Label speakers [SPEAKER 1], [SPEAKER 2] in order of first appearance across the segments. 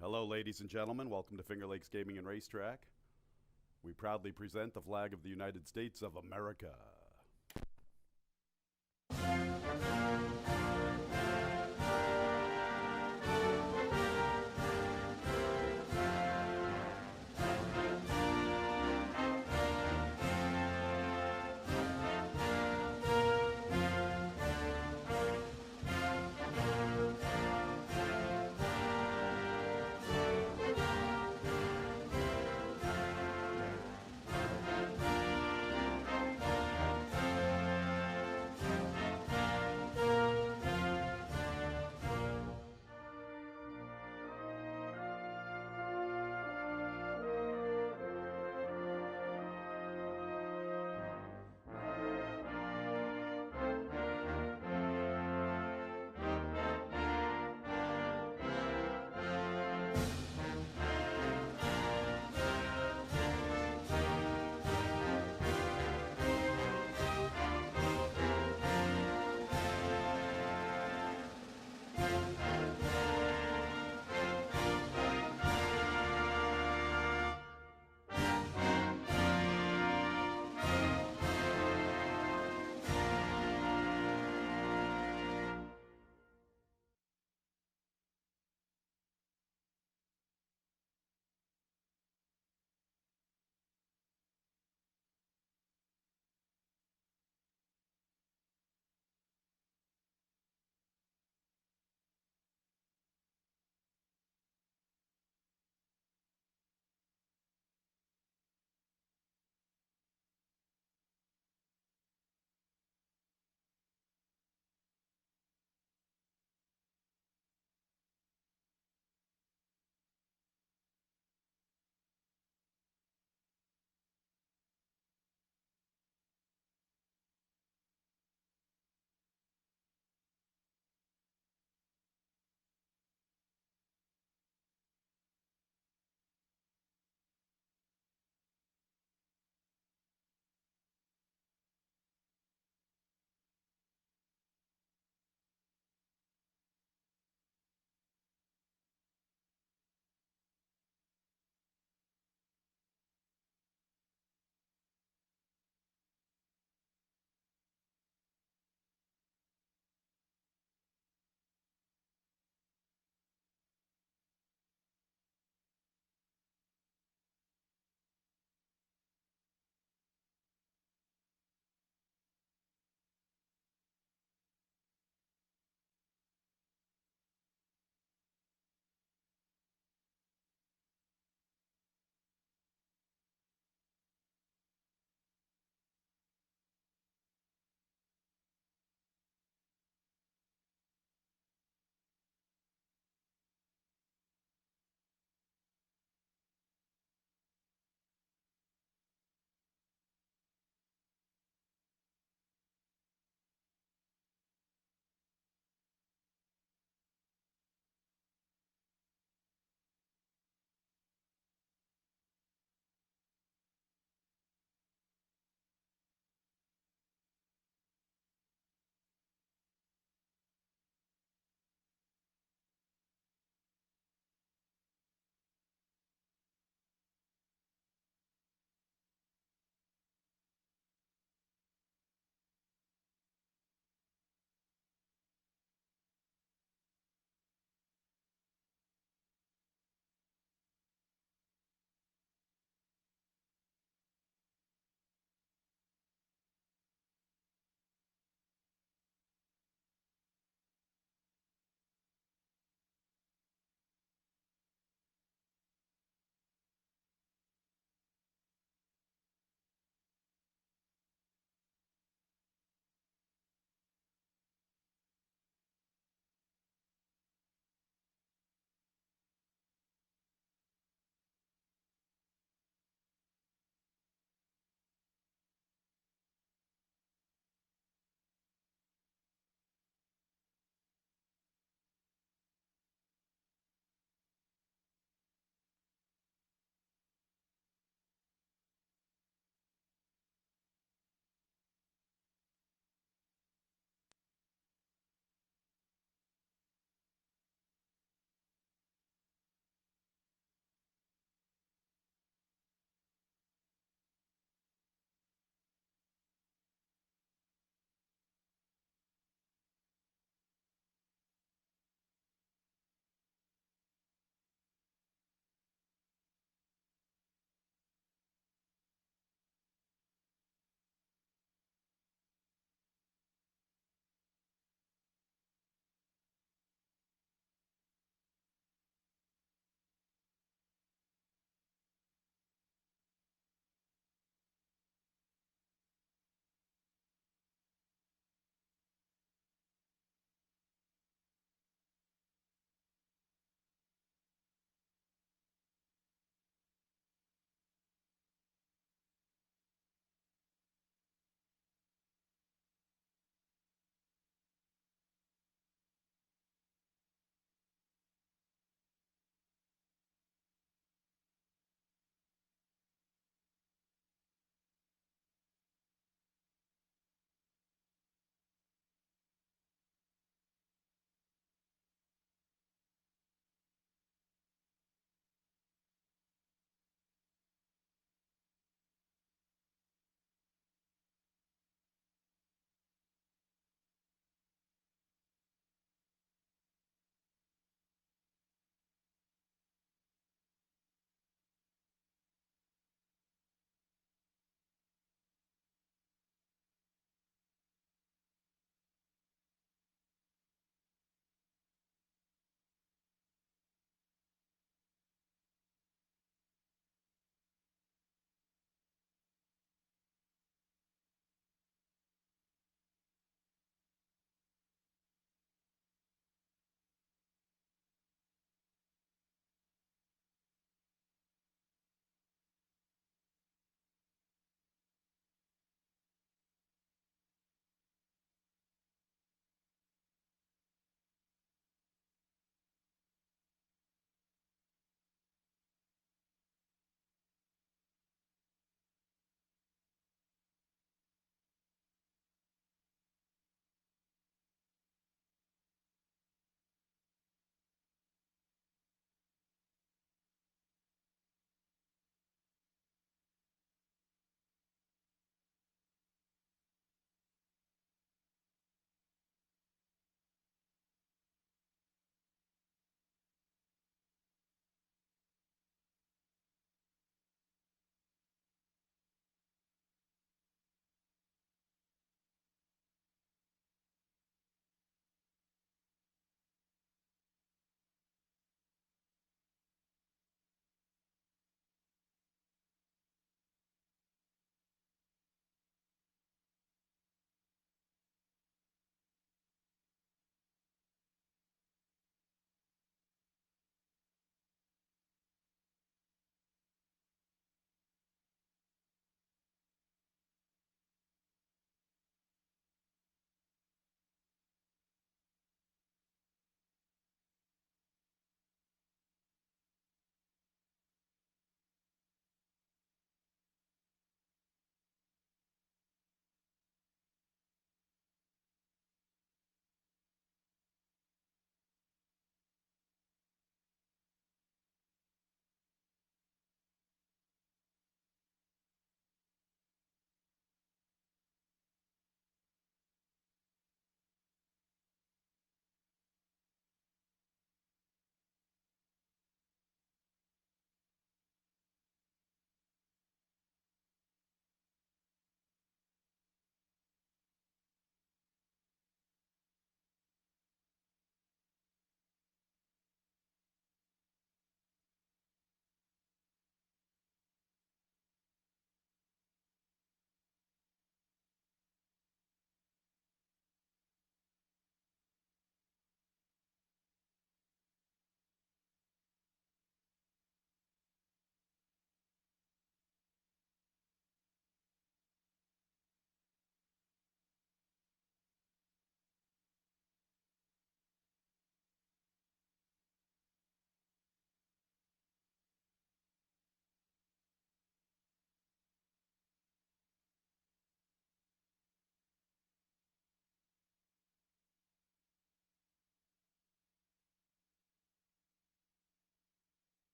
[SPEAKER 1] Hello, ladies and gentlemen. Welcome to Finger Lakes Gaming and Racetrack. We proudly present the flag of the United States of America.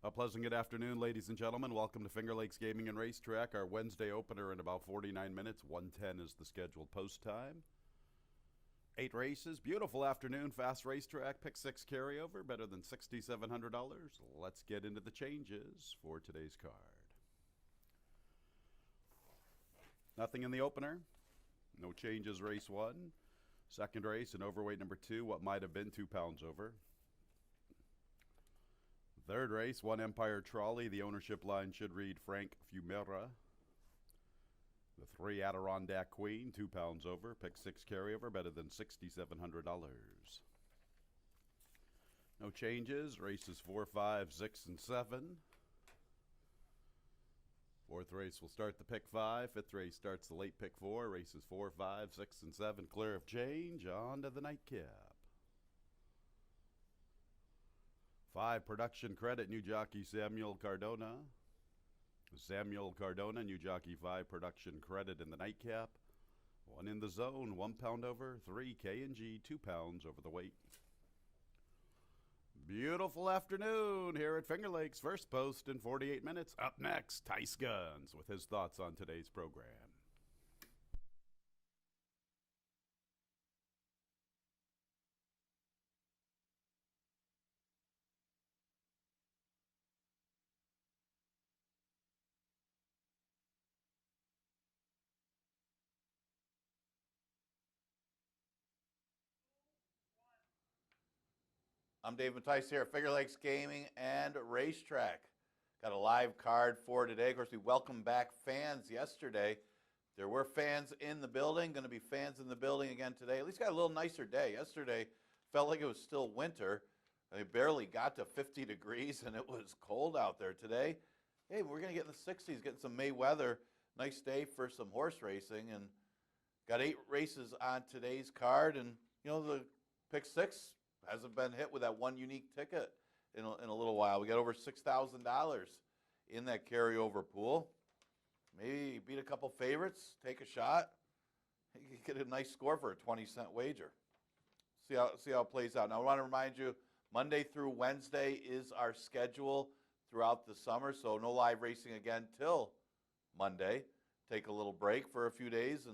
[SPEAKER 1] A pleasant good afternoon, ladies and gentlemen. Welcome to Finger Lakes Gaming and Racetrack, our Wednesday opener in about 49 minutes. 1:10 is the scheduled post time. 8 races, beautiful afternoon, fast racetrack, pick 6 carryover, better than $6,700. Let's get into the changes for today's card. Nothing in the opener. No changes, race 1. Second race, an overweight number 2, what might have been 2 pounds over. Third race, 1 Empire Trolley. The ownership line should read Frank Fumera. The 3 Adirondack Queen, 2 pounds over. Pick 6 carryover, better than $6,700. No changes. Races 4, 5, 6, and 7. Fourth race will start the pick 5. Fifth race starts the late pick 4. Races 4, 5, 6, and 7 clear of change. On to the nightcap. 5 production credit, new jockey Samuel Cardona. Samuel Cardona, new jockey 5 production credit in the nightcap. 1 in the zone, 1 pound over. 3 K&G, 2 pounds over the weight. Beautiful afternoon here at Finger Lakes. First post in 48 minutes. Up next, Tice Guns with his thoughts on today's program.
[SPEAKER 2] I'm Dave Mattice here at Finger Lakes Gaming and Racetrack. Got a live card for today. Of course, we welcome back fans yesterday. There were fans in the building, going to be fans in the building again today. At least got a little nicer day. Yesterday felt like it was still winter. They barely got to 50 degrees and it was cold out there today. Hey, we're going to get in the 60s, getting some May weather. Nice day for some horse racing, and got 8 races on today's card. And, you know, the pick 6 hasn't been hit with that one unique ticket in a little while. We got over $6,000 in that carryover pool. Maybe beat a couple favorites, take a shot. You can get a nice score for a 20-cent wager. See how it plays out. Now, I want to remind you, Monday through Wednesday is our schedule throughout the summer, so no live racing again till Monday. Take a little break for a few days,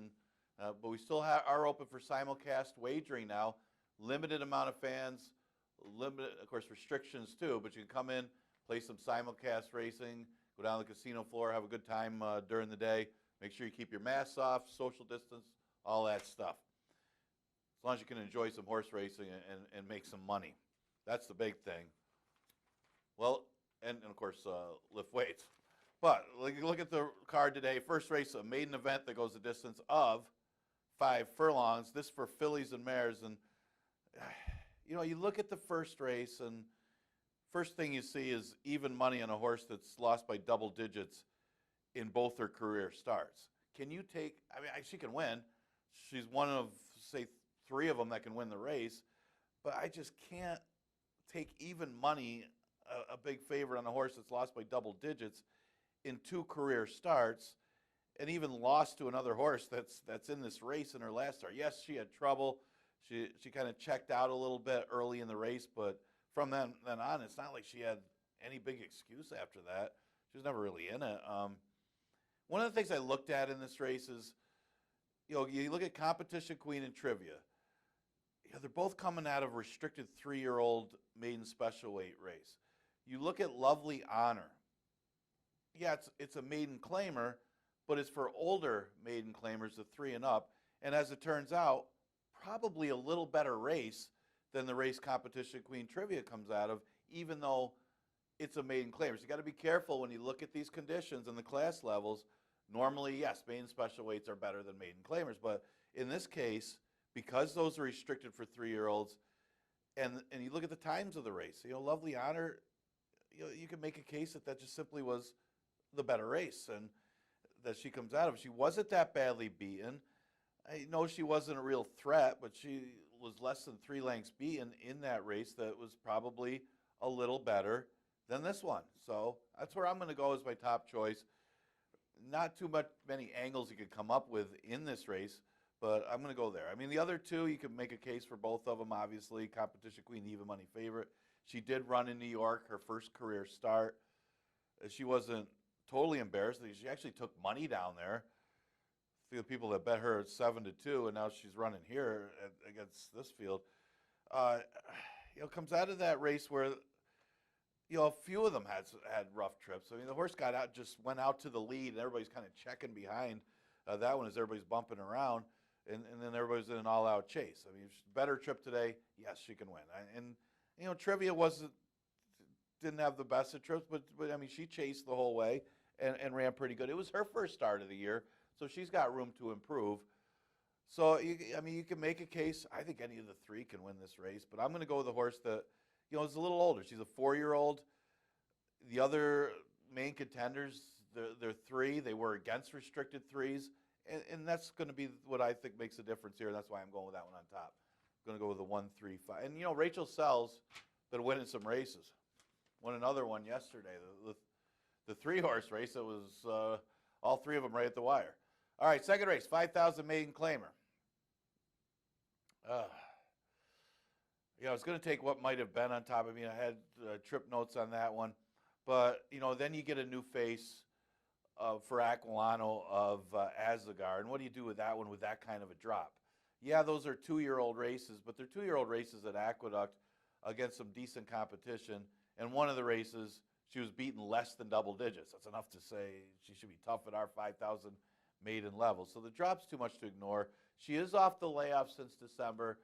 [SPEAKER 2] but we still are open for simulcast wagering now. Limited amount of fans, limited, of course, restrictions too, but you can come in, play some simulcast racing, go down to the casino floor, have a good time during the day. Make sure you keep your masks off, social distance, all that stuff. As long as you can enjoy some horse racing and make some money. That's the big thing. Well, and of course, lift weights. But look at the card today. First race, a maiden event that goes a distance of 5 furlongs. This for fillies and mares. And you know, you look at the first race, and first thing you see is even money on a horse that's lost by double digits in both her career starts. Can you take, I mean, she can win. She's one of, say, 3 of them that can win the race, but I just can't take even money, a big favorite on a horse that's lost by double digits in 2 career starts, and even lost to another horse that's in this race in her last start. Yes, she had trouble. She kind of checked out a little bit early in the race, but from then on, it's not like she had any big excuse after that. She was never really in it. One of the things I looked at in this race is, you know, you look at Competition Queen and Trivia. You know, they're both coming out of a restricted 3-year-old maiden special weight race. You look at Lovely Honor. Yeah, it's a maiden claimer, but it's for older maiden claimers, the 3 and up. And as it turns out, probably a little better race than the race Competition Queen Trivia comes out of, even though it's a maiden claimer. So you got to be careful when you look at these conditions and the class levels. Normally, yes, maiden special weights are better than maiden claimers, but in this case, because those are restricted for 3-year-olds, and you look at the times of the race, you know, Lovely Honor, you know, you can make a case that just simply was the better race, and that she comes out of. She wasn't that badly beaten. I know she wasn't a real threat, but she was less than 3 lengths beaten in that race that was probably a little better than this one. So that's where I'm going to go as my top choice. Not many angles you could come up with in this race, but I'm going to go there. I mean, the other 2, you can make a case for both of them, obviously. Competition Queen, the even money favorite. She did run in New York, her first career start. She wasn't totally embarrassed. She actually took money down there. The people that bet her at 7-2, and now she's running here against this field. Comes out of that race where a few of them had rough trips. I mean, the horse just went out to the lead, and everybody's kind of checking behind that one as everybody's bumping around, and then everybody's in an all-out chase. I mean, better trip today, yes, she can win. And Trivia didn't have the best of trips, but I mean, she chased the whole way and ran pretty good. It was her first start of the year, so she's got room to improve. So, you can make a case. I think any of the three can win this race, but I'm going to go with the horse that, is a little older. She's a 4-year-old. The other main contenders, they're 3. They were against restricted 3s, and that's going to be what I think makes a difference here, and that's why I'm going with that one on top. I'm going to go with the 1, 3, 5. And, Rachel Sells been winning some races. Won another one yesterday, the 3-horse race. It was all 3 of them right at the wire. All right, second race, 5,000 maiden claimer. I was going to take what might have been on top of me. I had trip notes on that one. But, then you get a new face for Aquilano of Azagar. And what do you do with that one with that kind of a drop? Yeah, those are 2-year-old races, but they're 2-year-old races at Aqueduct against some decent competition. And one of the races, she was beaten less than double digits. That's enough to say she should be tough at our 5,000 maiden level. So the drop's too much to ignore. She is off the layoff since December,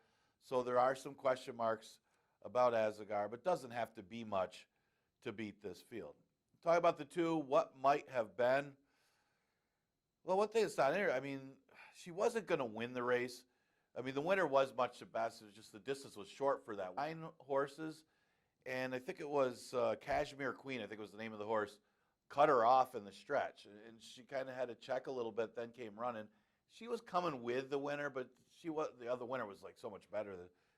[SPEAKER 2] so there are some question marks about Azagar, but doesn't have to be much to beat this field. Talk about the 2, what might have been. Well, one thing that's not in here, she wasn't going to win the race. The winner was much the best. It was just the distance was short for that. 9 horses, and I think it was Cashmere Queen, I think was the name of the horse, cut her off in the stretch. And she kind of had to check a little bit, then came running. She was coming with the winner, but the other winner was like so much better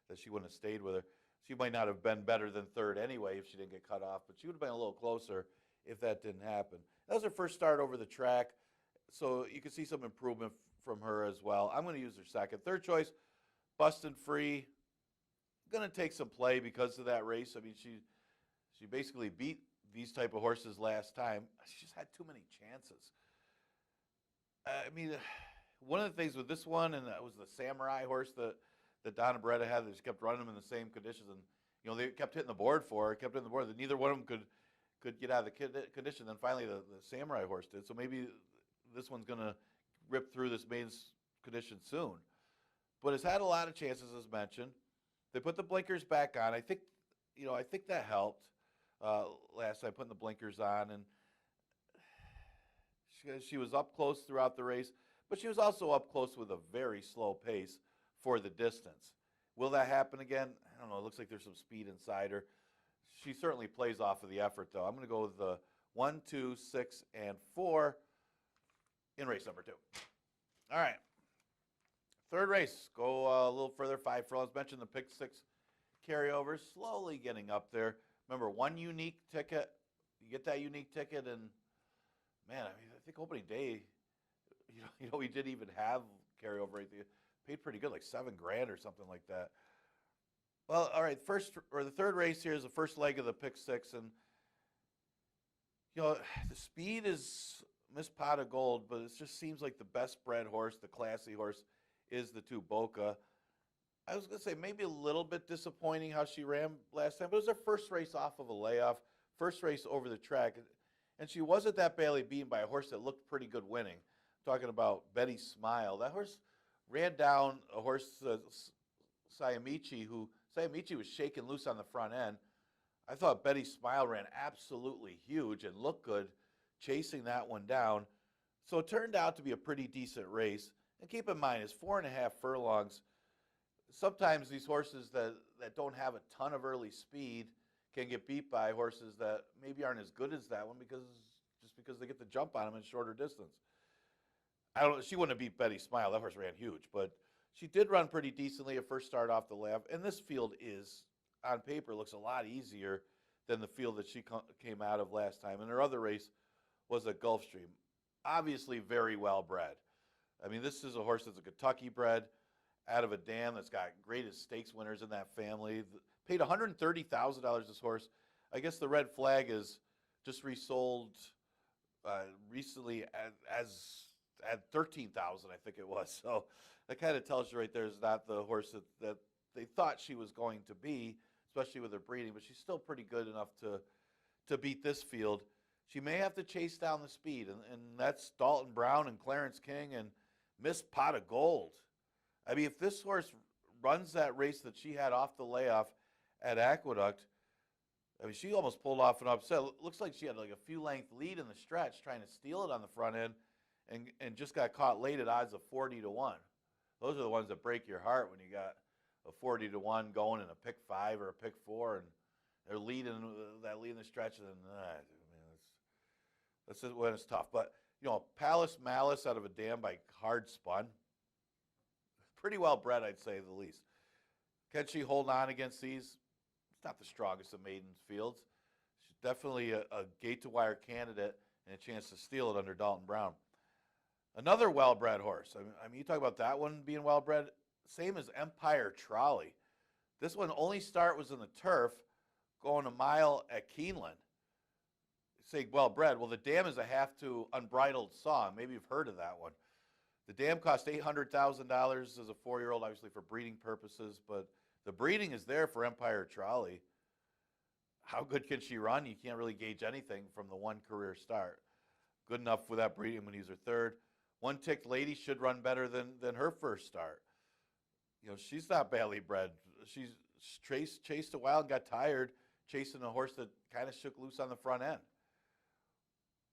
[SPEAKER 2] that she wouldn't have stayed with her. She might not have been better than 3rd anyway if she didn't get cut off, but she would have been a little closer if that didn't happen. That was her first start over the track, so you can see some improvement from her as well. I'm going to use her second. Third choice, Bustin' Free. Going to take some play because of that race. She basically beat these type of horses last time. She just had too many chances. One of the things with this one, and that was the Samurai horse that Donna Beretta had, that she kept running them in the same conditions, and they kept hitting the board for her, kept hitting the board. Neither one of them could get out of the condition. Then finally the Samurai horse did. So maybe this one's going to rip through this maid's condition soon. But it's had a lot of chances, as mentioned. They put the blinkers back on. I think that helped last time, putting the blinkers on, and she was up close throughout the race, but she was also up close with a very slow pace for the distance. Will that happen again? I don't know. It looks like there's some speed inside her. She certainly plays off of the effort, though. I'm going to go with the 1, 2, 6, and 4 in race number 2. All right. Third race. Go a little further. 5 furlongs. Mentioned the pick 6 carryovers. Slowly getting up there. Remember, 1 unique ticket. You get that unique ticket, and man, I think opening day, we didn't even have carryover rate. They paid pretty good, like $7,000 or something like that. Well, all right, the third race here is the first leg of the pick 6, and the speed is Miss Pot of Gold, but it just seems like the best bred horse, the classy horse, is the 2 Boca. I was going to say maybe a little bit disappointing how she ran last time, but it was her first race off of a layoff, first race over the track, and she wasn't that badly beaten by a horse that looked pretty good winning. I'm talking about Betty Smile. That horse ran down a horse, Sayamichi, who Sayamichi was shaking loose on the front end. I thought Betty Smile ran absolutely huge and looked good chasing that one down. So it turned out to be a pretty decent race. And keep in mind, it's 4.5 furlongs. Sometimes these horses that don't have a ton of early speed can get beat by horses that maybe aren't as good as that one because they get the jump on them in shorter distance. She wouldn't have beat Betty Smile. That horse ran huge, but she did run pretty decently at first start off the lap. And this field is, on paper, looks a lot easier than the field that she came out of last time. And her other race was at Gulfstream. Obviously very well bred. This is a horse that's a Kentucky bred out of a dam that's got greatest stakes winners in that family. Paid $130,000 this horse. I guess the red flag is just resold recently at 13,000, I think it was. So that kind of tells you right there is not the horse that they thought she was going to be, especially with her breeding. But she's still pretty good enough to beat this field. She may have to chase down the speed, and that's Dalton Brown and Clarence King and Miss Pot of Gold. I mean, if this horse runs that race that she had off the layoff at Aqueduct, I mean, she almost pulled off an upset. It looks like she had like a few length lead in the stretch trying to steal it on the front end and just got caught late at odds of 40-1. Those are the ones that break your heart when you got a 40-1 going in a pick 5 or a pick 4 and they're leading that lead in the stretch. And that's when it's tough. But, you know, Palace Malice out of a dam by Hard Spun. Pretty well bred, I'd say, the least. Can she hold on against these? It's not the strongest of maidens fields. She's definitely a gate-to-wire candidate and a chance to steal it under Dalton Brown. Another well-bred horse. I mean, you talk about that one being well-bred. Same as Empire Trolley. This one only start was in the turf, going a mile at Keeneland. Say well-bred. Well, the dam is a half-to unbridled song. Maybe you've heard of that one. The dam cost $800,000 as a 4-year-old, obviously for breeding purposes, but the breeding is there for Empire Trolley. How good can she run? You can't really gauge anything from the one career start. Good enough with that breeding when he's her third. One Ticked Lady should run better than her first start. You know, she's not badly bred. She's chased a while and got tired chasing a horse that kind of shook loose on the front end.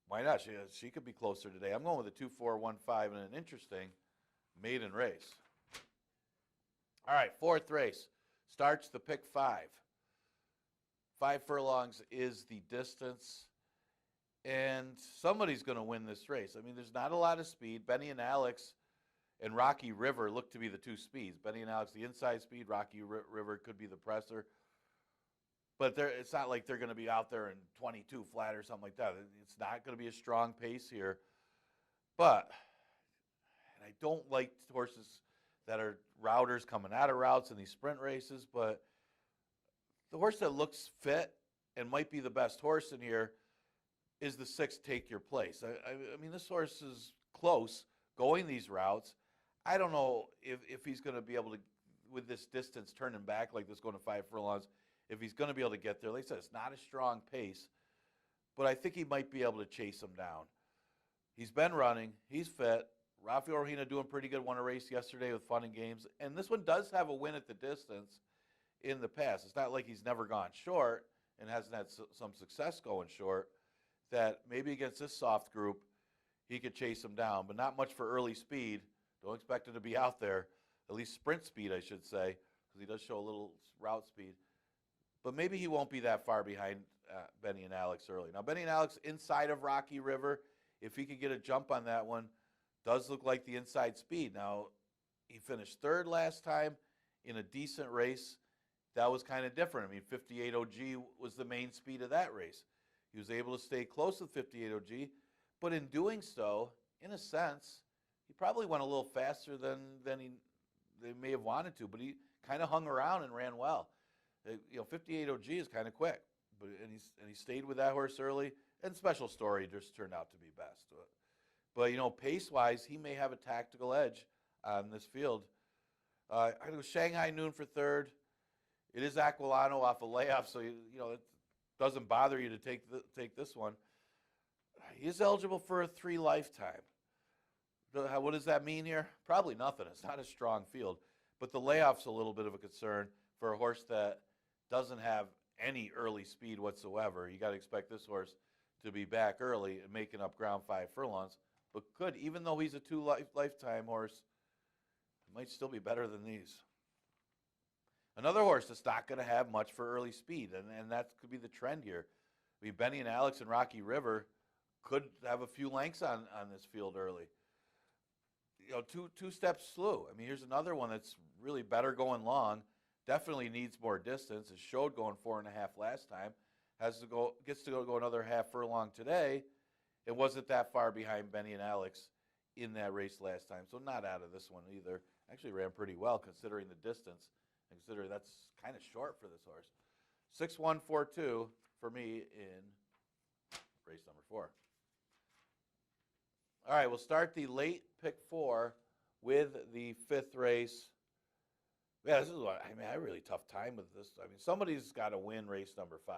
[SPEAKER 2] Why not? She could be closer today. I'm going with a 2-4-1-5 in an interesting maiden race. All right, fourth race. Starts the pick 5. 5 furlongs is the distance. And somebody's going to win this race. I mean, there's not a lot of speed. Benny and Alex and Rocky River look to be the two speeds. Benny and Alex, the inside speed. Rocky River could be the presser. But it's not like they're going to be out there in 22 flat or something like that. It's not going to be a strong pace here. But, and I don't like horses that are routers coming out of routes in these sprint races, but the horse that looks fit and might be the best horse in here is the 6 Take Your Place. I mean, this horse is close going these routes. I don't know if he's going to be able to, with this distance turning back like this going to 5 furlongs, if he's going to be able to get there. Like I said, it's not a strong pace, but I think he might be able to chase him down. He's been running. He's fit. Rafael Ojeda doing pretty good. Won a race yesterday with Fun and Games. And this one does have a win at the distance in the past. It's not like he's never gone short and hasn't had some success going short, that maybe against this soft group, he could chase him down, but not much for early speed. Don't expect him to be out there, at least sprint speed, I should say, because he does show a little route speed. But maybe he won't be that far behind Benny and Alex early. Now, Benny and Alex inside of Rocky River, if he could get a jump on that one, does look like the inside speed. Now, he finished third last time in a decent race. That was kind of different. I mean, 58 OG was the main speed of that race. He was able to stay close with 58 OG, but in doing so, in a sense, he probably went a little faster than they may have wanted to, but he kind of hung around and ran well. You know, 58 OG is kind of quick, and he stayed with that horse early. And Special Story just turned out to be best. But you know, pace-wise, he may have a tactical edge on this field. I go Shanghai Noon for third. It is Aquilano off a layoff, so you know it doesn't bother you to take this one. He is eligible for a 3 lifetime. What does that mean here? Probably nothing. It's not a strong field, but the layoff's a little bit of a concern for a horse that doesn't have any early speed whatsoever. You got to expect this horse to be back early and making up ground 5 furlongs, but could, even though he's a 2 lifetime horse, might still be better than these. Another horse that's not going to have much for early speed, and that could be the trend here. I mean, Benny and Alex and Rocky River could have a few lengths on this field early. You know, two steps slew. I mean, here's another one that's really better going long. Definitely needs more distance. It showed going 4.5 last time. Gets to go another half furlong today. It wasn't that far behind Benny and Alex in that race last time, so not out of this one either. Actually ran pretty well considering the distance Consider that's kind of short for this horse. 6-1-4-2 for me in race number 4. All right, we'll start the late pick 4 with the 5th race. Yeah, this is what I mean. I had a really tough time with this. I mean, somebody's got to win race number 5.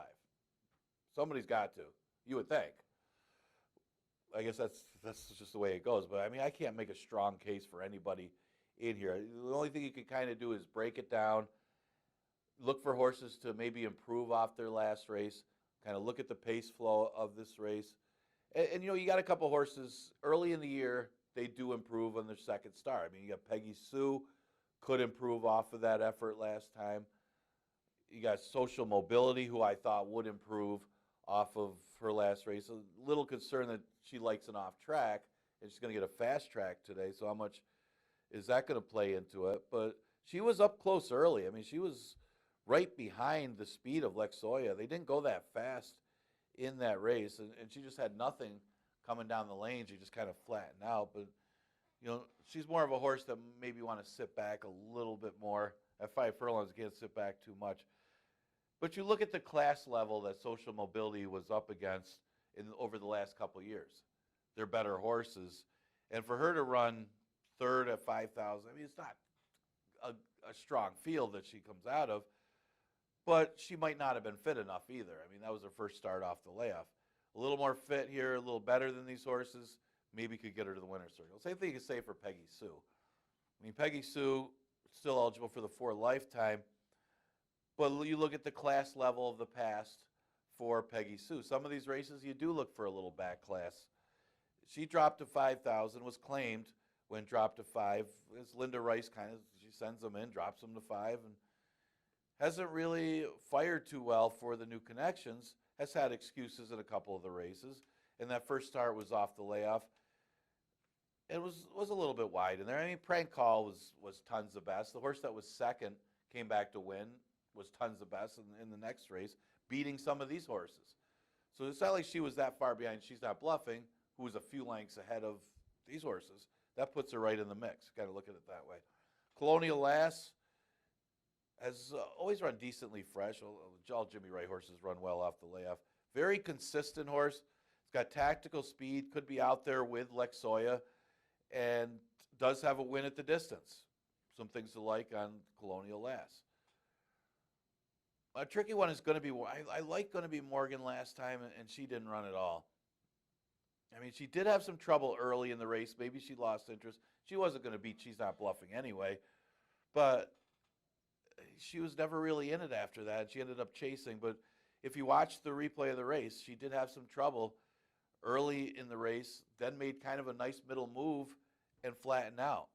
[SPEAKER 2] Somebody's got to. You would think. I guess that's just the way it goes. But I mean, I can't make a strong case for anybody in here. The only thing you can kind of do is break it down. Look for horses to maybe improve off their last race. Kind of look at the pace flow of this race. And you got a couple horses early in the year, they do improve on their second start. I mean, you got Peggy Sue, could improve off of that effort last time. You got Social Mobility, who I thought would improve off of her last race. A little concerned that she likes an off track, and she's going to get a fast track today. So how much is that going to play into it? But she was up close early. I mean, she was right behind the speed of Lexoya. They didn't go that fast in that race, and she just had nothing coming down the lane. She just kind of flattened out. But she's more of a horse that maybe want to sit back a little bit more. At 5 furlongs, can't sit back too much. But you look at the class level that Social Mobility was up against over the last couple of years. They're better horses. And for her to run third at 5,000, I mean, it's not a strong field that she comes out of, but she might not have been fit enough either. I mean, that was her first start off the layoff. A little more fit here, a little better than these horses, maybe could get her to the winner's circle. Same thing you can say for Peggy Sue. I mean, Peggy Sue, still eligible for the 4 lifetime, but you look at the class level of the past for Peggy Sue. Some of these races, you do look for a little back class. She dropped to 5,000, was claimed when dropped to 5. It's Linda Rice she sends them in, drops them to 5, and hasn't really fired too well for the new connections. Has had excuses in a couple of the races, and that first start was off the layoff. It was a little bit wide in there. I mean, Prank Call was tons of best. The horse that was second came back to win, was tons of best in the next race, beating some of these horses. So it's not like she was that far behind. She's Not Bluffing, who was a few lengths ahead of these horses. That puts her right in the mix. Got to look at it that way. Colonial Lass has always run decently fresh. All Jimmy Wright horses run well off the layoff. Very consistent horse. It's got tactical speed, could be out there with Lexoya, and does have a win at the distance. Some things to like on Colonial Lass. A tricky one is going to be, I like going to be Morgan last time, and she didn't run at all. I mean, she did have some trouble early in the race. Maybe she lost interest. She wasn't going to beat She's Not Bluffing anyway, but she was never really in it after that. She ended up chasing, but if you watch the replay of the race, she did have some trouble early in the race, then made kind of a nice middle move and flattened out.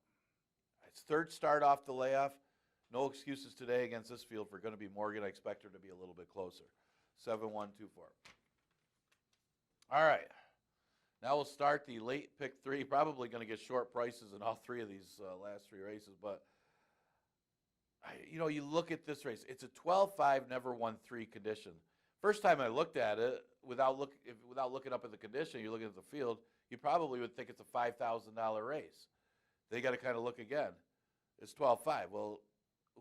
[SPEAKER 2] It's third start off the layoff. No excuses today against this field for going to be Morgan. I expect her to be a little bit closer. 7-1-2-4. All right. Now we'll start the late pick 3. Probably going to get short prices in all 3 of these last 3 races, but you look at this race. It's a 12-5, never won 3 condition. First time I looked at it, without looking up at the condition, you're looking at the field, you probably would think it's a $5,000 race. They got to kind of look again. It's 12-5. Well,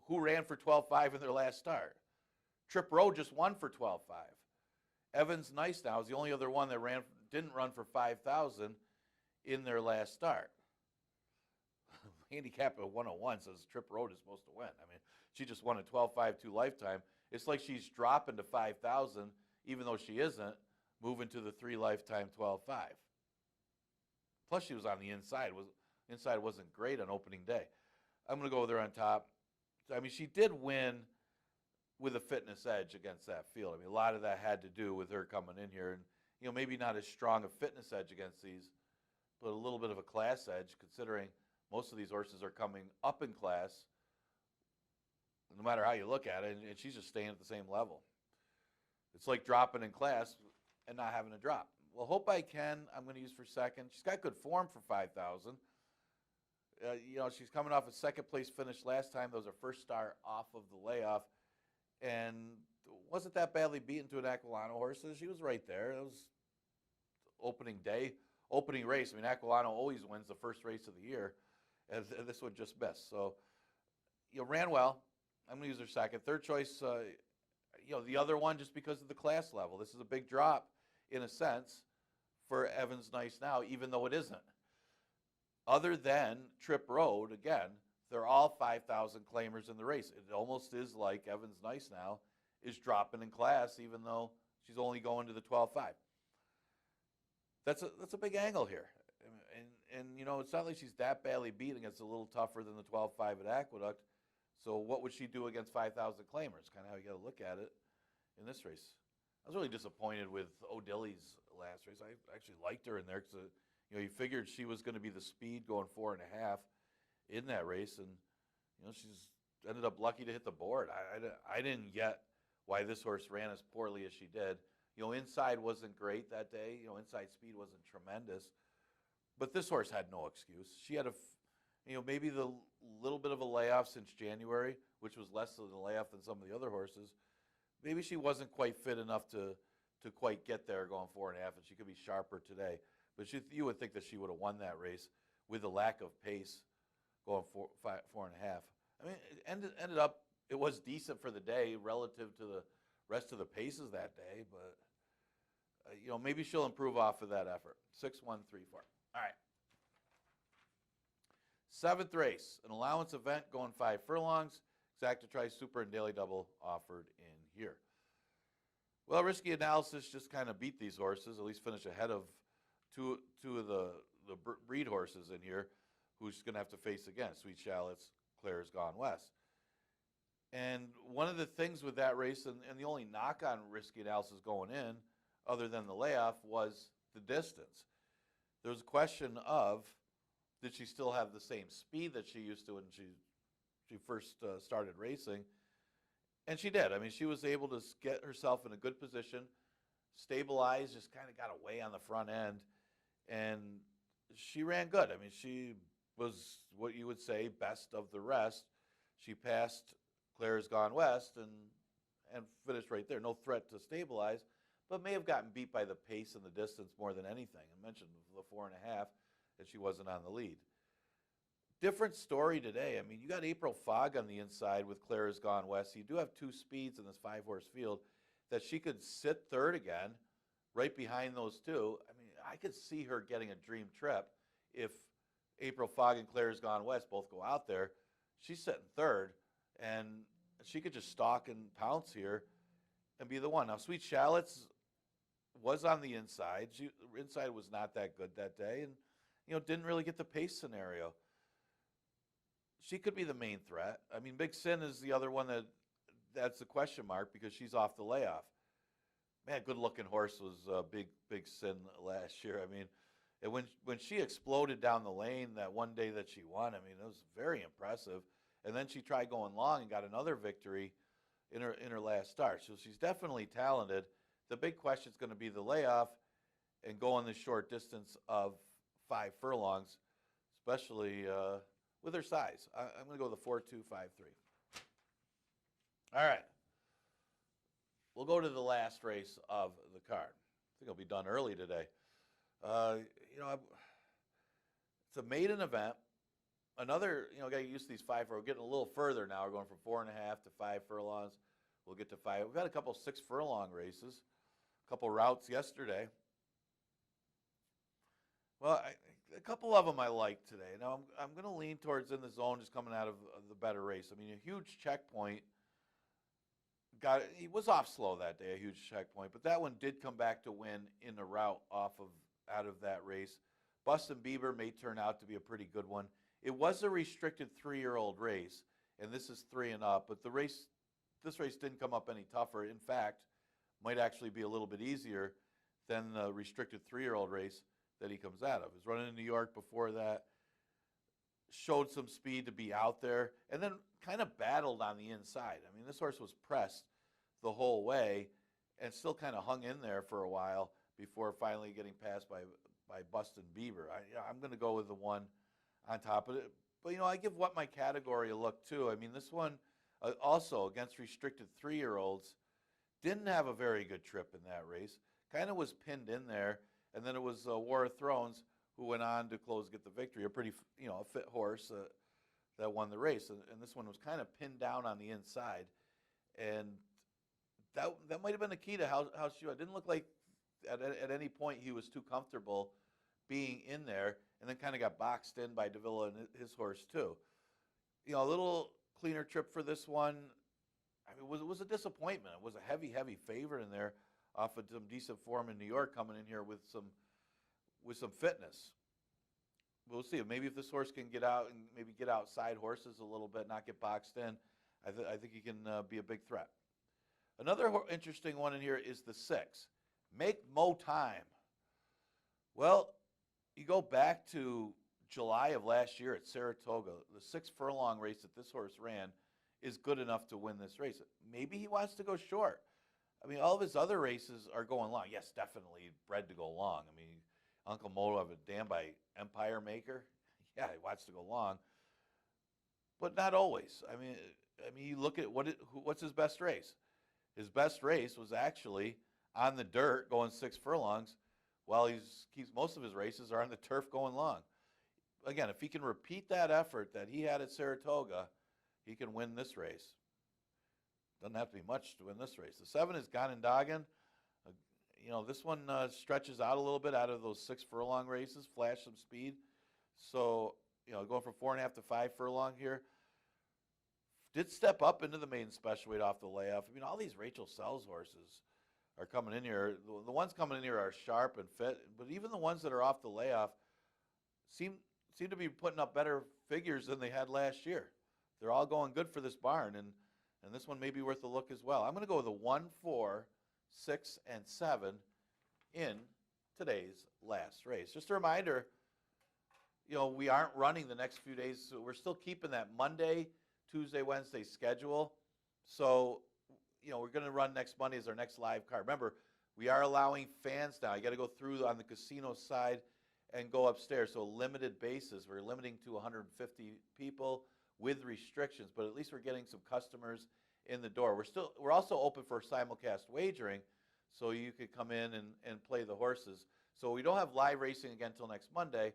[SPEAKER 2] who ran for 12-5 in their last start? Trip Road just won for 12-5. Evans Nice now is the only other one that didn't run for 5,000 in their last start. Handicap at 101 says Trip Road is supposed to win. I mean, she just won a 12-5 2 lifetime. It's like she's dropping to 5,000, even though she isn't, moving to the 3 lifetime 12-5. Plus, she was on the inside. Inside wasn't great on opening day. I'm going to go with her on top. I mean, she did win with a fitness edge against that field. I mean, a lot of that had to do with her coming in here. And, maybe not as strong a fitness edge against these, but a little bit of a class edge, considering most of these horses are coming up in class, no matter how you look at it, and she's just staying at the same level. It's like dropping in class and not having a drop. Well, Hope I Can, I'm going to use for second. She's got good form for 5,000. She's coming off a second-place finish last time. That was her first start off of the layoff, and wasn't that badly beaten to an Aquilano horse. So she was right there. It was opening day, opening race. I mean, Aquilano always wins the first race of the year, and this one just missed. So, ran well. I'm going to use her second. Third choice, the other one just because of the class level. This is a big drop, in a sense, for Evans Nice Now, even though it isn't. Other than Trip Road, again, they're all 5,000 claimers in the race. It almost is like Evans Nice Now is dropping in class, even though she's only going to the 12.5. That's a big angle here. And it's not like she's that badly beating. It's a little tougher than the 12.5 at Aqueduct. So what would she do against 5,000 claimers? Kind of how you got to look at it in this race. I was really disappointed with O'Dilley's last race. I actually liked her in there because you figured she was going to be the speed going 4.5 in that race, and she's ended up lucky to hit the board. I didn't get why this horse ran as poorly as she did. Inside wasn't great that day. Inside speed wasn't tremendous, but this horse had no excuse. She had maybe the little bit of a layoff since January, which was less of a layoff than some of the other horses. Maybe she wasn't quite fit enough to quite get there going 4.5, and she could be sharper today. But you would think that she would have won that race with the lack of pace going 4.5. I mean, it ended up, it was decent for the day relative to the rest of the paces that day, but maybe she'll improve off of that effort. 6, 1, 3, 4. All right. Seventh race, an allowance event going 5 furlongs. Exacta Tri Super and Daily Double offered in here. Well, Risky Analysis just kind of beat these horses, at least finish ahead of two of the breed horses in here, who's going to have to face again. Sweet Shallots, Claire's Gone West. And one of the things with that race, and the only knock on Risky Analysis going in, other than the layoff, was the distance. There was a question of, did she still have the same speed that she used to when she first started racing? And she did. I mean, she was able to get herself in a good position, stabilize, just kind of got away on the front end, and she ran good. I mean, she was what you would say best of the rest. She passed Claire's Gone West and finished right there. No threat to stabilize, but may have gotten beat by the pace and the distance more than anything. I mentioned the 4.5 that she wasn't on the lead. Different story today. I mean, you got April Fog on the inside with Claire's Gone West. You do have 2 speeds in this 5-horse field that she could sit third again, right behind those 2. I mean, I could see her getting a dream trip if April Fog and Claire's Gone West both go out there. She's sitting third, and she could just stalk and pounce here and be the one. Now, Sweet Shallots was on the inside. Inside was not that good that day, and didn't really get the pace scenario. She could be the main threat. I mean, Big Sin is the other one that's the question mark because she's off the layoff. Man, good-looking horse was Big Sin last year. I mean, and when she exploded down the lane that one day that she won, I mean, it was very impressive. And then she tried going long and got another victory in her last start. So she's definitely talented. The big question is going to be the layoff and going the short distance of 5 furlongs, especially with her size. I'm going to go with the 4-2-5-3. All right. We'll go to the last race of the card. I think I'll be done early today. It's a maiden event. Another, got to get used to these 5. We're getting a little further now. We're going from 4.5 to 5 furlongs. We'll get to 5. We've got a couple 6 furlong races, a couple routes yesterday. Well, a couple of them I like today. Now, I'm going to lean towards In the Zone, just coming out of the better race. I mean, a huge checkpoint. He was off slow that day, a huge checkpoint, but that one did come back to win in the route out of that race. Bustin' Bieber may turn out to be a pretty good one. It was a restricted 3-year-old race, and this is 3 and up, but this race didn't come up any tougher. In fact, might actually be a little bit easier than the restricted 3-year-old race that he comes out of. He was running in New York before that, showed some speed to be out there, and then kind of battled on the inside. I mean, this horse was pressed the whole way and still kind of hung in there for a while before finally getting passed by Bustin' Bieber. I'm going to go with the one on top of it. But, I give What My Category a look, too. I mean, this one also against restricted 3-year-olds didn't have a very good trip in that race. Kind of was pinned in there. And then it was War of Thrones who went on to get the victory. A pretty, a fit horse that won the race, and this one was kind of pinned down on the inside, and that might have been the key to how she. It didn't look like at any point he was too comfortable being in there, and then kind of got boxed in by Davila and his horse too. A little cleaner trip for this one. I mean, it was a disappointment. It was a heavy favorite in there, off of some decent form in New York, coming in here with some fitness. We'll see. Maybe if this horse can get out and maybe get outside horses a little bit, not get boxed in, I think he can be a big threat. Another interesting one in here is the 6. Make Mo Time. Well, you go back to July of last year at Saratoga, the 6 furlong race that this horse ran is good enough to win this race. Maybe he wants to go short. I mean, all of his other races are going long. Yes, definitely bred to go long. I mean, Uncle Mo have a dam by Empire Maker. Yeah, he wants to go long, but not always. I mean, you look at what's his best race. His best race was actually on the dirt, going 6 furlongs, while most of his races are on the turf, going long. Again, if he can repeat that effort that he had at Saratoga, he can win this race. Doesn't have to be much to win this race. The 7 is Ganondagan. This one stretches out a little bit out of those 6 furlong races, flash some speed. So, going from 4.5 to 5 furlong here. Did step up into the maiden special weight off the layoff. I mean, all these Rachel Sells horses are coming in here. The ones coming in here are sharp and fit, but even the ones that are off the layoff seem to be putting up better figures than they had last year. They're all going good for this barn, and this one may be worth a look as well. I'm going to go with the 1, 4, 6, and 7 in today's last race. Just a reminder, we aren't running the next few days, so we're still keeping that Monday, Tuesday, Wednesday schedule. So, we're going to run next Monday as our next live card. Remember, we are allowing fans now. You got to go through on the casino side and go upstairs. So, limited basis. We're limiting to 150 people with restrictions, but at least we're getting some customers in the door. We're also open for simulcast wagering, so you could come in and play the horses. So we don't have live racing again until next Monday,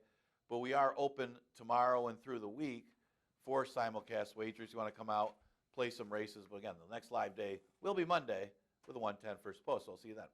[SPEAKER 2] but we are open tomorrow and through the week for simulcast wagers. You want to come out, play some races, but again, the next live day will be Monday with the 110 first post. So I'll see you then.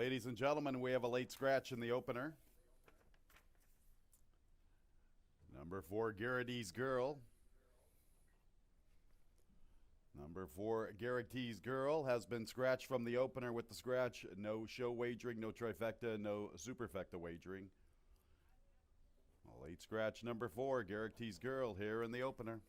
[SPEAKER 1] Ladies and gentlemen, we have a late scratch in the opener. Number 4, Garrity's Girl. Number 4, Garrity's Girl has been scratched from the opener with the scratch. No show wagering, no trifecta, no superfecta wagering. A late scratch number 4, Garrity's Girl here in the opener.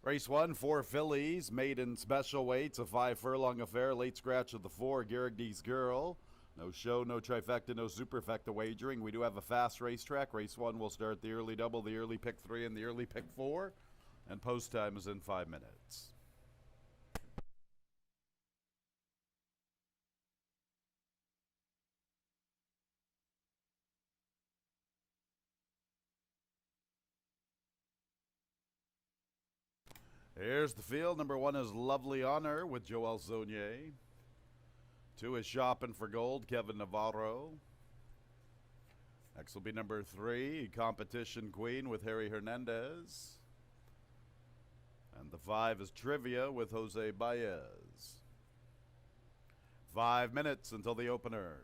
[SPEAKER 1] Race 1, 4 fillies, maiden special weights, a 5 furlong affair, late scratch of the 4, Garrity's Girl. No show, no trifecta, no superfecta wagering. We do have a fast racetrack. Race 1 will start the early double, the early pick 3, and the early pick 4. And post time is in 5 minutes. Here's the field. Number 1 is Lovely Honor with Joel Zonier. 2 is Shopping for Gold, Kevin Navarro. Next will be number 3, Competition Queen with Harry Hernandez. And the 5 is Trivia with Jose Baez. 5 minutes until the opener.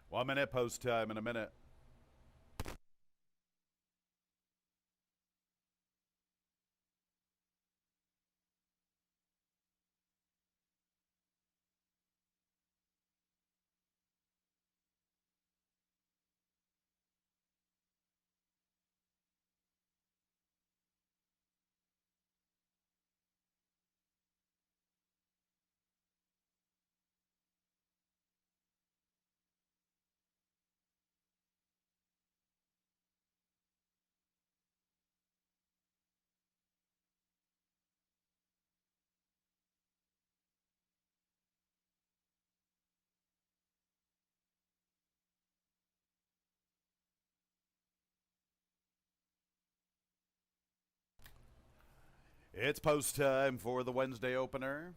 [SPEAKER 1] 1 minute post time in a minute. It's post time for the Wednesday opener.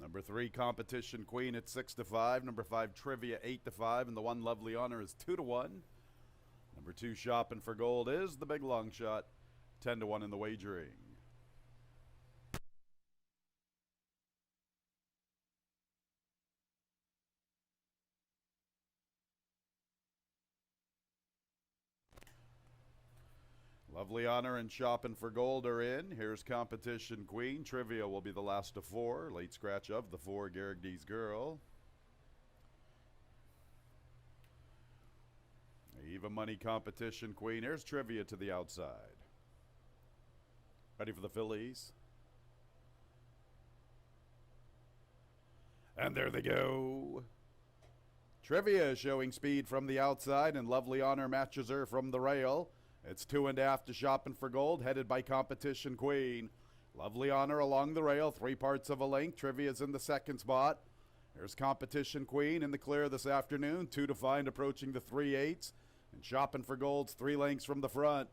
[SPEAKER 1] Number 3, Competition Queen at 6-5. Number 5, Trivia 8-5. And the one Lovely Honor is 2-1. Number 2, Shopping for Gold is the big long shot, 10-1 in the wagering. Lovely Honor and Shopping for Gold are in. Here's Competition Queen. Trivia will be the last of 4. Late scratch of the 4, Garrigdy's Girl. Even Money Competition Queen. Here's Trivia to the outside. Ready for the fillies. And there they go. Trivia showing speed from the outside, and Lovely Honor matches her from the rail. It's 2.5 to Shopping for Gold, headed by Competition Queen. Lovely Honor along the rail, 3 parts of a length. Trivia's in the second spot. There's Competition Queen in the clear this afternoon, 2 to find, approaching the 3/8. And Shopping for Gold's 3 lengths from the front.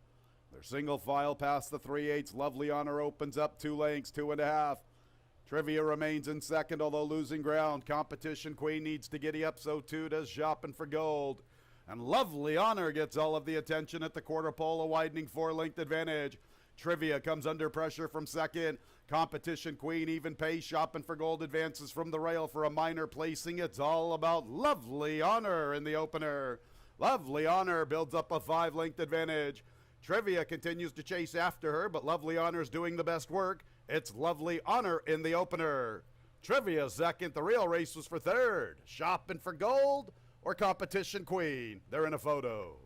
[SPEAKER 1] They're single file past the 3/8. Lovely Honor opens up 2 lengths, 2.5. Trivia remains in second, although losing ground. Competition Queen needs to giddy up, so too does Shopping for Gold. And Lovely Honor gets all of the attention at the quarter pole, a widening 4-length advantage. Trivia comes under pressure from second. Competition Queen even pace. Shopping for Gold advances from the rail for a minor placing. It's all about Lovely Honor in the opener. Lovely Honor builds up a 5-length advantage. Trivia continues to chase after her, but Lovely Honor's doing the best work. It's Lovely Honor in the opener. Trivia second. The real race was for third. Shopping for Gold or Competition Queen. They're in a photo.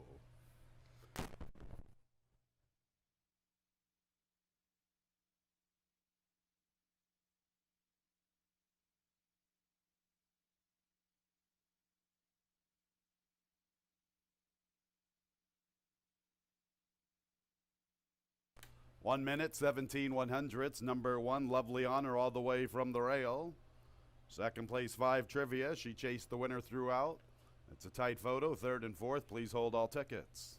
[SPEAKER 1] One minute, 17 100ths. Number 1, Lovely Honor, all the way from the rail. Second place, 5, Trivia. She chased the winner throughout. It's a tight photo. Third and fourth. Please hold all tickets.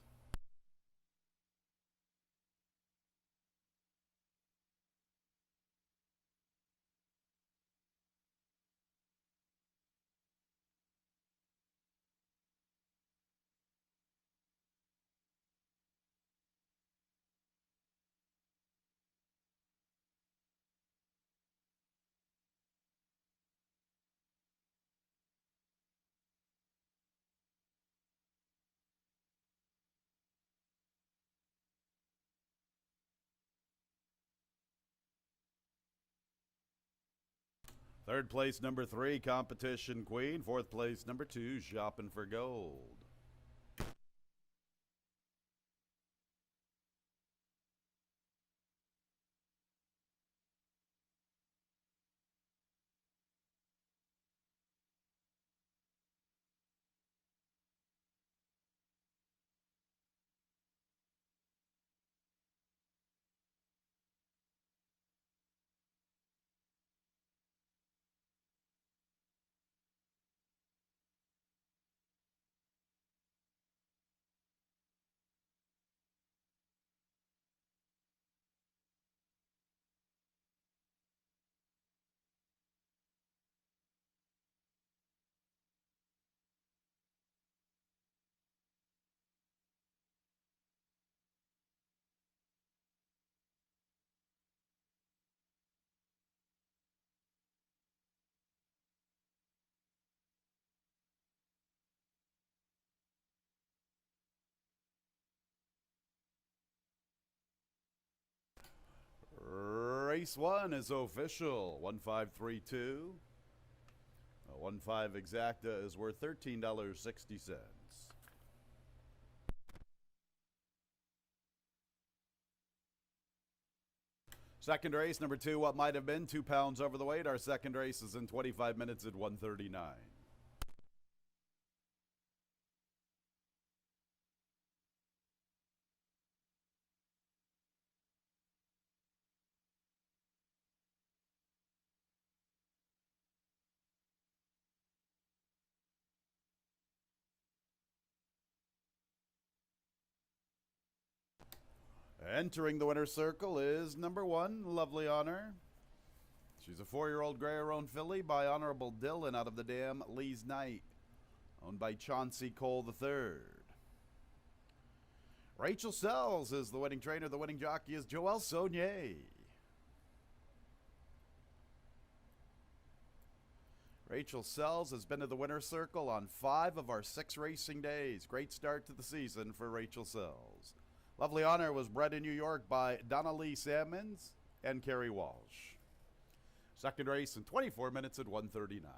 [SPEAKER 1] Third place, number 3, Competition Queen. Fourth place, number 2, Shopping for Gold. Race 1 is official. 1532. A 1.5 exacta is worth $13.60. Second race, number 2, what might have been 2 pounds over the weight. Our second race is in 25 minutes at 139. Entering the winner's circle is number 1, Lovely Honor. She's a 4-year-old Gray-Roan filly by Honorable Dillon out of the dam Lee's Knight, owned by Chauncey Cole III. Rachel Sells is the winning trainer. The winning jockey is Joel Saunier. Rachel Sells has been to the winner's circle on 5 of our 6 racing days. Great start to the season for Rachel Sells. Lovely Honor was bred in New York by Donna Lee Salmons and Carrie Walsh. Second race in 24 minutes at 139.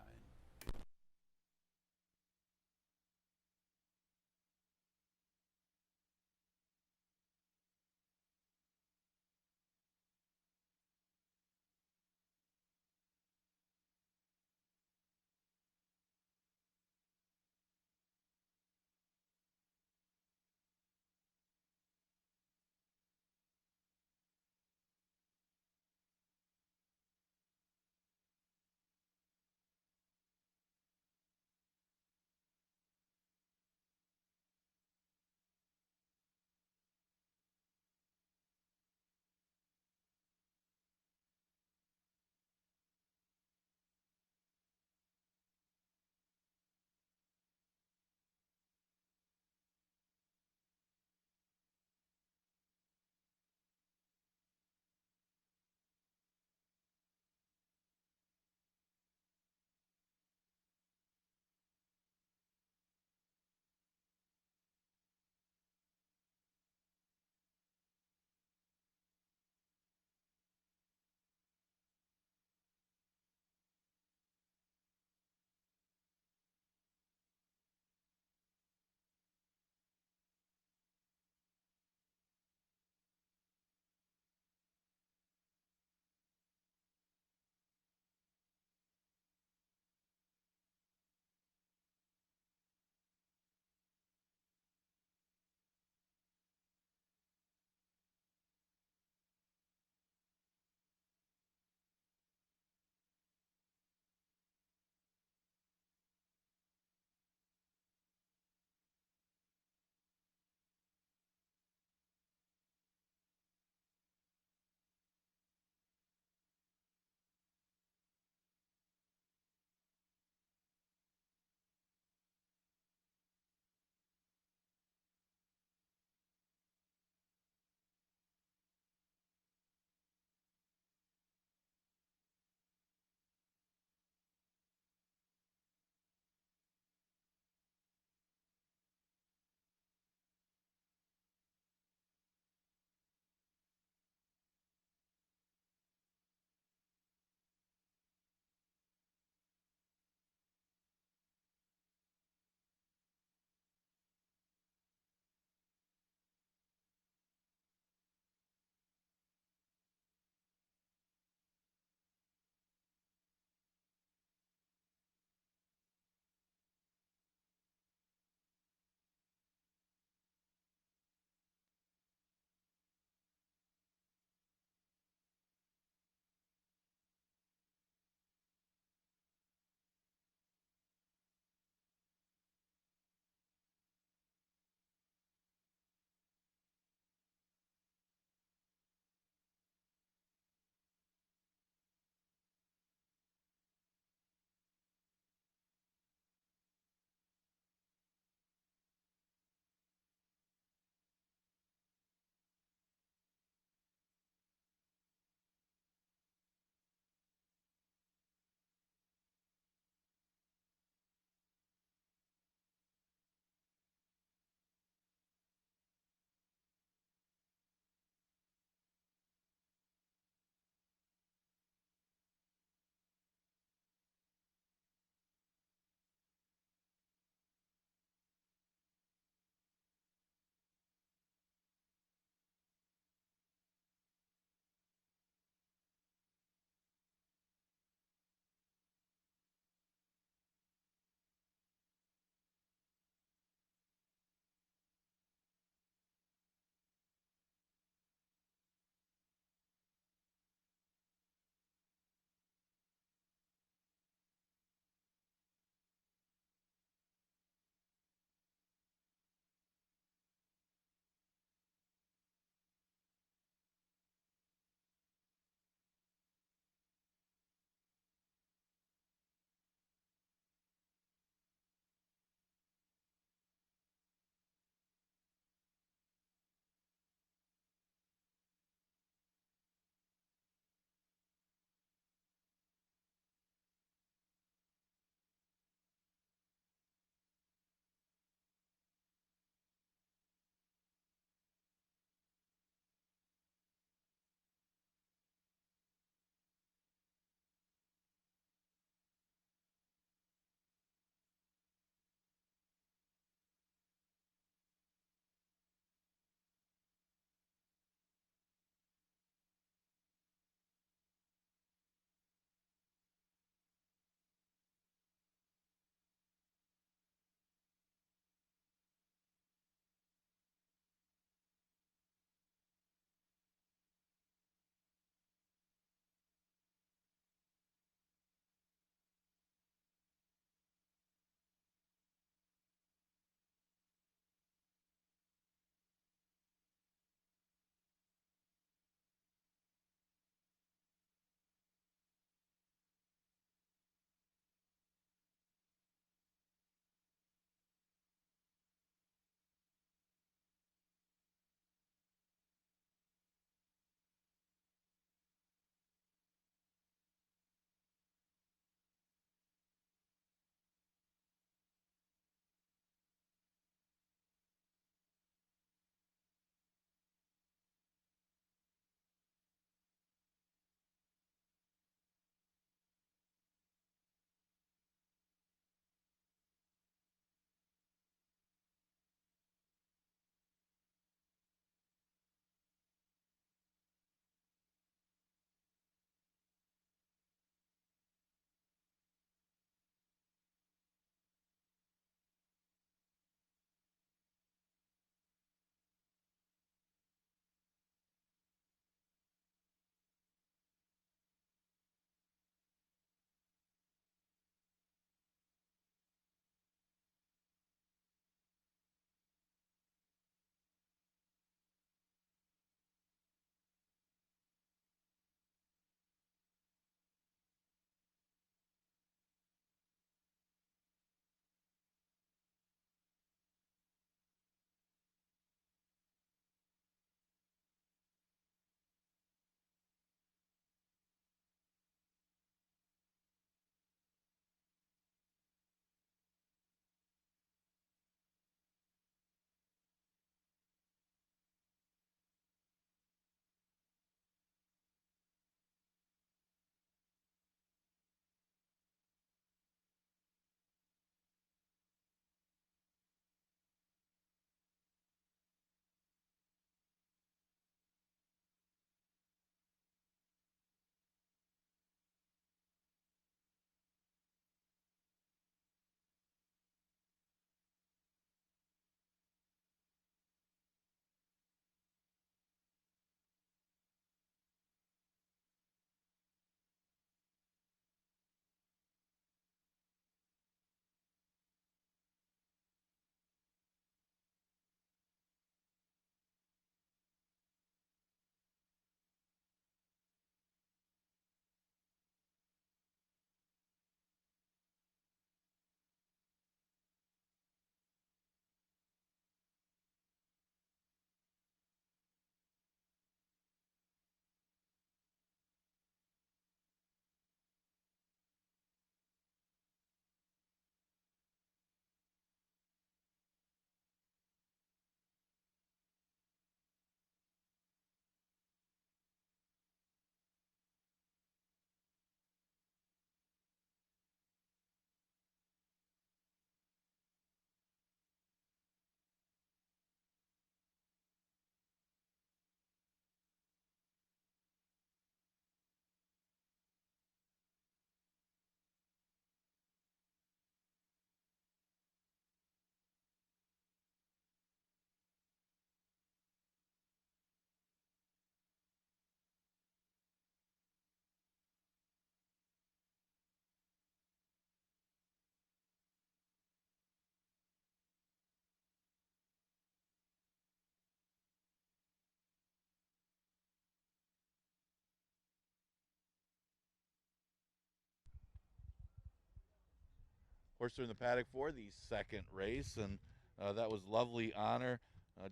[SPEAKER 2] Horse are in the paddock for the second race, and that was lovely honor.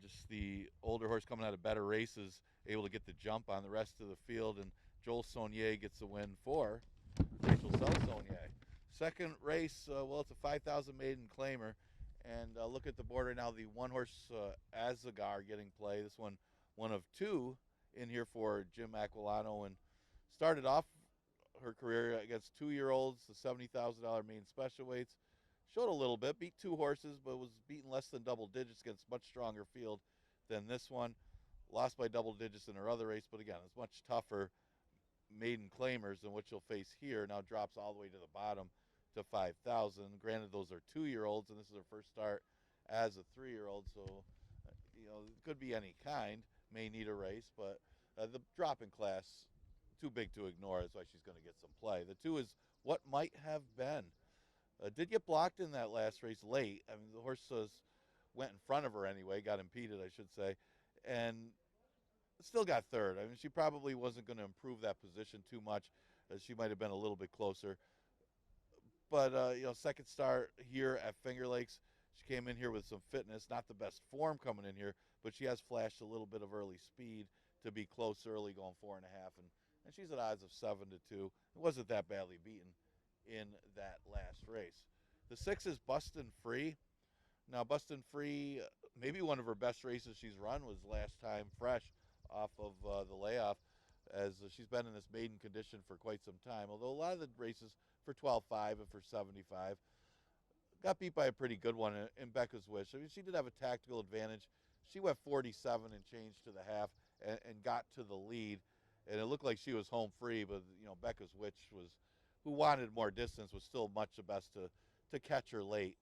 [SPEAKER 2] Just the older horse coming out of better races, able to get the jump on the rest of the field, and Joel Saunier gets the win for Rachel Saunier. Second race, well, it's a 5,000 maiden claimer, and look at the board right now. The one horse Azagar getting play. This one of two in here for Jim Aquilano, and started off her career against 2-year-olds, the $70,000 main special weights. Showed a little bit, beat two horses, but was beaten less than double digits against much stronger field than this one. Lost by double digits in her other race, but again, it's much tougher maiden claimers than what you'll face here. Now drops all the way to the bottom to 5,000. Granted, those are 2-year-olds, and this is her first start as a 3-year-old, so it could be any kind. May need a race, but the drop in class, too big to ignore. That's why she's going to get some play. The 2 is What Might Have Been. Did get blocked in that last race late. I mean, the horse went in front of her anyway, got impeded, I should say, and still got third. I mean, she probably wasn't going to improve that position too much. She might have been a little bit closer. But, second start here at Finger Lakes. She came in here with some fitness, not the best form coming in here, but she has flashed a little bit of early speed to be close early, going 4.5, and she's at odds of 7-2. It wasn't that badly beaten in that last race. The 6 is Bustin' Free. Now, Bustin' Free, maybe one of her best races she's run was last time fresh off of the layoff, as she's been in this maiden condition for quite some time, although a lot of the races for 12.5 and for 75 got beat by a pretty good one in Becca's Wish. I mean, she did have a tactical advantage. She went 47 and change to the half and got to the lead, and it looked like she was home free, but Becca's Wish who wanted more distance, was still much the best to catch her late.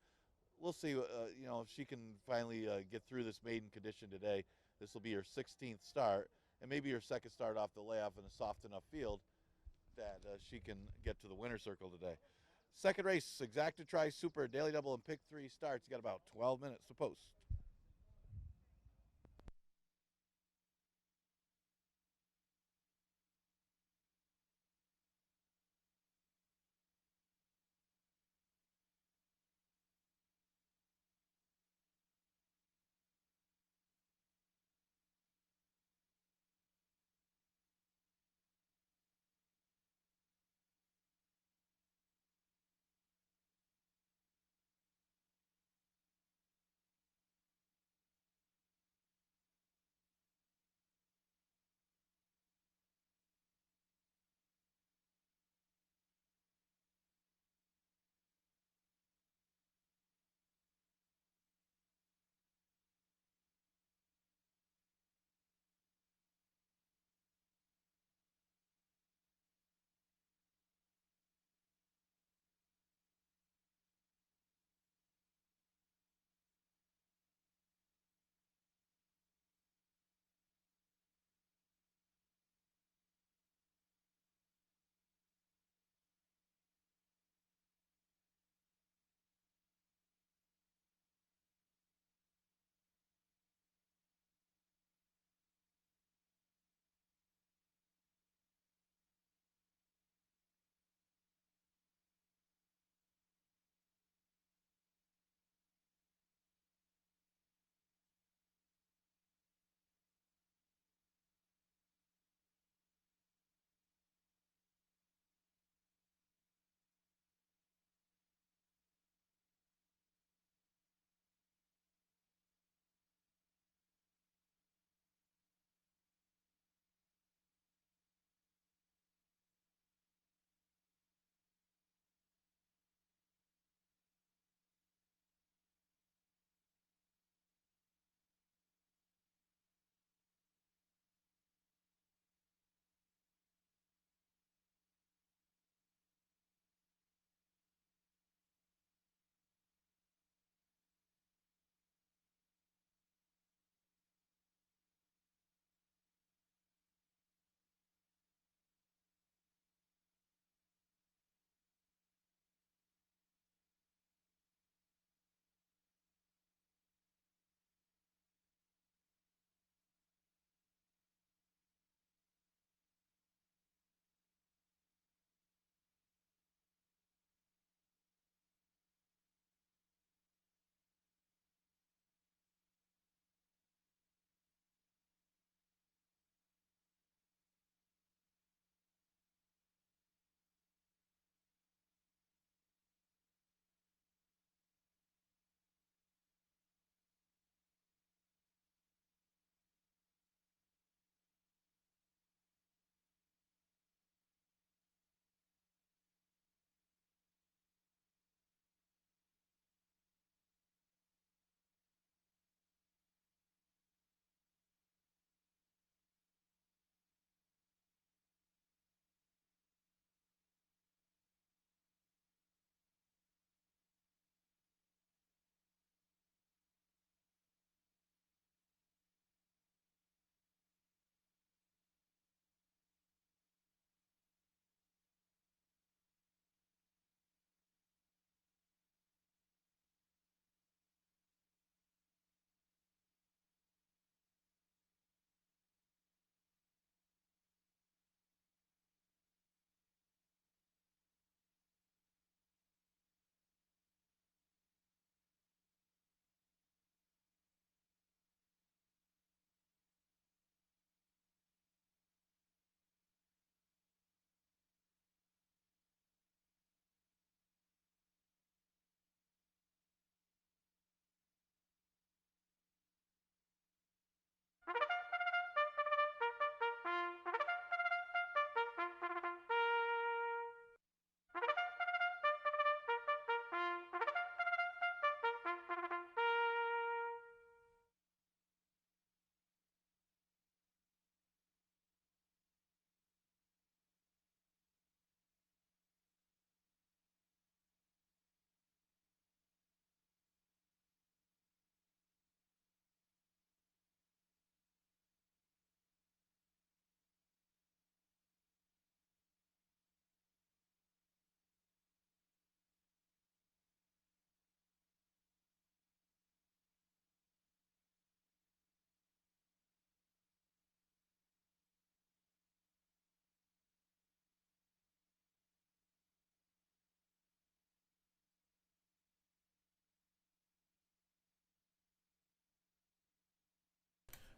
[SPEAKER 2] We'll see, if she can finally get through this maiden condition today. This will be her 16th start, and maybe her second start off the layoff in a soft enough field that she can get to the winner's circle today. Second race, Exacta Tri Super Daily Double and Pick 3 starts. You got about 12 minutes to post.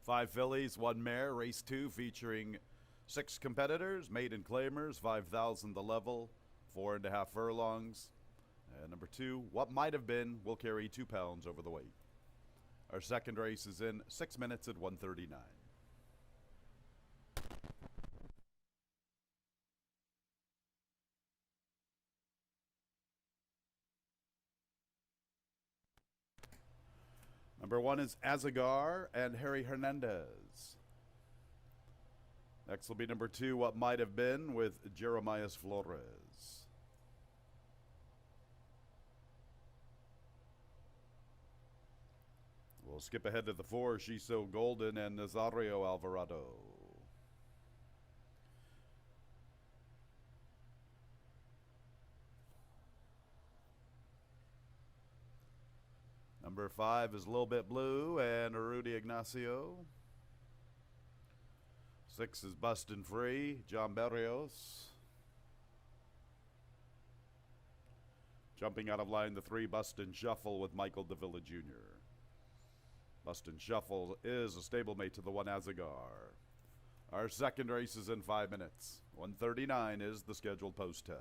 [SPEAKER 1] 5 fillies, 1 mare, race 2 featuring 6 competitors, maiden claimers, 5,000 the level, 4.5 furlongs. And number 2, What Might Have Been, will carry 2 pounds over the weight. Our second race is in 6 minutes at 1:39. Number 1 is Azagar and Harry Hernandez. Next will be number 2, What Might Have Been, with Jeremias Flores. We'll skip ahead to the 4, She's So Golden and Nazario Alvarado. Number 5 is Little Bit Blue and Rudy Ignacio. 6 is Bustin' Free, John Berrios. Jumping out of line, the 3, Bustin' Shuffle with Michael Davila Jr. Bustin' Shuffle is a stablemate to the 1 Azagar. Our second race is in 5 minutes. 1:39 is the scheduled post time.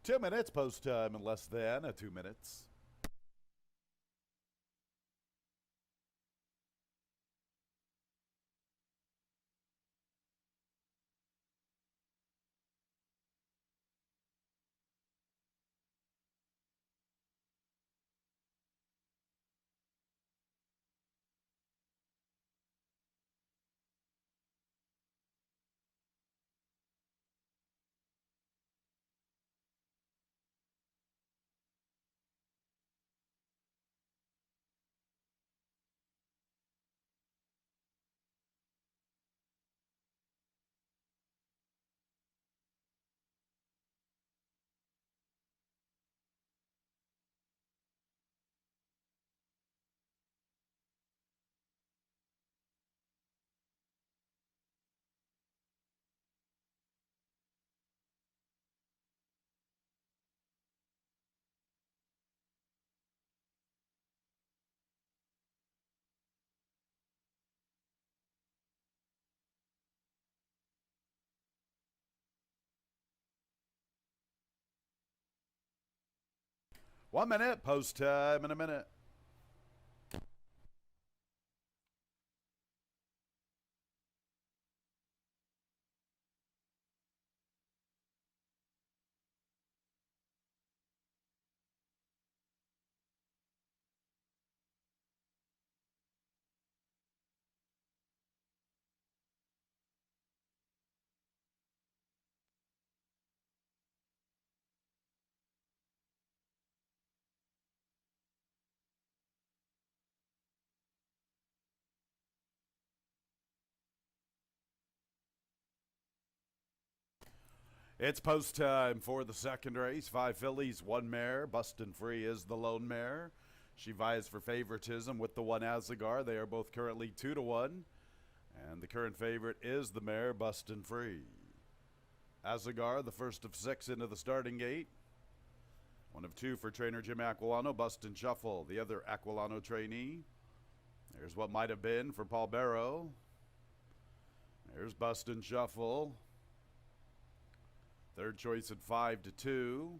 [SPEAKER 1] Two minutes post time in less than 2 minutes. 1 minute, post time in a minute. It's post time for the second race. 5 fillies, 1 mare. Bustin' Free is the lone mare. She vies for favoritism with the 1 Azagar. They are both currently 2-1. And the current favorite is the mare Bustin' Free. Azagar, the first of 6 into the starting gate. 1 of 2 for trainer Jim Aquilano. Bustin' Shuffle, the other Aquilano trainee. There's what might have been for Paul Barrow. There's Bustin' Shuffle. Third choice at 5-2.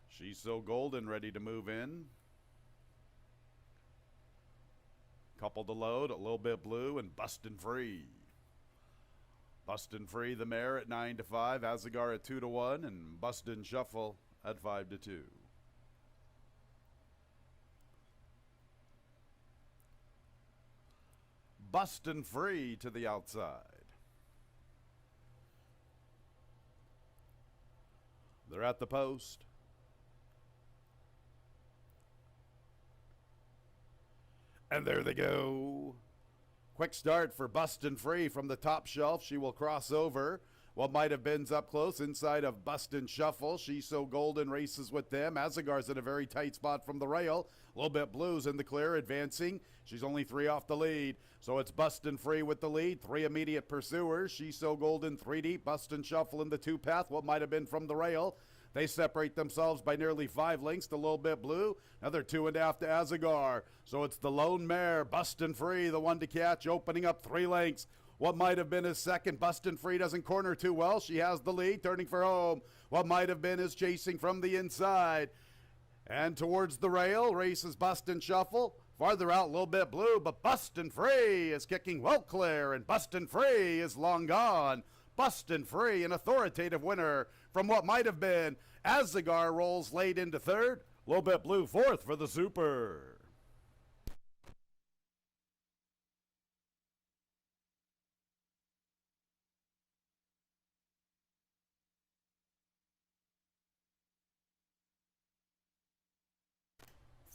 [SPEAKER 1] She's So Golden ready to move in. Couple to load, a little bit blue, and Bustin' Free. Bustin' Free, the mare at 9-5. Azagar at 2-1, and Bustin' Shuffle at 5-2. Bustin' Free to the outside. They're at the post. And there they go. Quick start for Bustin' Free from the top shelf. She will cross over. What might have been's up close inside of Bustin' Shuffle. She's So Golden races with them. Azagar's in a very tight spot from the rail. A little bit blues in the clear, advancing. She's only 3 off the lead. So it's Bustin' Free with the lead. 3 immediate pursuers. She's So Golden 3 deep. Bustin' Shuffle in the 2 path. What might have been from the rail. They separate themselves by nearly 5 lengths to a little bit blue. Another 2.5 to Azagar. So it's the lone mare, Bustin' Free, the one to catch, opening up 3 lengths. What might have been his second, Bustin' Free doesn't corner too well. She has the lead, turning for home. What might have been is chasing from the inside. And towards the rail, races Bustin' Shuffle. Farther out, a little bit blue, but Bustin' Free is kicking well clear, and Bustin' Free is long gone. Bustin' Free, an authoritative winner from what might have been. Azagar rolls late into third. A little bit blue fourth for the Super.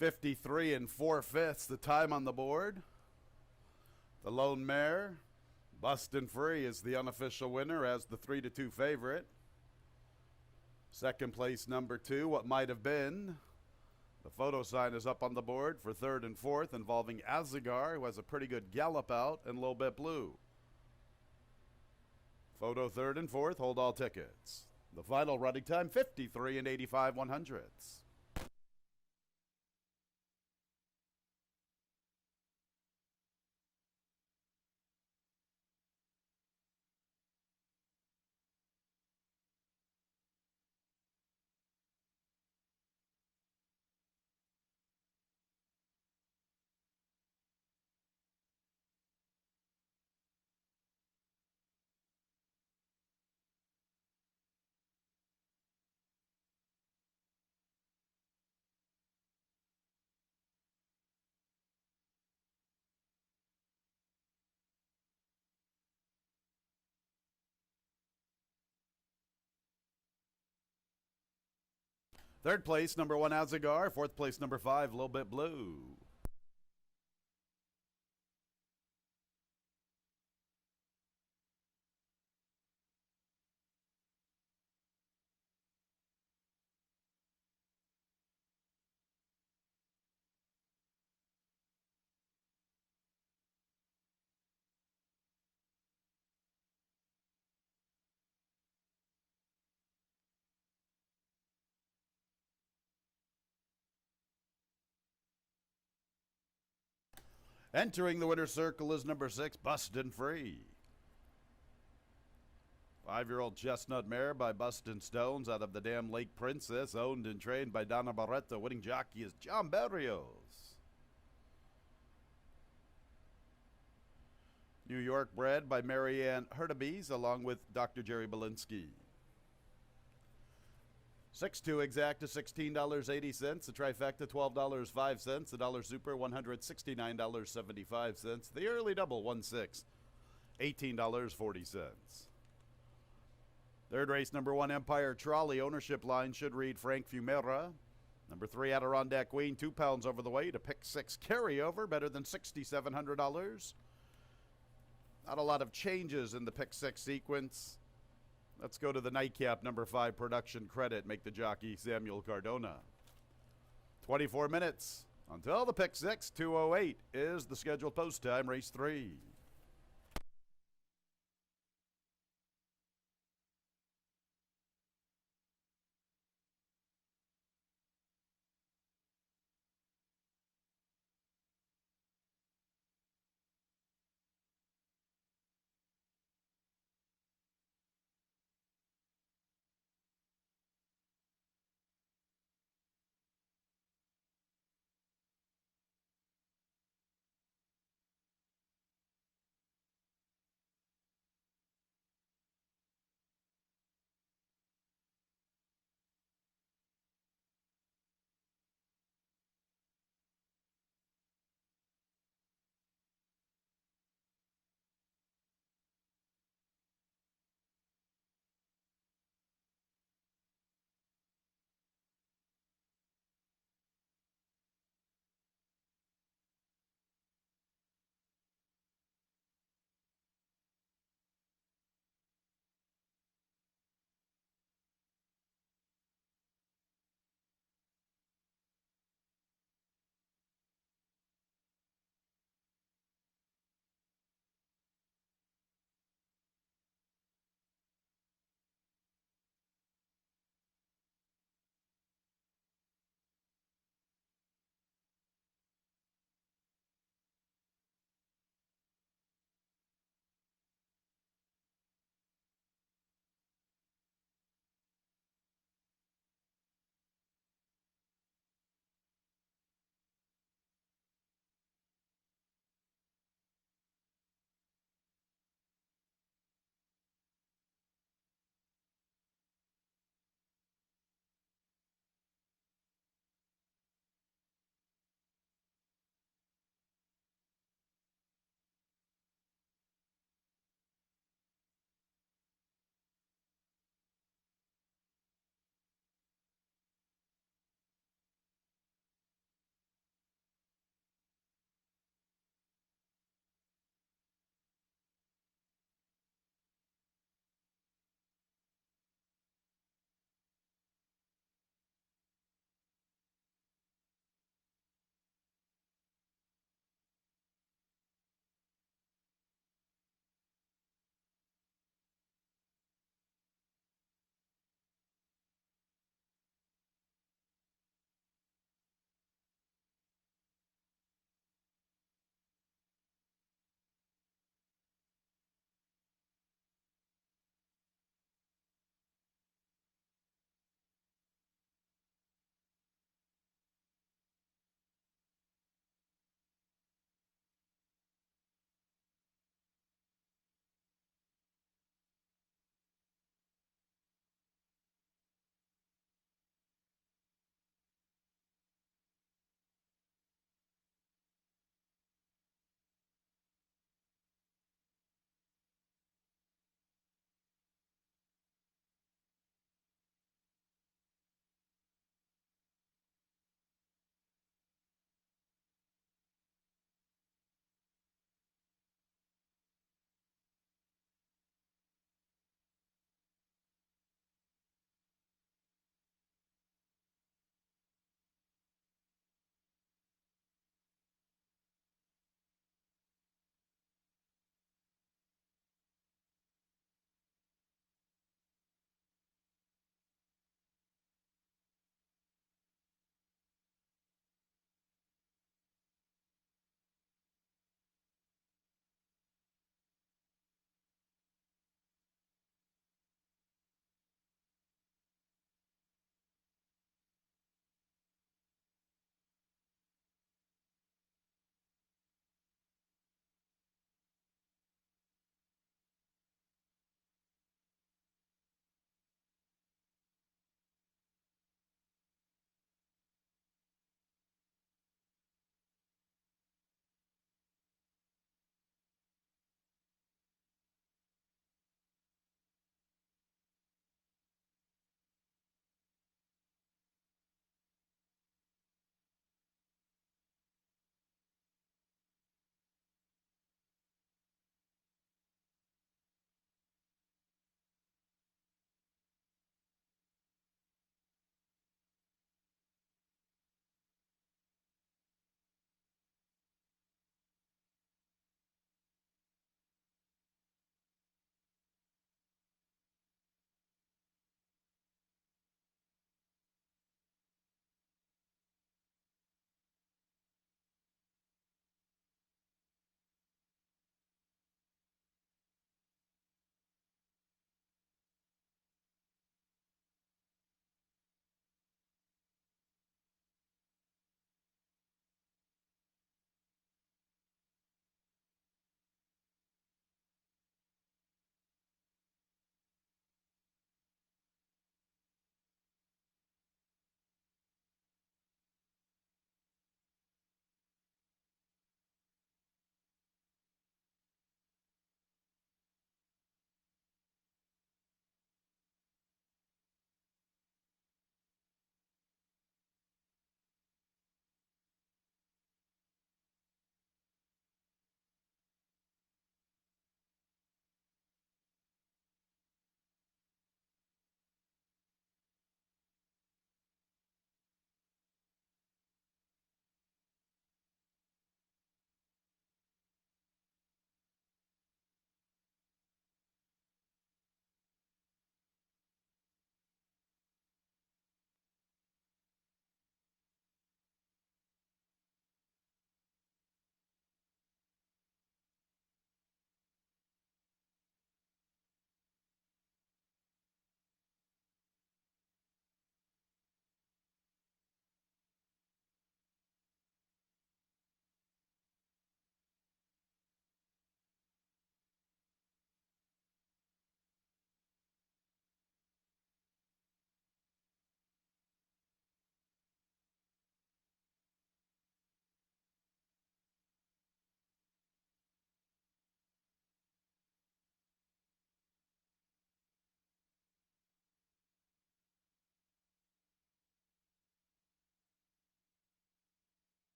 [SPEAKER 1] $53 4/5, the time on the board. The lone mare, Bustin' Free, is the unofficial winner as the 3-2 favorite. Second place, number 2, what might have been. The photo sign is up on the board for third and fourth, involving Azagar, who has a pretty good gallop out, and a little bit blue. Photo third and fourth, hold all tickets. The final running time, 53 85/100ths. Third place, number 1, Azagar. Fourth place, number 5, a little bit blue. Entering the winner's circle is number 6, Bustin' Free. 5-year-old chestnut mare by Bustin' Stones out of the Dam Lake Princess, owned and trained by Donna Barreto. Winning jockey is John Berrios. New York bred by Marianne Hurtubise along with Dr. Jerry Belinsky. 6-2 exacta $16.80. The trifecta $12.05. The dollar super $169.75. The early double 1-6 $18.40. Third race, number 1 Empire Trolley. Ownership line should read Frank Fumera. Number 3 Adirondack Queen, 2 pounds over the weight. A pick 6 carryover, better than $6,700. Not a lot of changes in the pick 6 sequence. Let's go to the nightcap, number 5 Production Credit. Make the jockey Samuel Cardona. 24 minutes until the pick 6. 2:08 is the scheduled post time, race 3.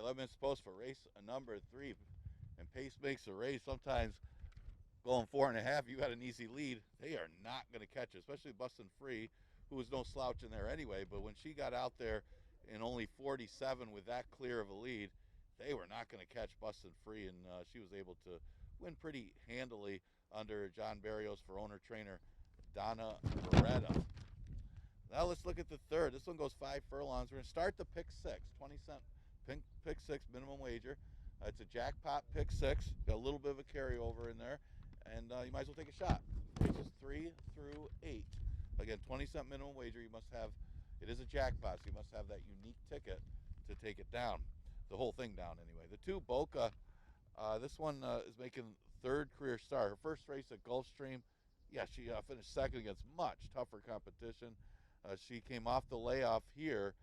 [SPEAKER 2] 11 minutes post for race number 3. And pace makes a race. Sometimes going 4.5, you got an easy lead. They are not going to catch it, especially Bustin' Free, who was no slouch in there anyway. But when she got out there in only 47 with that clear of a lead, they were not going to catch Bustin' Free, and she was able to win pretty handily under John Barrios for owner-trainer Donna Beretta. Now let's look at the third. This one goes 5 furlongs. We're going to start the pick 6, 20-cent pick 6 minimum wager. It's a jackpot pick 6. Got a little bit of a carryover in there, and you might as well take a shot. Races 3 through 8. Again, 20-cent minimum wager. You must have, it is a jackpot, so you must have that unique ticket to take it down. The whole thing down anyway. The 2, Boca, this one is making 3rd career start. Her first race at Gulfstream, yeah, she finished 2nd against much tougher competition. She came off the layoff here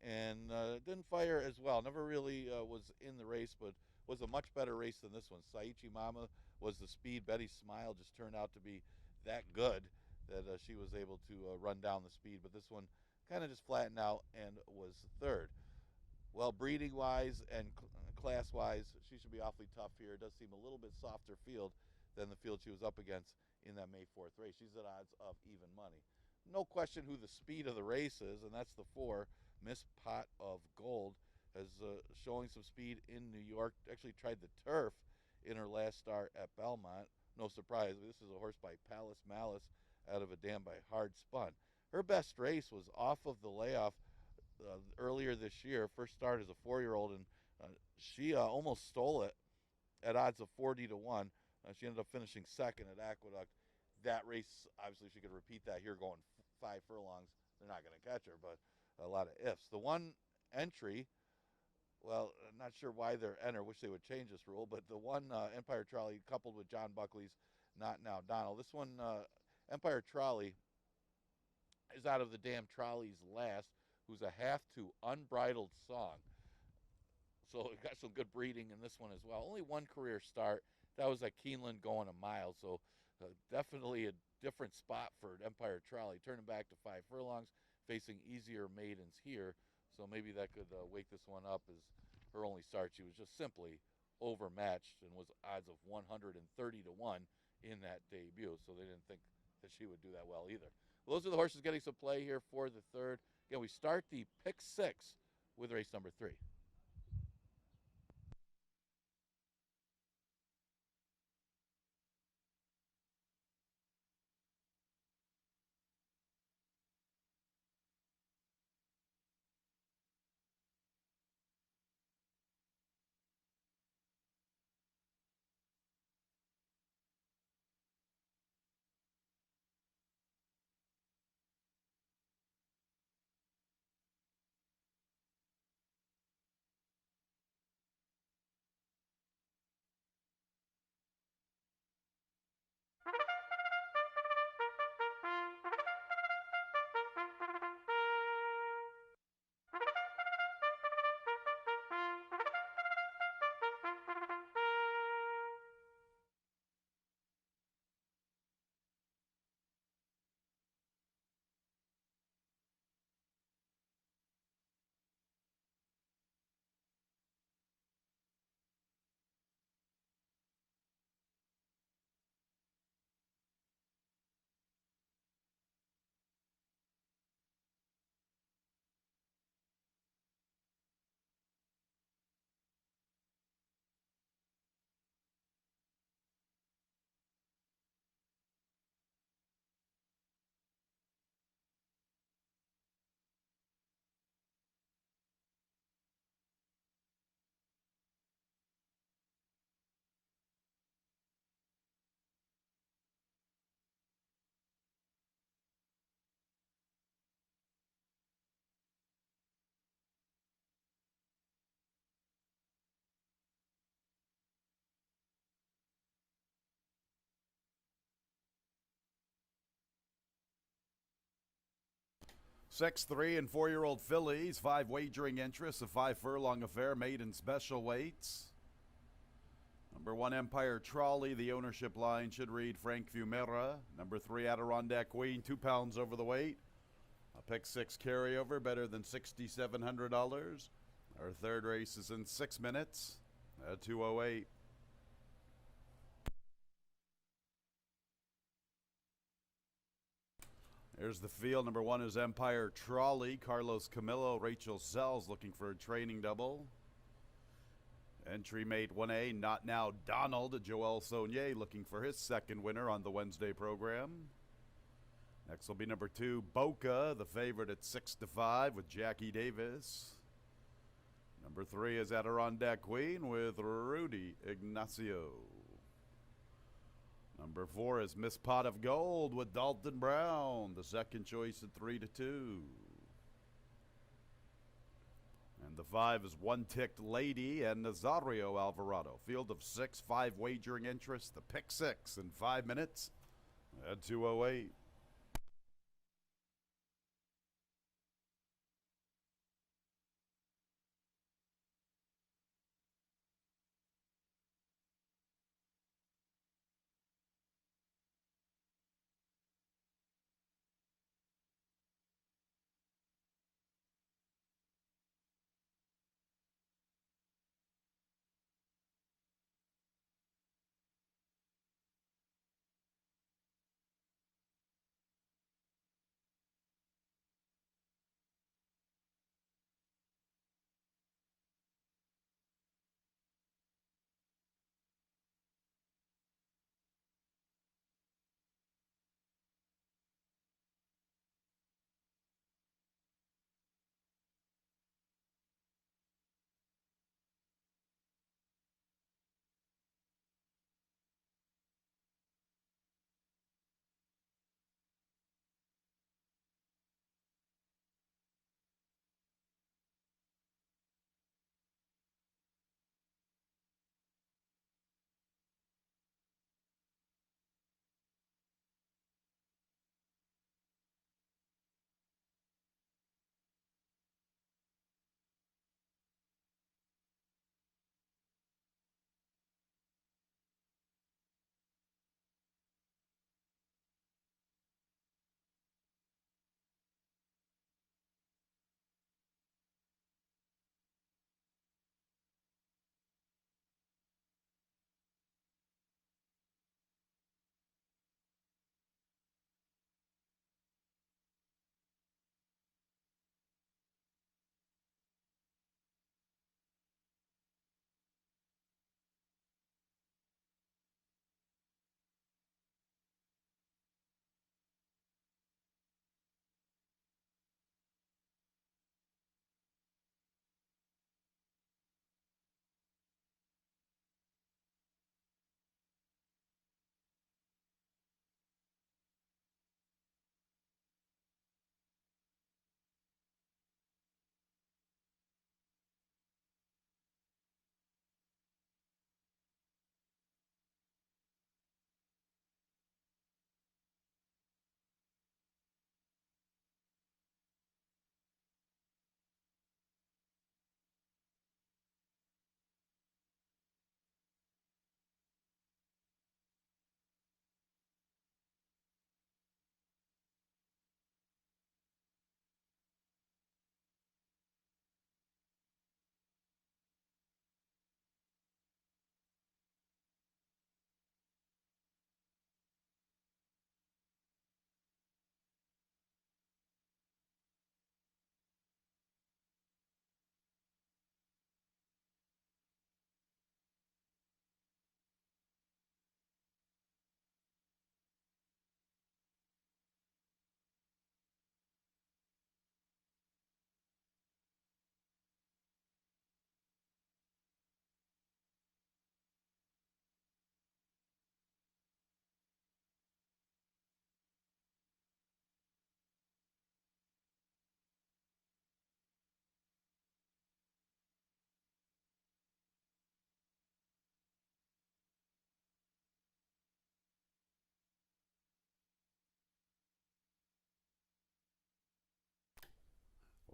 [SPEAKER 2] and didn't fire as well. Never really was in the race, but was a much better race than this one. Saichi Mama was the speed. Betty Smile just turned out to be that good that she was able to run down the speed. But this one kind of just flattened out and was 3rd. Well, breeding-wise and class-wise, she should be awfully tough here. It does seem a little bit softer field than the field she was up against in that May 4th race. She's at odds of even money. No question who the speed of the race is, and that's the 4, Miss Pot of Gold, has showing some speed in New York. Actually tried the turf in her last start at Belmont. No surprise, this is a horse by Palace Malice out of a dam by Hard Spun. Her best race was off of the layoff earlier this year. First start as a 4-year-old, and she almost stole it at odds of 40-1. She ended up finishing 2nd at Aqueduct. That race, obviously, she could repeat that here going 5 furlongs. They're not going to catch her, but a lot of ifs. The one entry, well, I'm not sure why they're enter. Wish they would change this rule, but the one Empire Trolley coupled with John Buckley's Not Now Donald. This one, Empire Trolley, is out of the damn Trolley's Last, who's a half to Unbridled Song. So it got some good breeding in this one as well. Only 1 career start. That was at Keeneland going a mile, so definitely a different spot for Empire Trolley. Turning back to 5 furlongs, facing easier maidens here, so maybe that could wake this one up as her only start. She was just simply overmatched and was odds of 130-1 in that debut, so they didn't think that she would do that well either. Well, those are the horses getting some play here for the 3rd. Again, we start the pick 6 with race number 3.
[SPEAKER 1] Six, 3, and 4-year-old fillies, 5 wagering interests, a 5 furlong affair made in special weights. Number 1, Empire Trolley, the ownership line should read Frank Fumera. Number 3, Adirondack Queen, 2 pounds over the weight. A pick 6 carryover, better than $6,700. Our third race is in 6 minutes at 2:08. Here's the field. Number 1 is Empire Trolley. Carlos Camillo, Rachel Sells looking for a training double. Entry mate 1A, Not Now Donald. Joel Saunier looking for his second winner on the Wednesday program. Next will be number 2, Boca, the favorite at 6-5 with Jackie Davis. Number 3 is Adirondack Queen with Rudy Ignacio. Number 4 is Miss Pot of Gold with Dalton Brown, the second choice at 3-2. And the 5 is One Ticked Lady and Nazario Alvarado. Field of 6, 5 wagering interest. The pick 6 in 5 minutes at 2:08.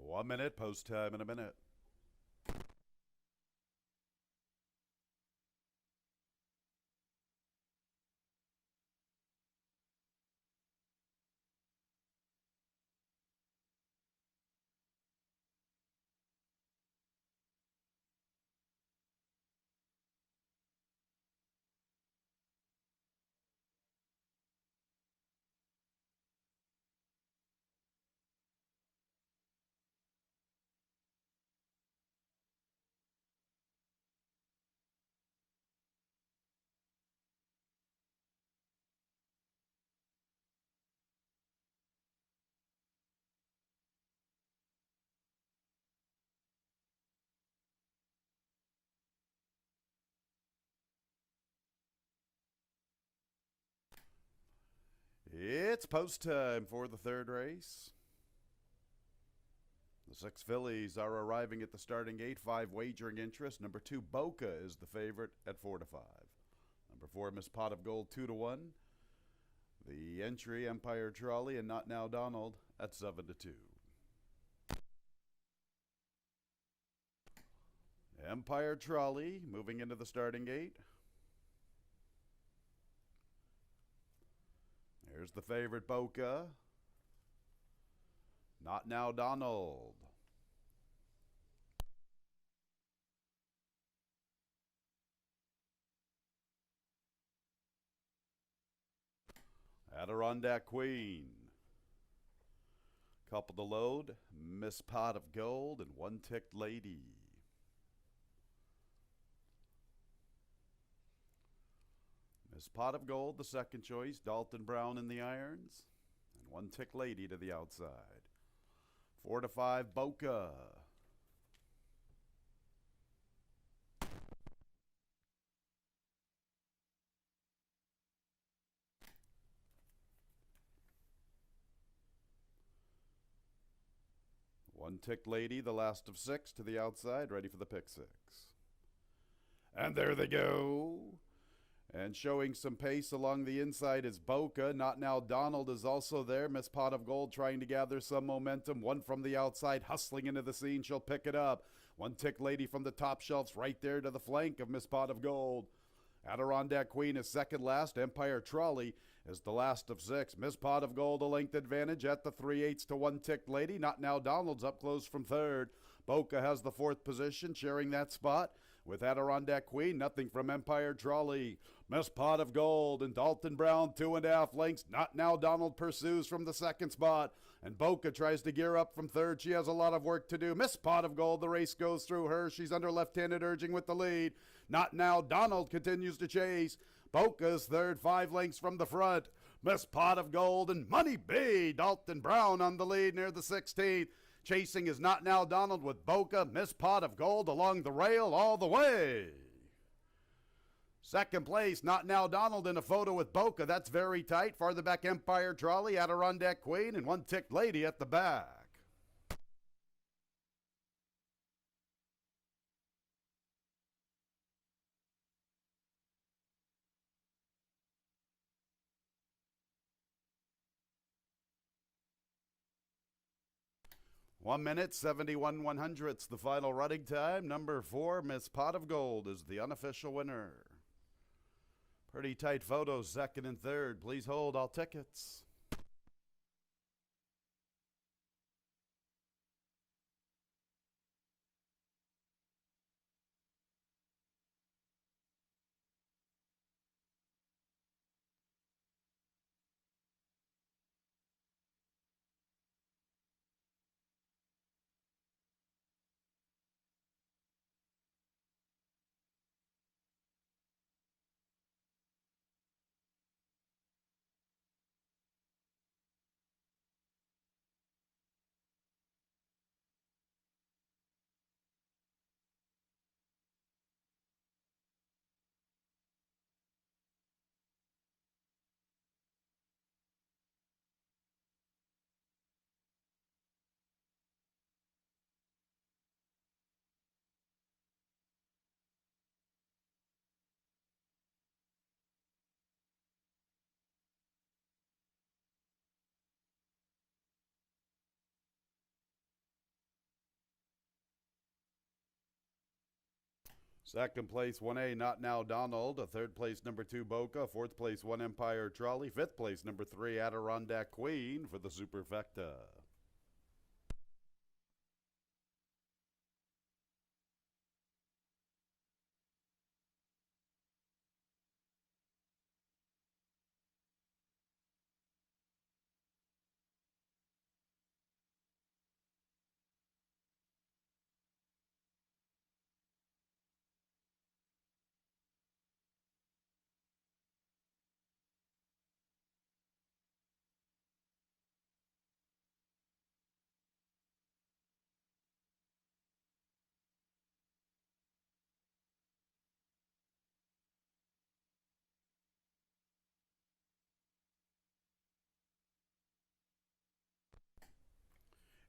[SPEAKER 1] One minute, post time in a minute. It's post time for the third race. The 6 fillies are arriving at the starting gate. 5 wagering interest. Number 2, Boca, is the favorite at 4-5. Number 4, Miss Pot of Gold, 2-1. The entry, Empire Trolley, and Not Now Donald at 7-2. Empire Trolley moving into the starting gate. Here's the favorite, Boca. Not Now Donald. Adirondack Queen. Couple to load, Miss Pot of Gold, and One Ticked Lady. Miss Pot of Gold, the second choice, Dalton Brown in the irons, and One Ticked Lady to the outside. 4-5, Boca. One Ticked Lady, the last of 6, to the outside, ready for the pick 6. And there they go. And showing some pace along the inside is Boca. Not Now Donald is also there. Miss Pot of Gold trying to gather some momentum. One from the outside, hustling into the scene. She'll pick it up. One Tick Lady from the top shelves right there to the flank of Miss Pot of Gold. Adirondack Queen is second last. Empire Trolley is the last of 6. Miss Pot of Gold a length advantage at the 3/8 to One Tick Lady. Not Now Donald's up close from third. Boca has the 4th position, sharing that spot with Adirondack Queen. Nothing from Empire Trolley. Miss Pot of Gold and Dalton Brown, 2.5 lengths. Not Now Donald pursues from the 2nd spot, and Boca tries to gear up from 3rd. She has a lot of work to do. Miss Pot of Gold, the race goes through her. She's under left-handed urging with the lead. Not Now Donald continues to chase. Boca's 3rd, 5 lengths from the front. Miss Pot of Gold and Money B. Dalton Brown on the lead near the 16th. Chasing is Not Now Donald with Boca. Miss Pot of Gold along the rail all the way. Second place, Not Now Donald in a photo with Boca. That's very tight. Farther back, Empire Trolley, Adirondack Queen, and One Ticked Lady at the back. One minute, 71/100ths, the final running time. Number 4, Miss Pot of Gold, is the unofficial winner. Pretty tight photos, 2nd and 3rd. Please hold all tickets. Second place, 1A, Not Now Donald. A 3rd place, number 2, Boca. 4th place, 1 Empire Trolley. 5th place, number 3, Adirondack Queen for the Superfecta.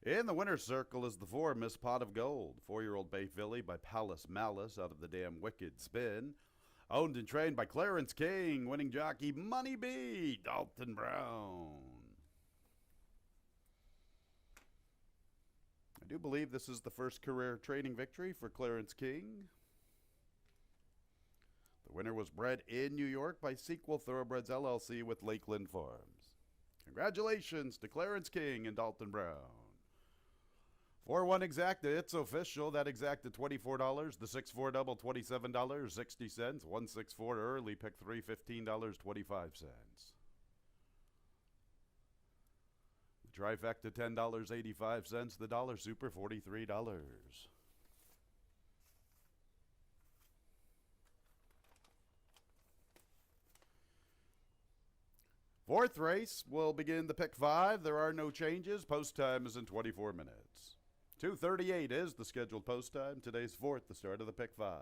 [SPEAKER 1] In the winner's circle is the 4 Miss Pot of Gold, 4-year-old Bay Filly by Palace Malice out of the Damn Wicked Spin. Owned and trained by Clarence King, winning jockey Money B, Dalton Brown. I do believe this is the first career training victory for Clarence King. The winner was bred in New York by Sequel Thoroughbreds LLC with Lakeland Farms. Congratulations to Clarence King and Dalton Brown. 4-1 exacta, it's official. That exacta $24. The 6-4 double $27.60. 164 early pick 3 $15.25. The trifecta $10.85. The dollar super $43. Fourth race will begin the pick 5. There are no changes. Post time is in 24 minutes. 2:38 is the scheduled post time. Today's fourth, the start of the pick 5.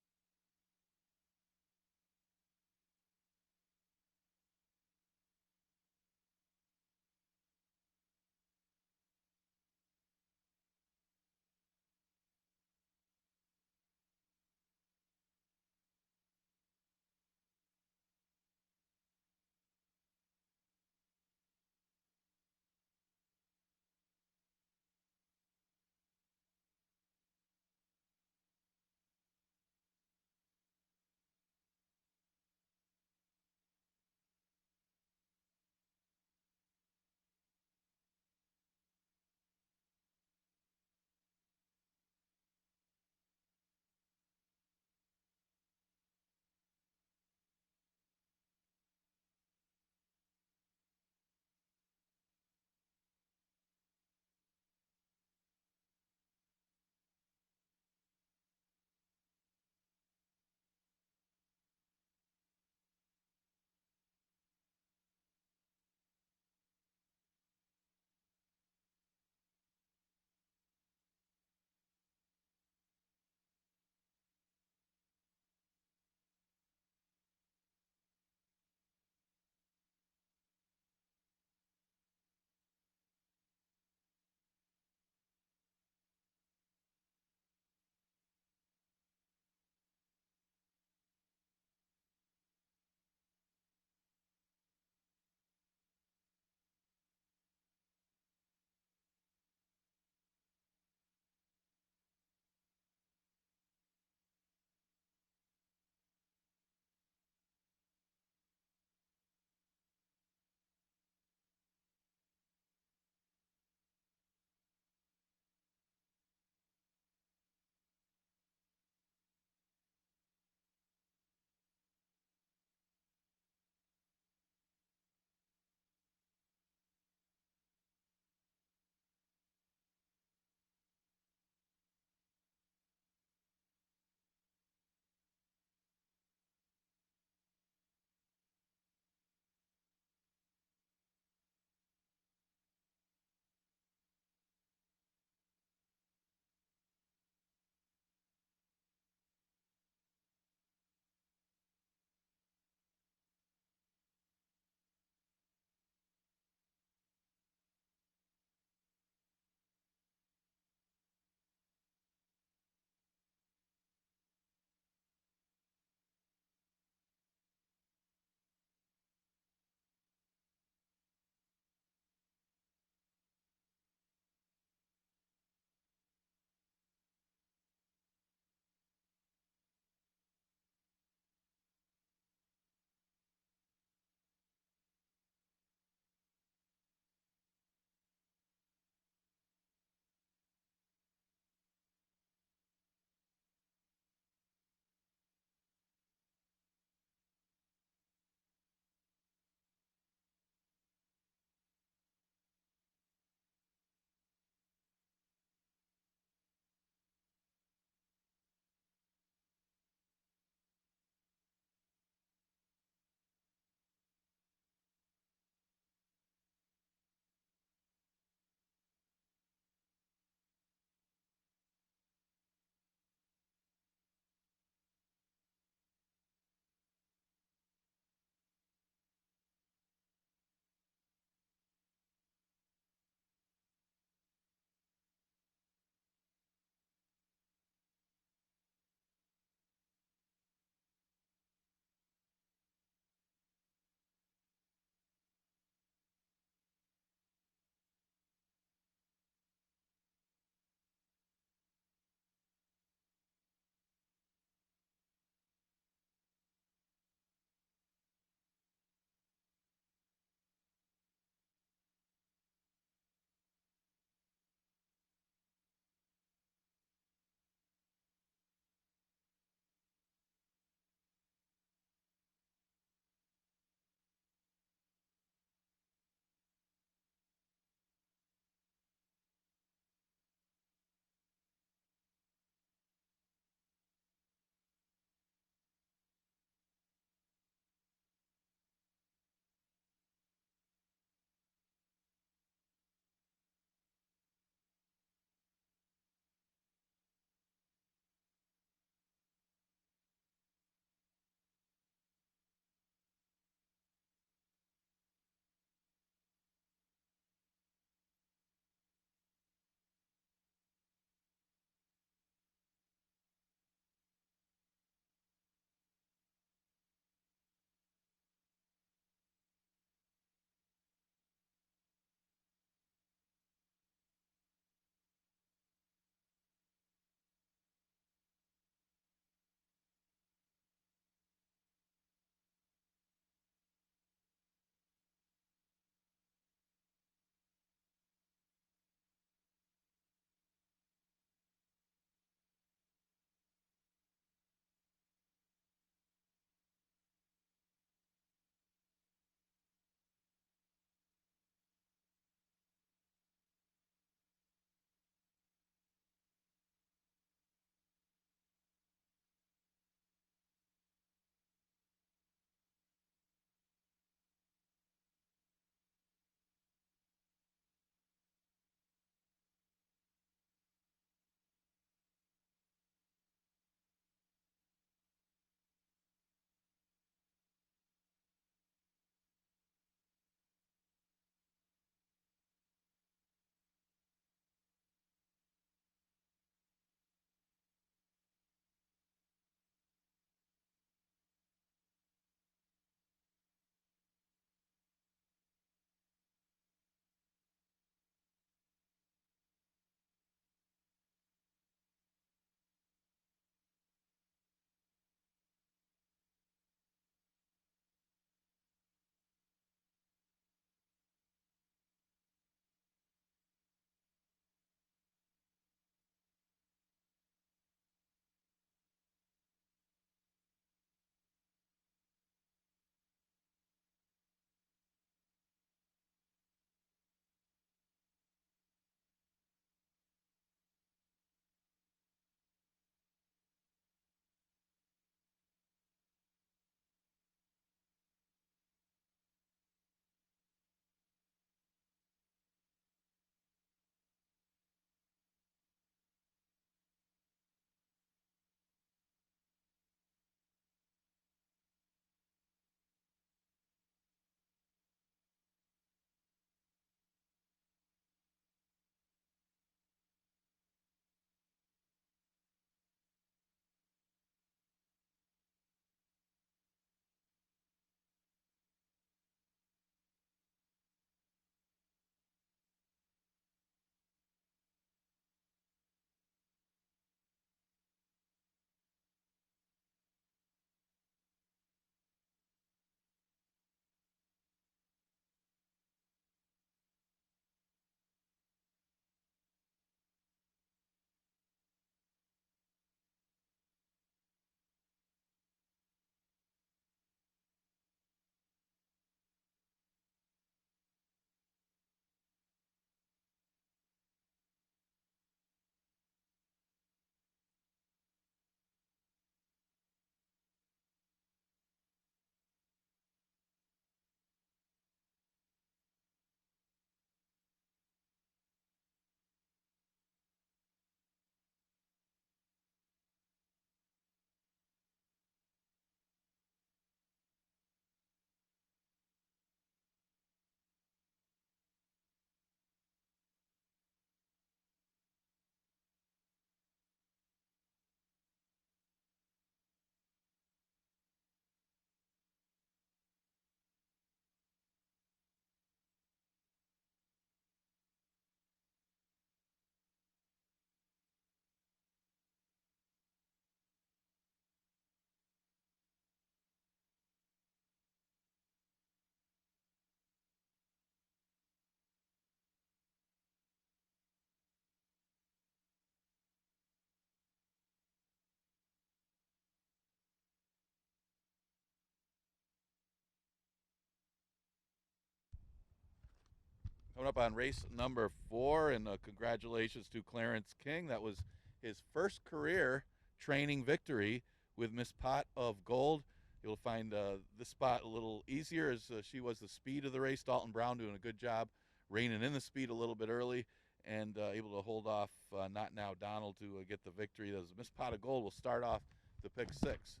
[SPEAKER 3] Coming up on race number 4, and congratulations to Clarence King. That was his first career training victory with Miss Pot of Gold. You'll find this spot a little easier as she was the speed of the race. Dalton Brown doing a good job reining in the speed a little bit early and able to hold off Not Now Donald to get the victory. As Miss Pot of Gold will start off the pick 6.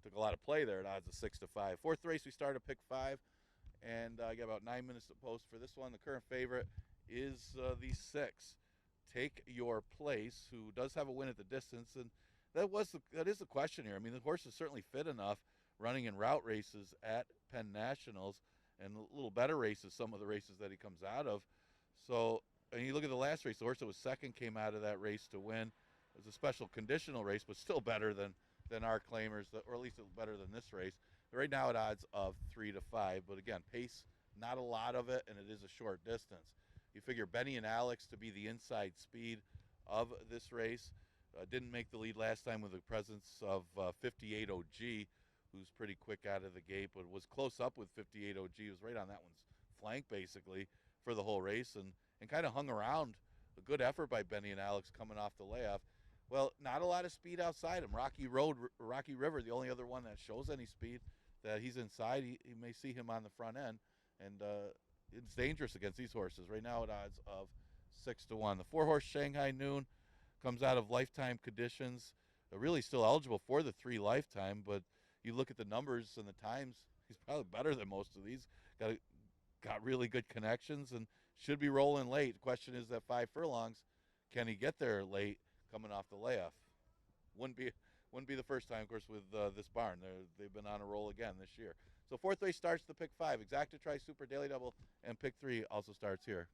[SPEAKER 3] Took a lot of play there at odds of 6-5. Fourth race we started pick 5. And I got about 9 minutes to post for this one. The current favorite is the 6, Take Your Place, who does have a win at the distance. And that is the question here. I mean, the horse is certainly fit enough running in route races at Penn Nationals and a little better races, some of the races that he comes out of. So, and you look at the last race, the horse that was second came out of that race to win. It was a special conditional race, but still better than our claimers, or at least better than this race. Right now at odds of 3-5, but again, pace, not a lot of it, and it is a short distance. You figure Benny and Alex to be the inside speed of this race. Didn't make the lead last time with the presence of 58 OG, who's pretty quick out of the gate, but was close up with 58 OG. He was right on that one's flank, basically, for the whole race, and kind of hung around. A good effort by Benny and Alex coming off the layoff. Well, not a lot of speed outside him. Rocky River, the only other one that shows any speed that he's inside. He may see him on the front end, and it's dangerous against these horses. Right now at odds of 6-1. The 4-horse Shanghai Noon comes out of lifetime conditions. Really still eligible for the 3 lifetime, but you look at the numbers and the times, he's probably better than most of these. Got really good connections and should be rolling late. The question is that 5 furlongs, can he get there late coming off the layoff? Wouldn't be the first time, of course, with this barn. They've been on a roll again this year. So fourth race starts the pick 5. Exacta Tri Super Daily Double and pick 3 also starts here.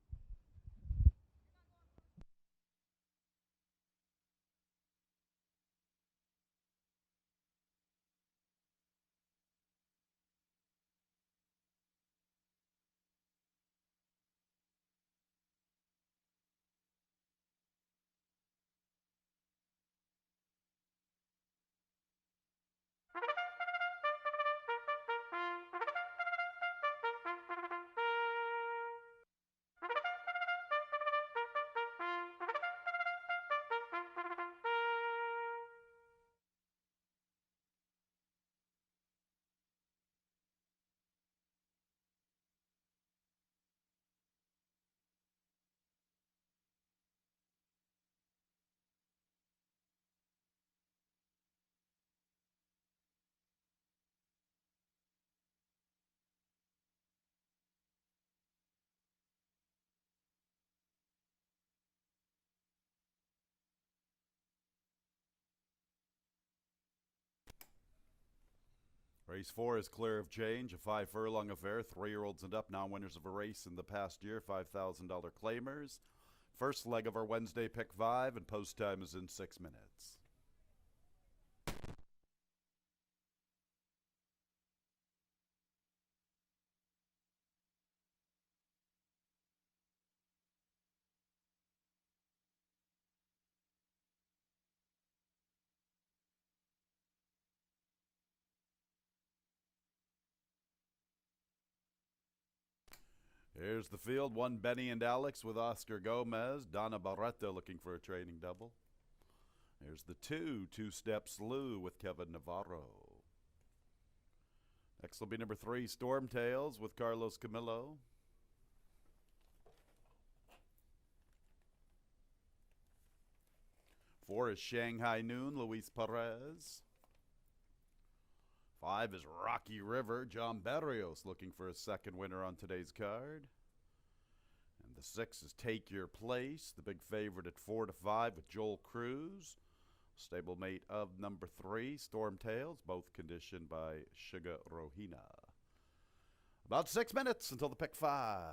[SPEAKER 1] Race 4 is clear of change, a 5-furlong affair, 3-year-olds and up, now winners of a race in the past year, $5,000 claimers. First leg of our Wednesday pick 5, and post time is in 6 minutes. Here's the field. 1 Benny and Alex with Oscar Gomez. Donna Barreto looking for a training double. Here's the 2 Step Slew with Kevin Navarro. Next will be number 3 Stormtails with Carlos Camillo. 4 is Shanghai Noon, Luis Perez. 5 is Rocky River, John Barrios looking for a second winner on today's card. And the 6 is Take Your Place, the big favorite at 4-5 with Joel Cruz. Stablemate of number 3, Stormtails, both conditioned by Sugar Rohina. About 6 minutes until the pick 5.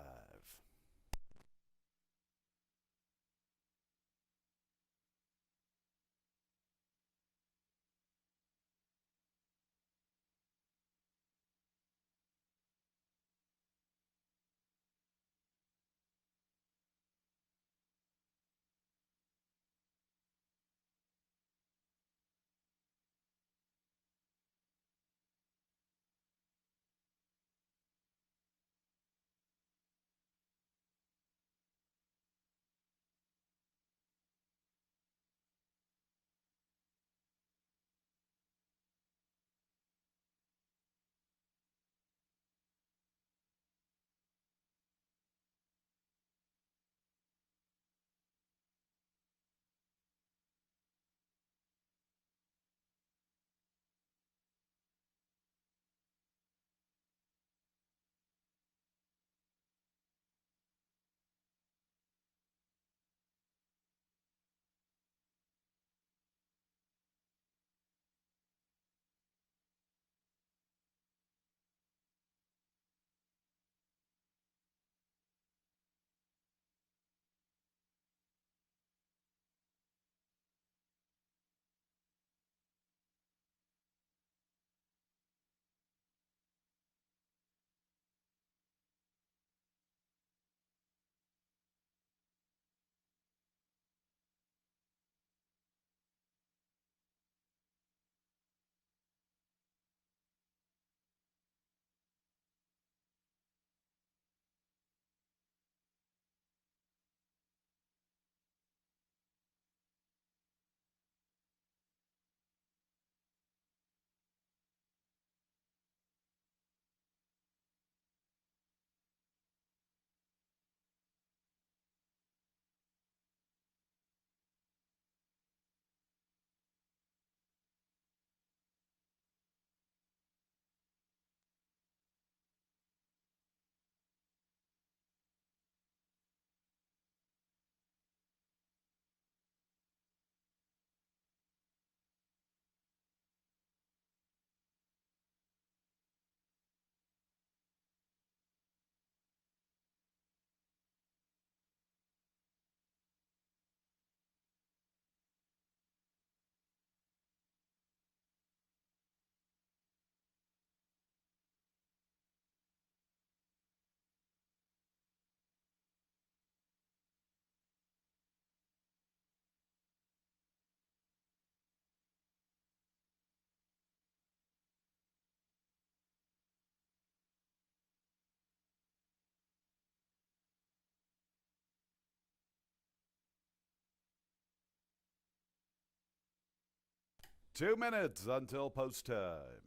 [SPEAKER 1] 2 minutes until post time.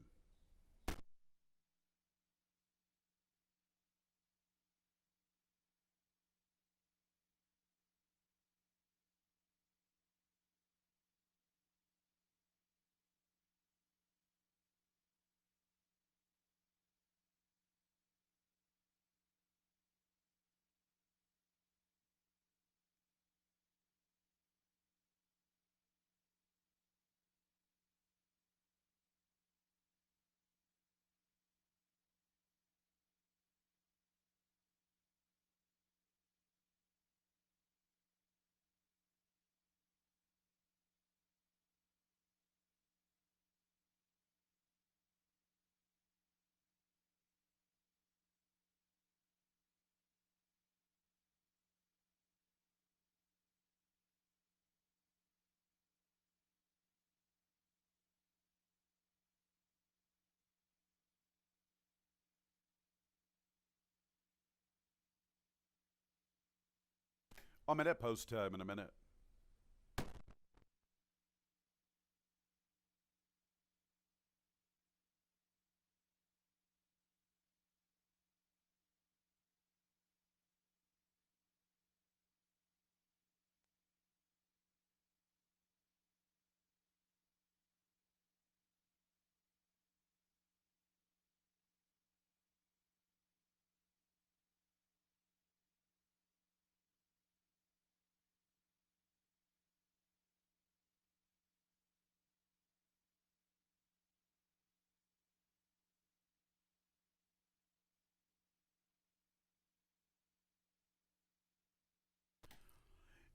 [SPEAKER 1] I'm at post time in a minute.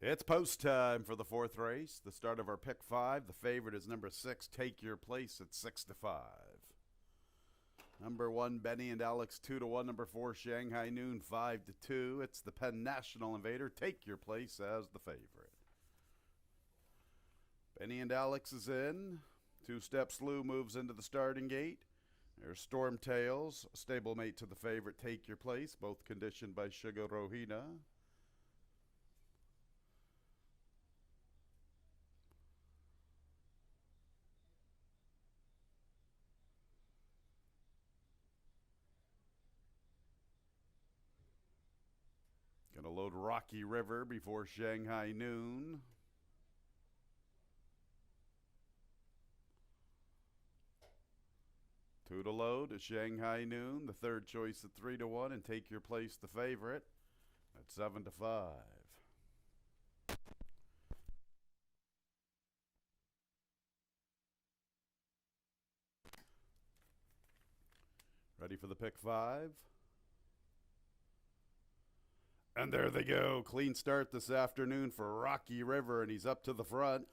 [SPEAKER 1] It's post time for the fourth race. The start of our pick 5. The favorite is number 6, Take Your Place at 6-5. Number 1, Benny and Alex 2-1. Number 4, Shanghai Noon 5-2. It's the Penn National Invader. Take Your Place as the favorite. Benny and Alex is in. 2-Step Slew moves into the starting gate. There's Storm Tails, stablemate to the favorite Take Your Place, both conditioned by Sugar Rohina. Gonna load Rocky River before Shanghai Noon. Two to load at Shanghai Noon. The third choice at 3-1, and Take Your Place the favorite at 7-5. Ready for the pick 5? And there they go. Clean start this afternoon for Rocky River, and he's up to the front.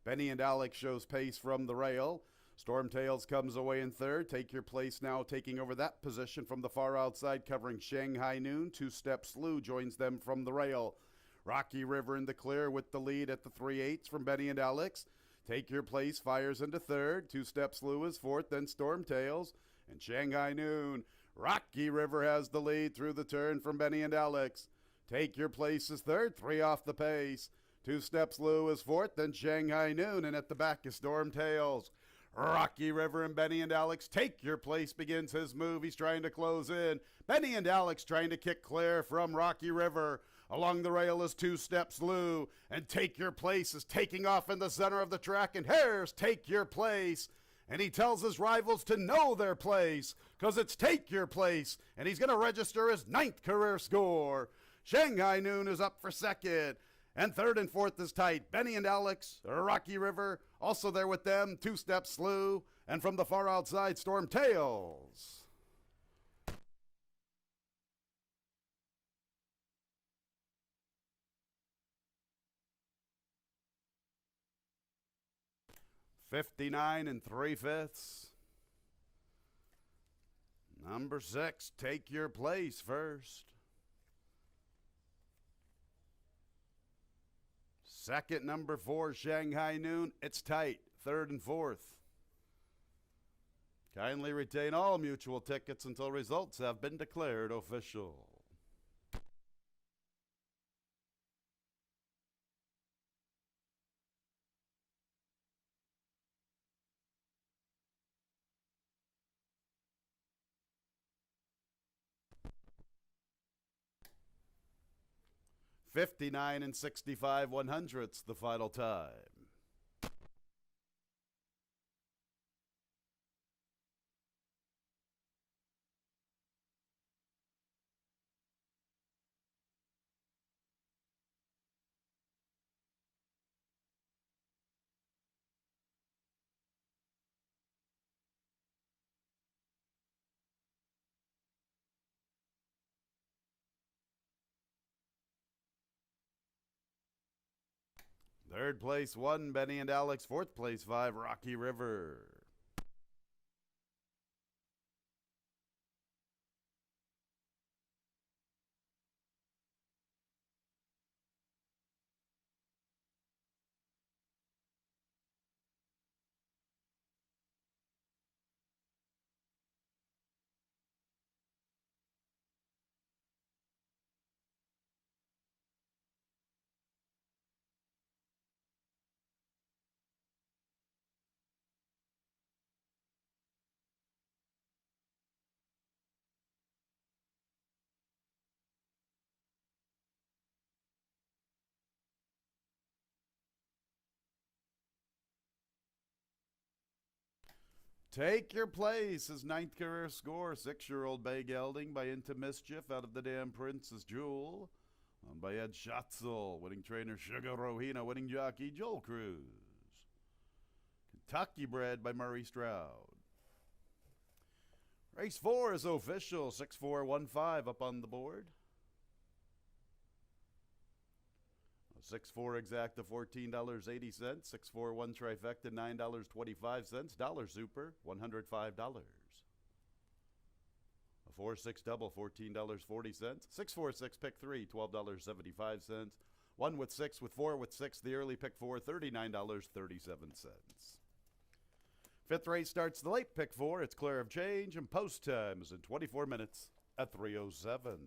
[SPEAKER 1] Benny and Alex shows pace from the rail. Storm Tails comes away in third. Take Your Place now taking over that position from the far outside, covering Shanghai Noon. 2-Step Slew joins them from the rail. Rocky River in the clear with the lead at the 3/8 from Benny and Alex. Take Your Place fires into third. 2-Step Slew is fourth, then Storm Tails and Shanghai Noon. Rocky River has the lead through the turn from Benny and Alex. Take Your Place is third, 3 off the pace. 2-Step Slew is fourth, then Shanghai Noon, and at the back is Storm Tails. Rocky River and Benny and Alex. Take Your Place begins his move. He's trying to close in. Benny and Alex trying to kick clear from Rocky River. Along the rail is 2-Step Slew, and Take Your Place is taking off in the center of the track, and here's Take Your Place. And he tells his rivals to know their place, because it's Take Your Place, and he's going to register his 9th career score. Shanghai Noon is up for second, and third and fourth is tight. Benny and Alex, Rocky River, also there with them, 2-Step Slew, and from the far outside, Storm Tails. $59 3/5. Number 6, Take Your Place first. Second, number 4, Shanghai Noon. It's tight, third and fourth. Kindly retain all mutual tickets until results have been declared official. 59 and 65 100ths, the final time. Third place, 1, Benny and Alex. Fourth place, 5, Rocky River. Take your place. His 9th career score, 6-year-old Bay Gelding by Into Mischief out of the Damn Prince's Jewel. Won by Ed Schatzel, winning trainer Sugar Rohina, winning jockey Joel Cruz. Kentucky bred by Murray Stroud. Race 4 is official, 6-4-1-5 up on the board. 6-4 exacta, $14.80. 6-4-1 trifecta, $9.25. Dollar super, $105. A 4-6 double, $14.40. 6-4-6 pick 3, $12.75. 1 with 6 with 4 with 6. The early pick 4, $39.37. Fifth race starts the late pick 4. It's clear of change, and post time is in 24 minutes at 3:07.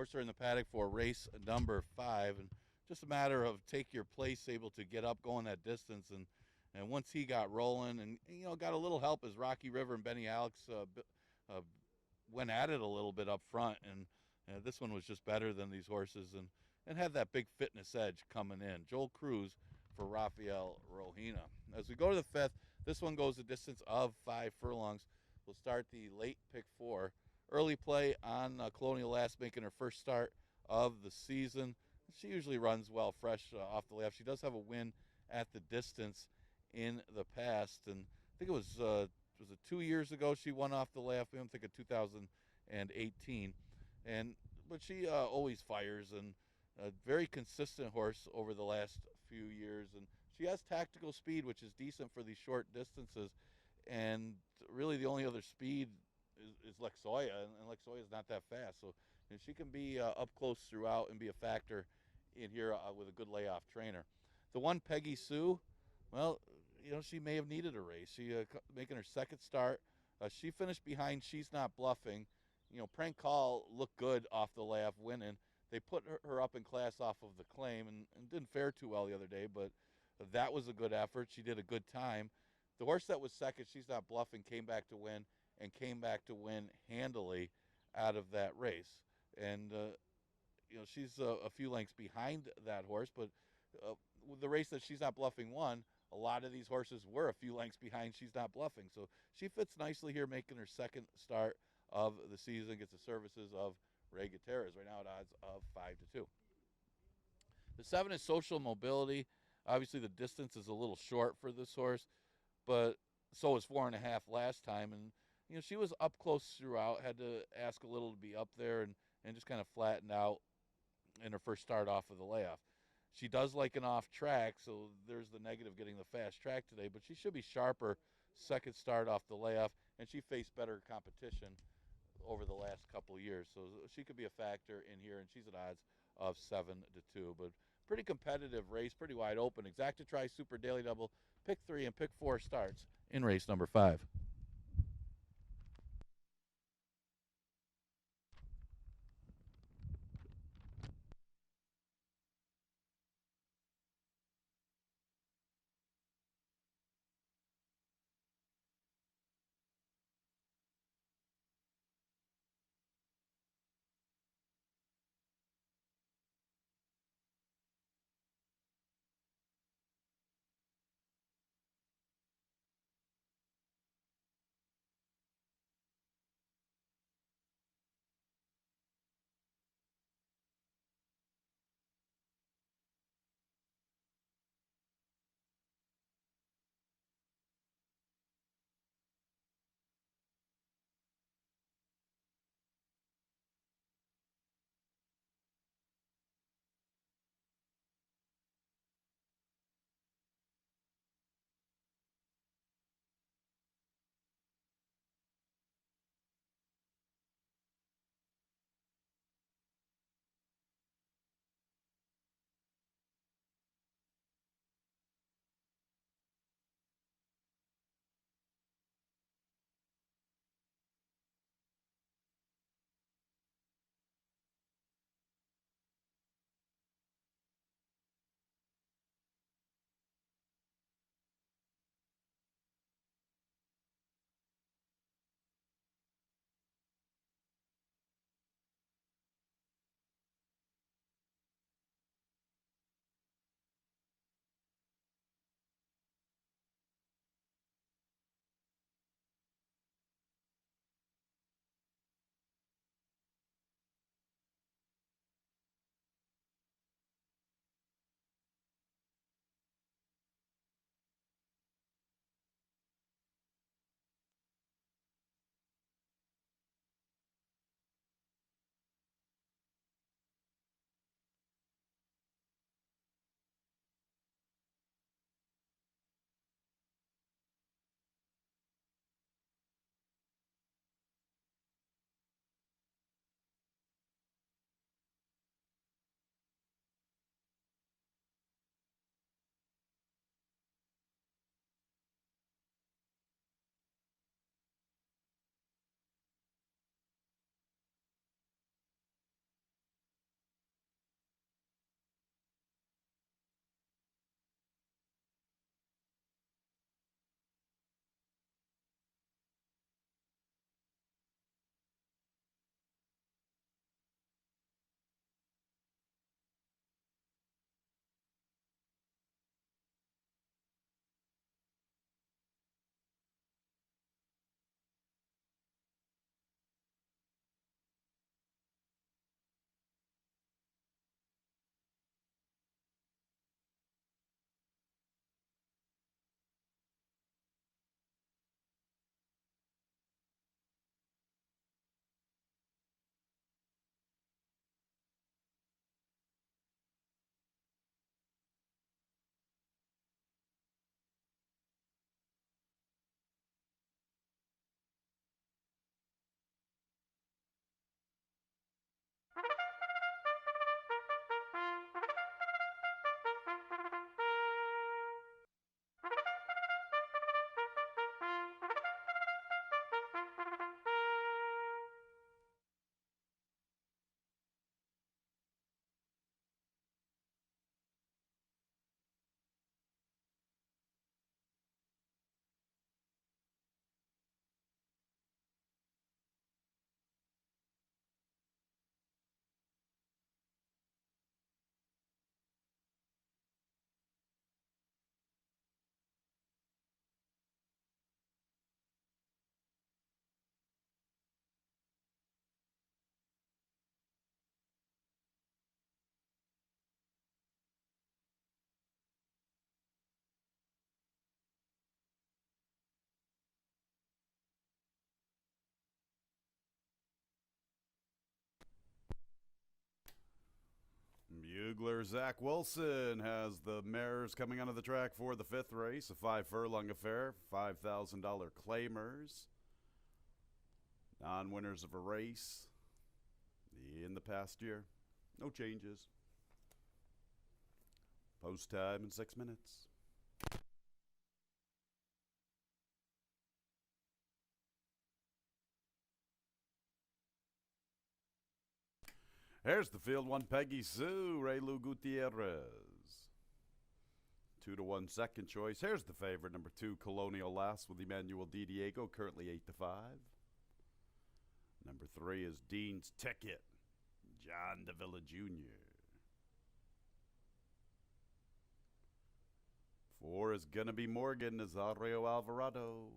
[SPEAKER 3] Horse are in the paddock for race number 5, and just a matter of take your place, able to get up, going that distance, and once he got rolling, and got a little help as Rocky River and Benny Alex went at it a little bit up front, and this one was just better than these horses, and had that big fitness edge coming in. Joel Cruz for Rafael Rohina. As we go to the 5th, this one goes a distance of 5 furlongs. We'll start the late pick 4. Early play on Colonial Last, making her first start of the season. She usually runs well fresh off the layoff. She does have a win at the distance in the past, and I think it was it 2 years ago she won off the layoff. I'm thinking 2018, but she always fires, and a very consistent horse over the last few years, and she has tactical speed, which is decent for these short distances, and really the only other speed is Lexoya, and Lexoya is not that fast, so she can be up close throughout and be a factor in here with a good layoff trainer. The one, Peggy Sue, well, she may have needed a race. She making her second start. She finished behind She's Not Bluffing. Prank Call looked good off the layoff, winning. They put her up in class off of the claim and didn't fare too well the other day, but that was a good effort. She did a good time. The horse that was second, She's Not Bluffing, came back to win, and came back to win handily out of that race. And, she's a few lengths behind that horse, but with the race that She's Not Bluffing won, a lot of these horses were a few lengths behind She's Not Bluffing. So she fits nicely here, making her second start of the season, gets the services of Ray Gutierrez, right now at odds of 5-2. The 7 is Social Mobility. Obviously, the distance is a little short for this horse, but so was 4.5 last time. And, she was up close throughout, had to ask a little to be up there, and just kind of flattened out in her first start off of the layoff. She does like an off track, so there's the negative getting the fast track today, but she should be sharper second start off the layoff, and she faced better competition over the last couple of years, so she could be a factor in here, and she's at odds of 7-2. But pretty competitive race, pretty wide open. Exacta Tri Super Daily Double, pick 3 and pick 4 starts in race number 5.
[SPEAKER 1] Bugler Zach Wilson has the mares coming onto the track for the 5th race, a 5-furlong affair, $5,000 claimers. Non-winners of a race in the past year. No changes. Post time in 6 minutes. Here's the field one, Peggy Sue, Raylu Gutierrez. 2-1 second choice. Here's the favorite, number 2, Colonial Lass with Emmanuel Di Diego, currently 8-5. Number 3 is Dean's Ticket, John Davila Jr. 4 is gonna be Morgan, Nazario Alvarado.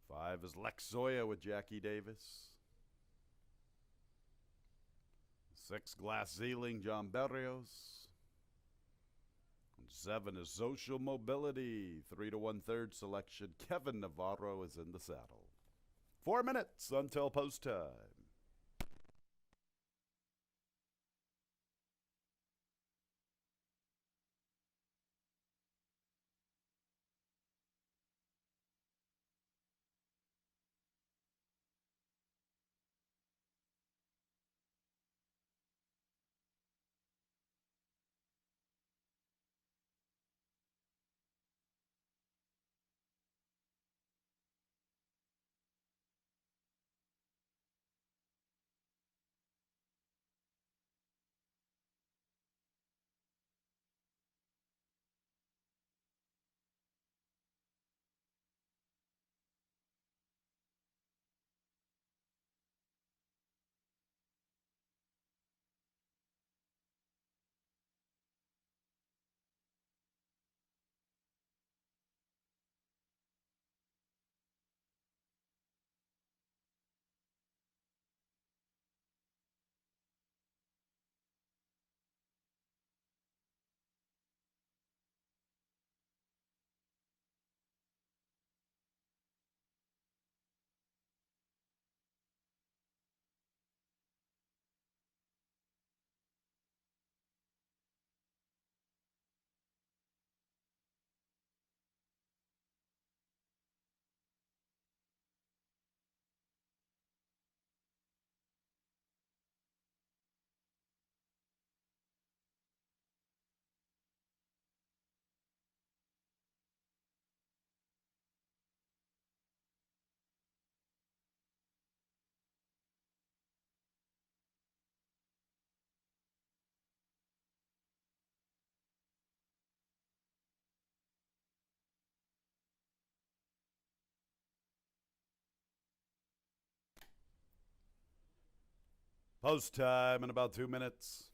[SPEAKER 1] 5 is Lex Zoya with Jackie Davis. 6, Glass Zealing, John Berrios. And 7 is Social Mobility, 3 to 1/3 selection. Kevin Navarro is in the saddle. 4 minutes until post time. Post time in about 2 minutes.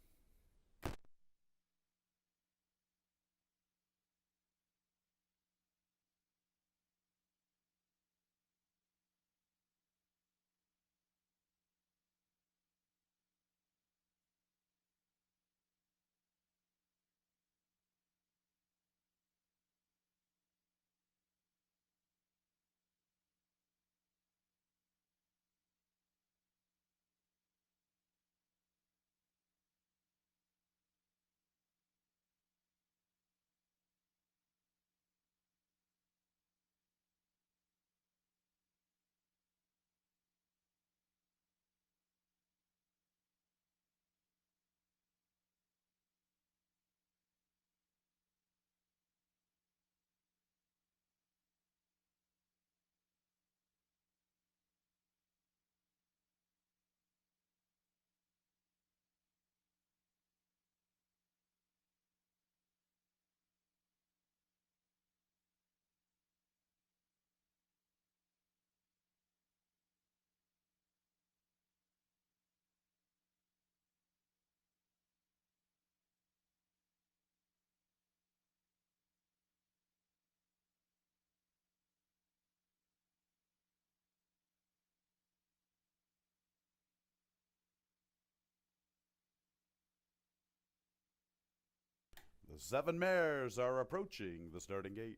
[SPEAKER 1] The 7 mares are approaching the starting gate.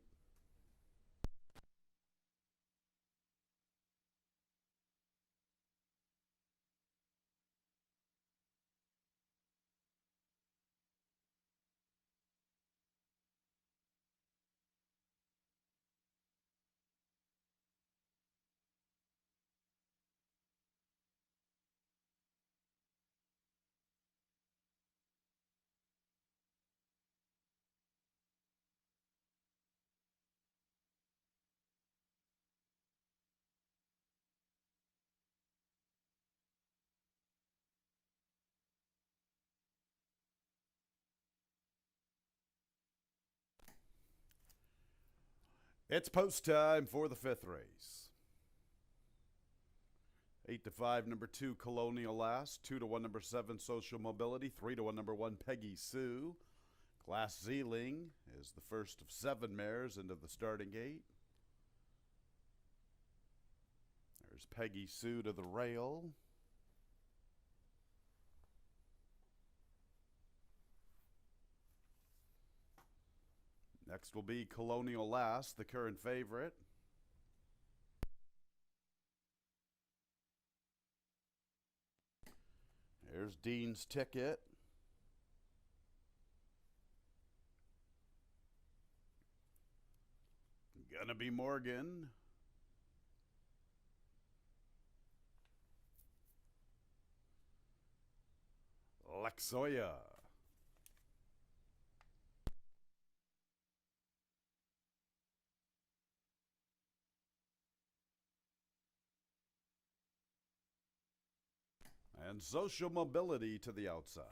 [SPEAKER 1] It's post time for the fifth race. 8-5, number 2, Colonial Last. 2-1, number 7, Social Mobility. 3-1, number 1, Peggy Sue. Glass Zeeling is the first of 7 mares into the starting gate. There's Peggy Sue to the rail. Next will be Colonial Last, the current favorite. There's Dean's Ticket. Gonna be Morgan. Lexoya. And Social Mobility to the outside.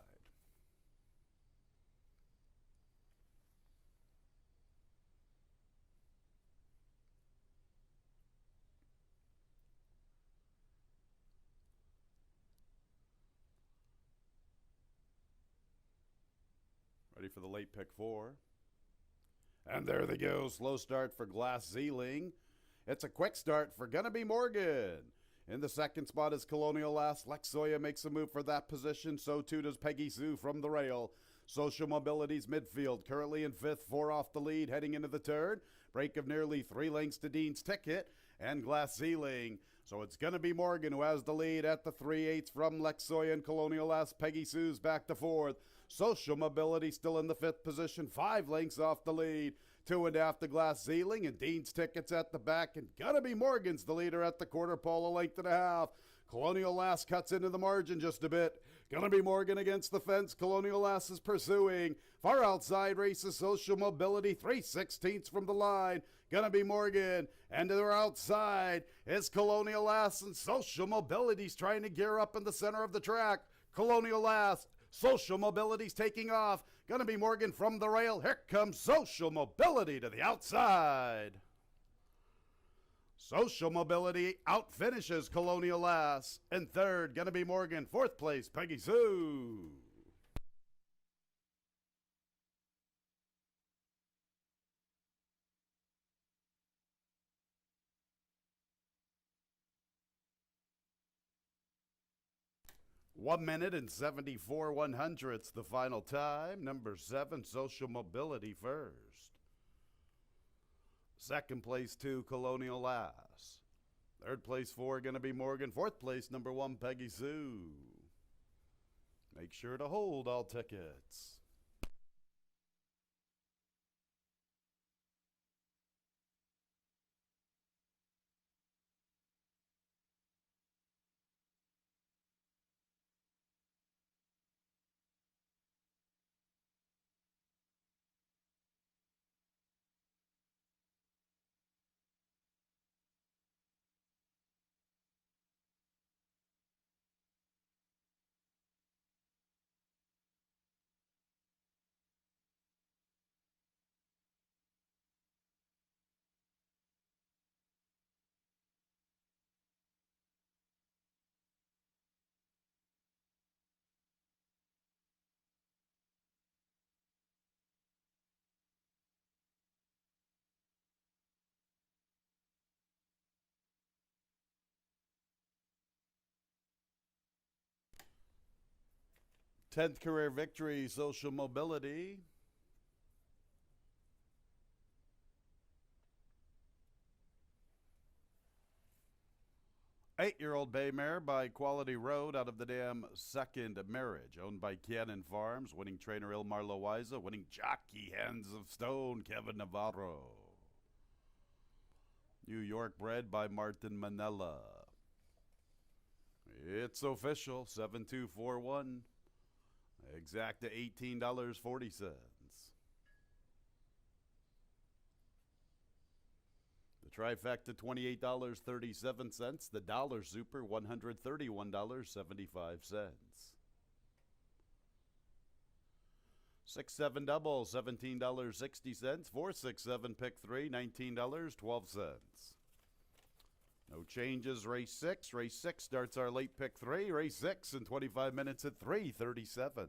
[SPEAKER 1] Ready for the late pick 4. And there they go. Slow start for Glass Zeeling. It's a quick start for Gonna Be Morgan. In the second spot is Colonial Last. Lexoya makes a move for that position. So too does Peggy Sue from the rail. Social Mobility's midfield, currently in 5th, 4 off the lead, heading into the turn. Break of nearly 3 lengths to Dean's Ticket and Glass Zeeling. So it's going to be Morgan who has the lead at the 3/8 from Lexoya and Colonial Last. Peggy Sue's back to 4th. Social Mobility still in the 5th position, 5 lengths off the lead. 2.5 to Glass Zeeling, and Dean's Ticket's at the back, and Gonna Be Morgan's the leader at the quarter pole, a length and a half. Colonial Last cuts into the margin just a bit. Gonna Be Morgan against the fence. Colonial Last is pursuing. Far outside races Social Mobility, 3/16 from the line. Gonna Be Morgan, and to their outside is Colonial Last, and Social Mobility's trying to gear up in the center of the track. Colonial Last, Social Mobility's taking off. Gonna Be Morgan from the rail. Here comes Social Mobility to the outside. Social Mobility outfinishes Colonial Last. In 3rd, Gonna Be Morgan. 4th place, Peggy Sue. One minute and 74 100ths the final time. Number 7, Social Mobility first. 2nd place 2, Colonial Last. 3rd place 4, Gonna Be Morgan. 4th place, number 1, Peggy Sue. Make sure to hold all tickets. Tenth career victory, Social Mobility. Eight-year-old bay mare by Quality Road out of the dam Second Marriage, owned by Cannon Farms. Winning trainer Ilmar Loiza. Winning jockey Hands of Stone Kevin Navarro. New York bred by Martin Manella. It's official, 7241. Exacta $18.40. The trifecta $28.37. The dollar super $131.75. 6-7 double, $17.60. 4-6-7 pick 3, $19.12. No changes. Race 6. Race 6 starts our late pick 3. Race 6 in 25 minutes at 3:37.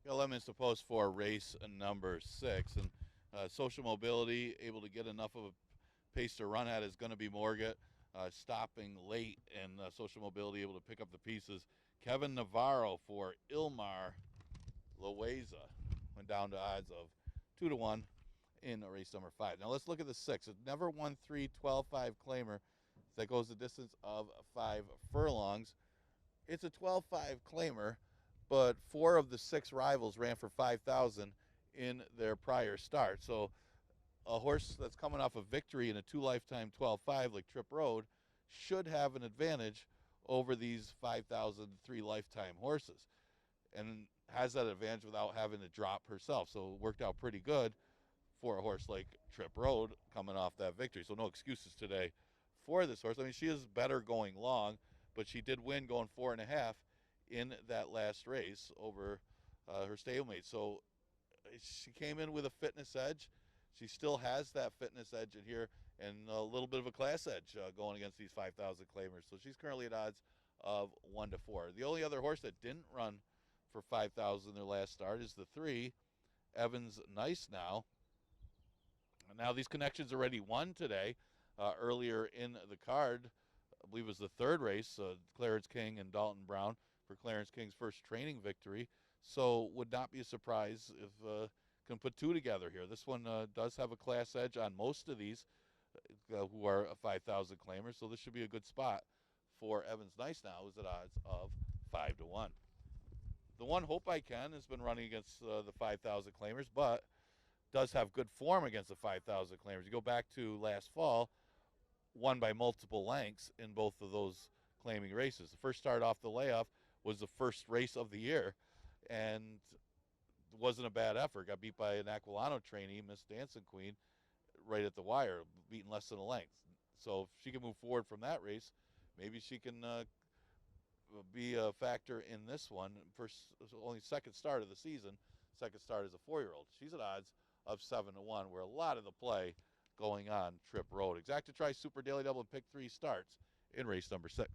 [SPEAKER 3] KLM is supposed for race number 6, and social mobility, able to get enough of a pace to run at, is going to be Morgan. Stopping late, and social mobility able to pick up the pieces. Kevin Navarro for Ilmar Loaiza went down to odds of 2-1 in race number 5. Now let's look at the 6. It never won 3 12-5 claimer that goes the distance of 5 furlongs. It's a 12-5 claimer, but 4 of the 6 rivals ran for 5,000 in their prior start. So a horse that's coming off a victory in a 2 lifetime 12-5 like Trip Road should have an advantage over these 5,000 3 lifetime horses, and has that advantage without having to drop herself. So it worked out pretty good for a horse like Trip Road coming off that victory. So no excuses today for this horse. I mean, she is better going long, but she did win going 4.5 in that last race over her stablemate. So she came in with a fitness edge. She still has that fitness edge in here, and a little bit of a class edge going against these 5,000 claimers. So she's currently at odds of 1-4. The only other horse that didn't run for 5,000 their last start is the 3, Evans Nice Now. Now these connections already won today. Earlier in the card, I believe it was the 3rd race, Clarence King and Dalton Brown for Clarence King's first training victory. So would not be a surprise if can put 2 together here. This one does have a class edge on most of these who are 5,000 claimers, so this should be a good spot for Evans Nice Now, who's at odds of 5-1. The one Hope I Can has been running against the 5,000 claimers, but does have good form against the 5,000 claimers. You go back to last fall, won by multiple lengths in both of those claiming races. The first start off the layoff was the first race of the year, and wasn't a bad effort. Got beat by an Aquilano trainee, Miss Dancing Queen, right at the wire, beating less than a length. So if she can move forward from that race, maybe she can be a factor in this one. Only second start of the season, second start as a 4-year-old. She's at odds of 7-1, where a lot of the play going on Trip Road. Exacta Tri Super Daily Double and Pick 3 starts in race number 6.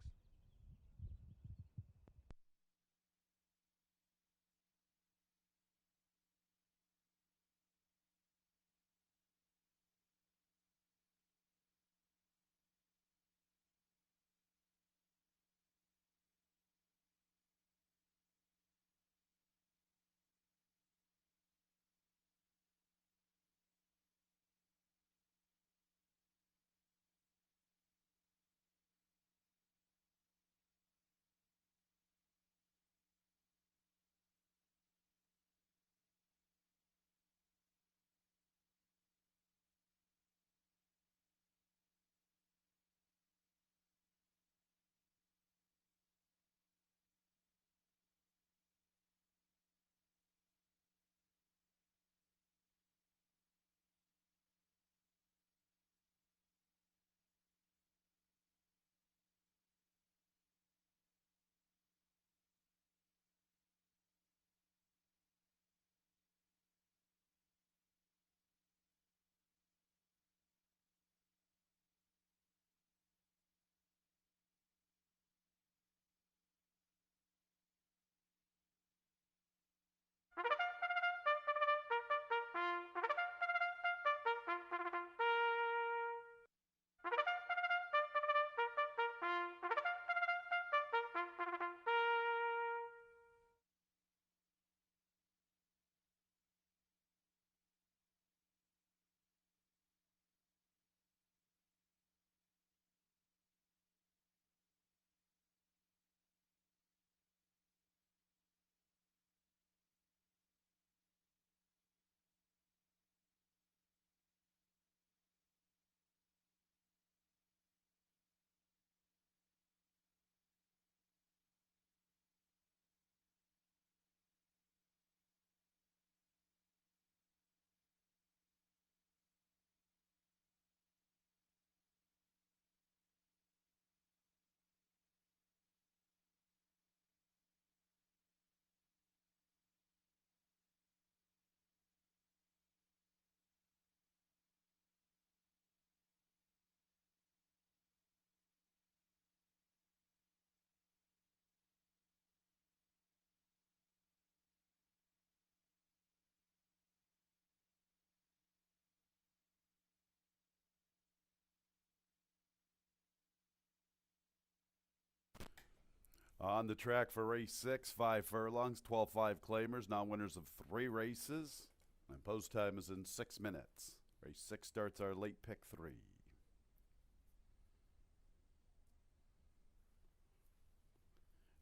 [SPEAKER 1] On the track for race 6, 5 furlongs, 12-5 claimers, now winners of 3 races. And post time is in 6 minutes. Race 6 starts our late pick 3.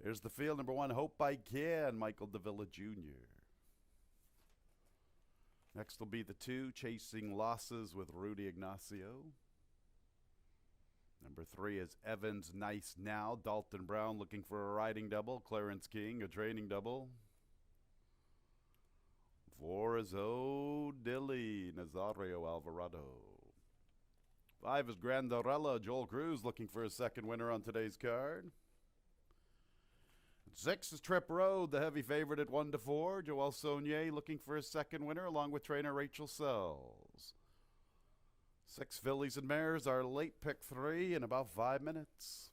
[SPEAKER 1] Here's the field. Number 1, Hope I Can, Michael Davila Jr. Next will be the 2, Chasing Losses with Rudy Ignacio. Number 3 is Evans Nice Now, Dalton Brown looking for a riding double. Clarence King, a training double. 4 is O'Dilly, Nazario Alvarado. 5 is Grandorella, Joel Cruz looking for a second winner on today's card. 6 is Trip Road, the heavy favorite at 1-4. Joel Saunier looking for a second winner along with trainer Rachel Sells. 6 fillies and mares, our late pick 3 in about 5 minutes.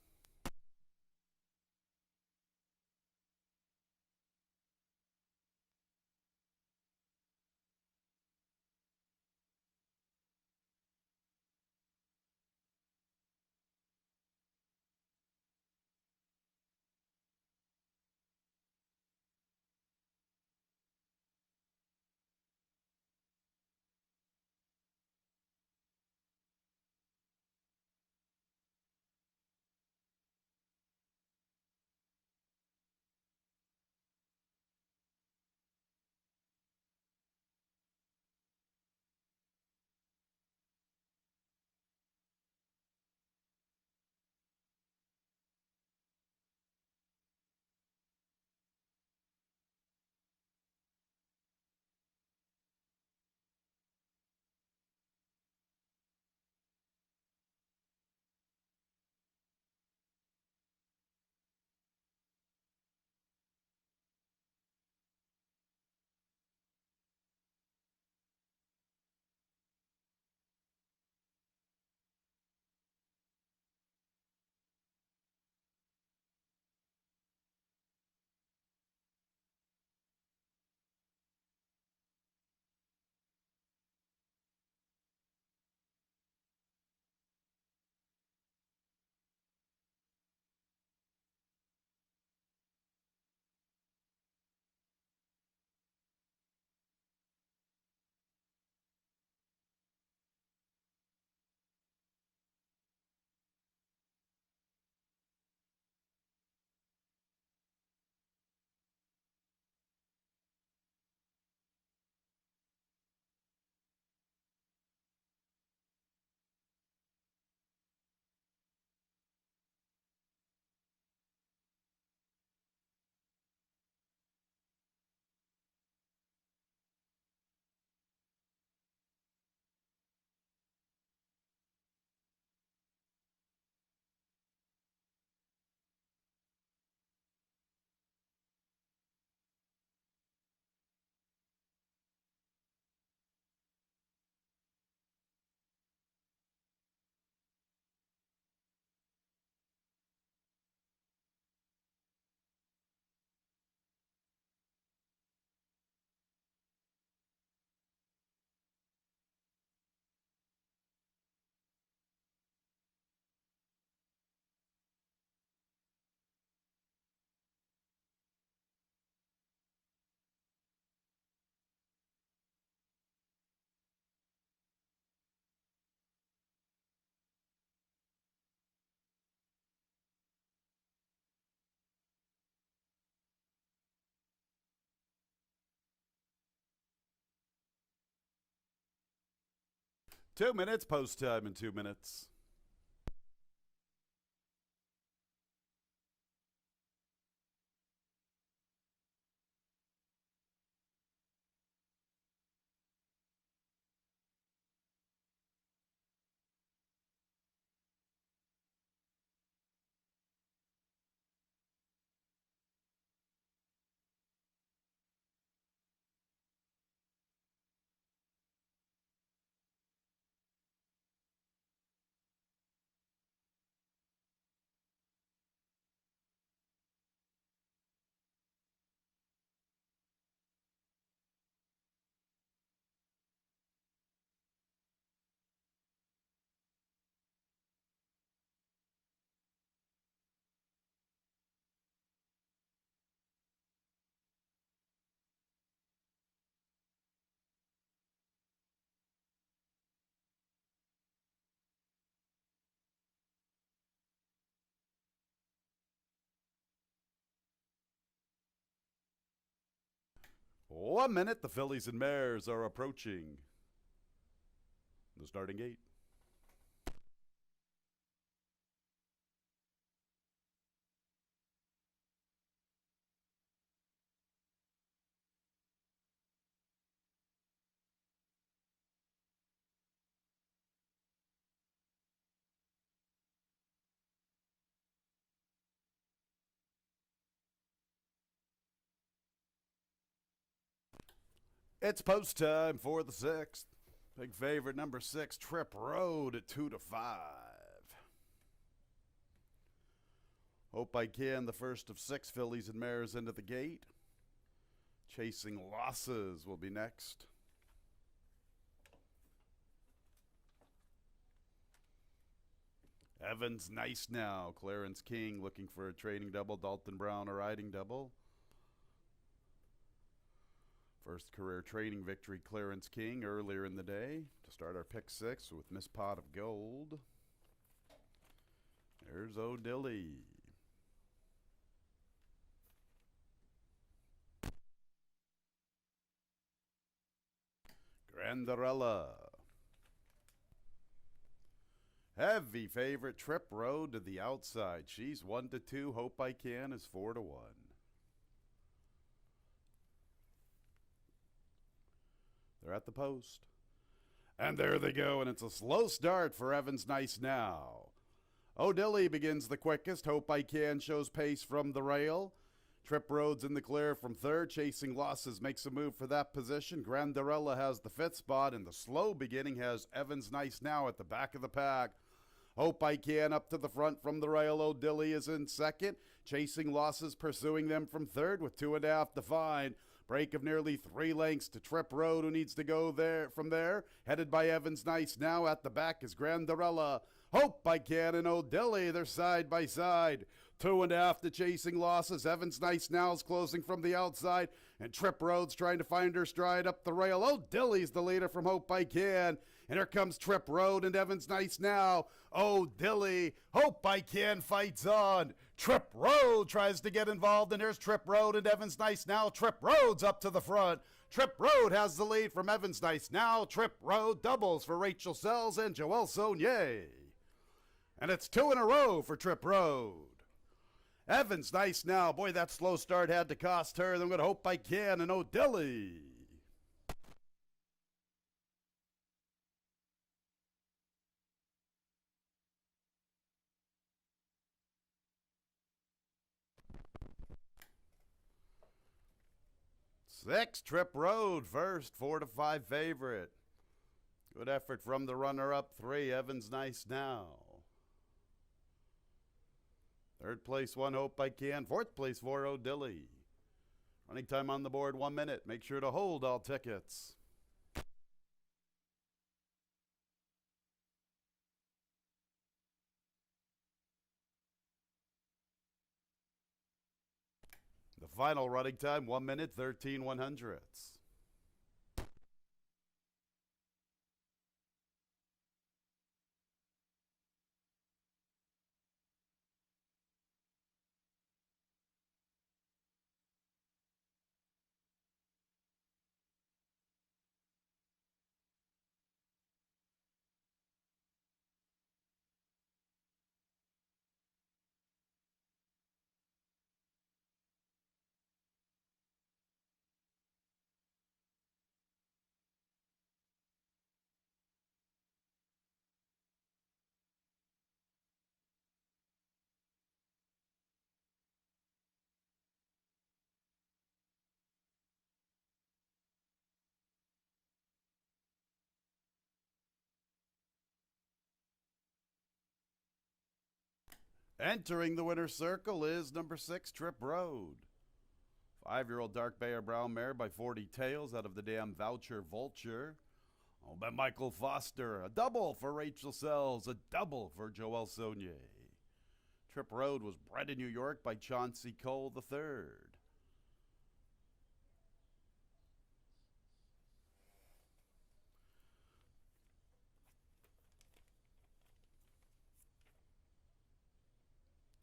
[SPEAKER 1] Two minutes, post time in 2 minutes. 1 minute, the fillies and mares are approaching the starting gate. It's post time for the 6th. Big favorite number 6, Trip Road at 2-5. Hope I Can, the first of 6 fillies and mares into the gate. Chasing Losses will be next. Evans Nice Now, Clarence King looking for a training double, Dalton Brown a riding double. First career training victory, Clarence King, earlier in the day. To start our pick 6 with Miss Pot of Gold. There's O'Dilly. Grandarella. Heavy favorite, Trip Road to the outside. She's 1-2. Hope I Can is 4-1. They're at the post. And there they go, and it's a slow start for Evans Nice Now. O'Dilly begins the quickest. Hope I Can shows pace from the rail. Trip Road's in the clear from third. Chasing Losses makes a move for that position. Grandarella has the 5th spot, and the slow beginning has Evans Nice Now at the back of the pack. Hope I Can up to the front from the rail. O'Dilly is in second. Chasing Losses pursuing them from third with 2.5 to find. Break of nearly 3 lengths to Trip Road, who needs to go there from there. Headed by Evans Nice Now. At the back is Grandarella. Hope I Can and O'Dilly, they're side by side. 2.5 to Chasing Losses. Evans Nice Now is closing from the outside, and Trip Road's trying to find her stride up the rail. O'Dilly's the leader from Hope I Can. And here comes Trip Road and Evans Nice Now. O'Dilly, Hope I Can fights on. Trip Road tries to get involved, and here's Trip Road and Evans Nice Now. Trip Road's up to the front. Trip Road has the lead from Evans Nice Now. Trip Road doubles for Rachel Sells and Joelle Saunier. And it's 2 in a row for Trip Road. Evans Nice Now. Boy, that slow start had to cost her. Then I'm going to Hope I Can and O'Dilly. Six, Trip Road first, 4-5 favorite. Good effort from the runner-up 3, Evans Nice Now. Third place, 1, Hope I Can. Fourth place, 4, O'Dilly. Running time on the board, 1 minute. Make sure to hold all tickets. The final running time, 1 minute, 13 100ths. Entering the winner's circle is number 6, Trip Road. 5-year-old dark bay or brown mare by 40 Tails out of the dam Voucher Vulture. Owned by Michael Foster. A double for Rachel Sells. A double for Joelle Saunier. Trip Road was bred in New York by Chauncey Cole III.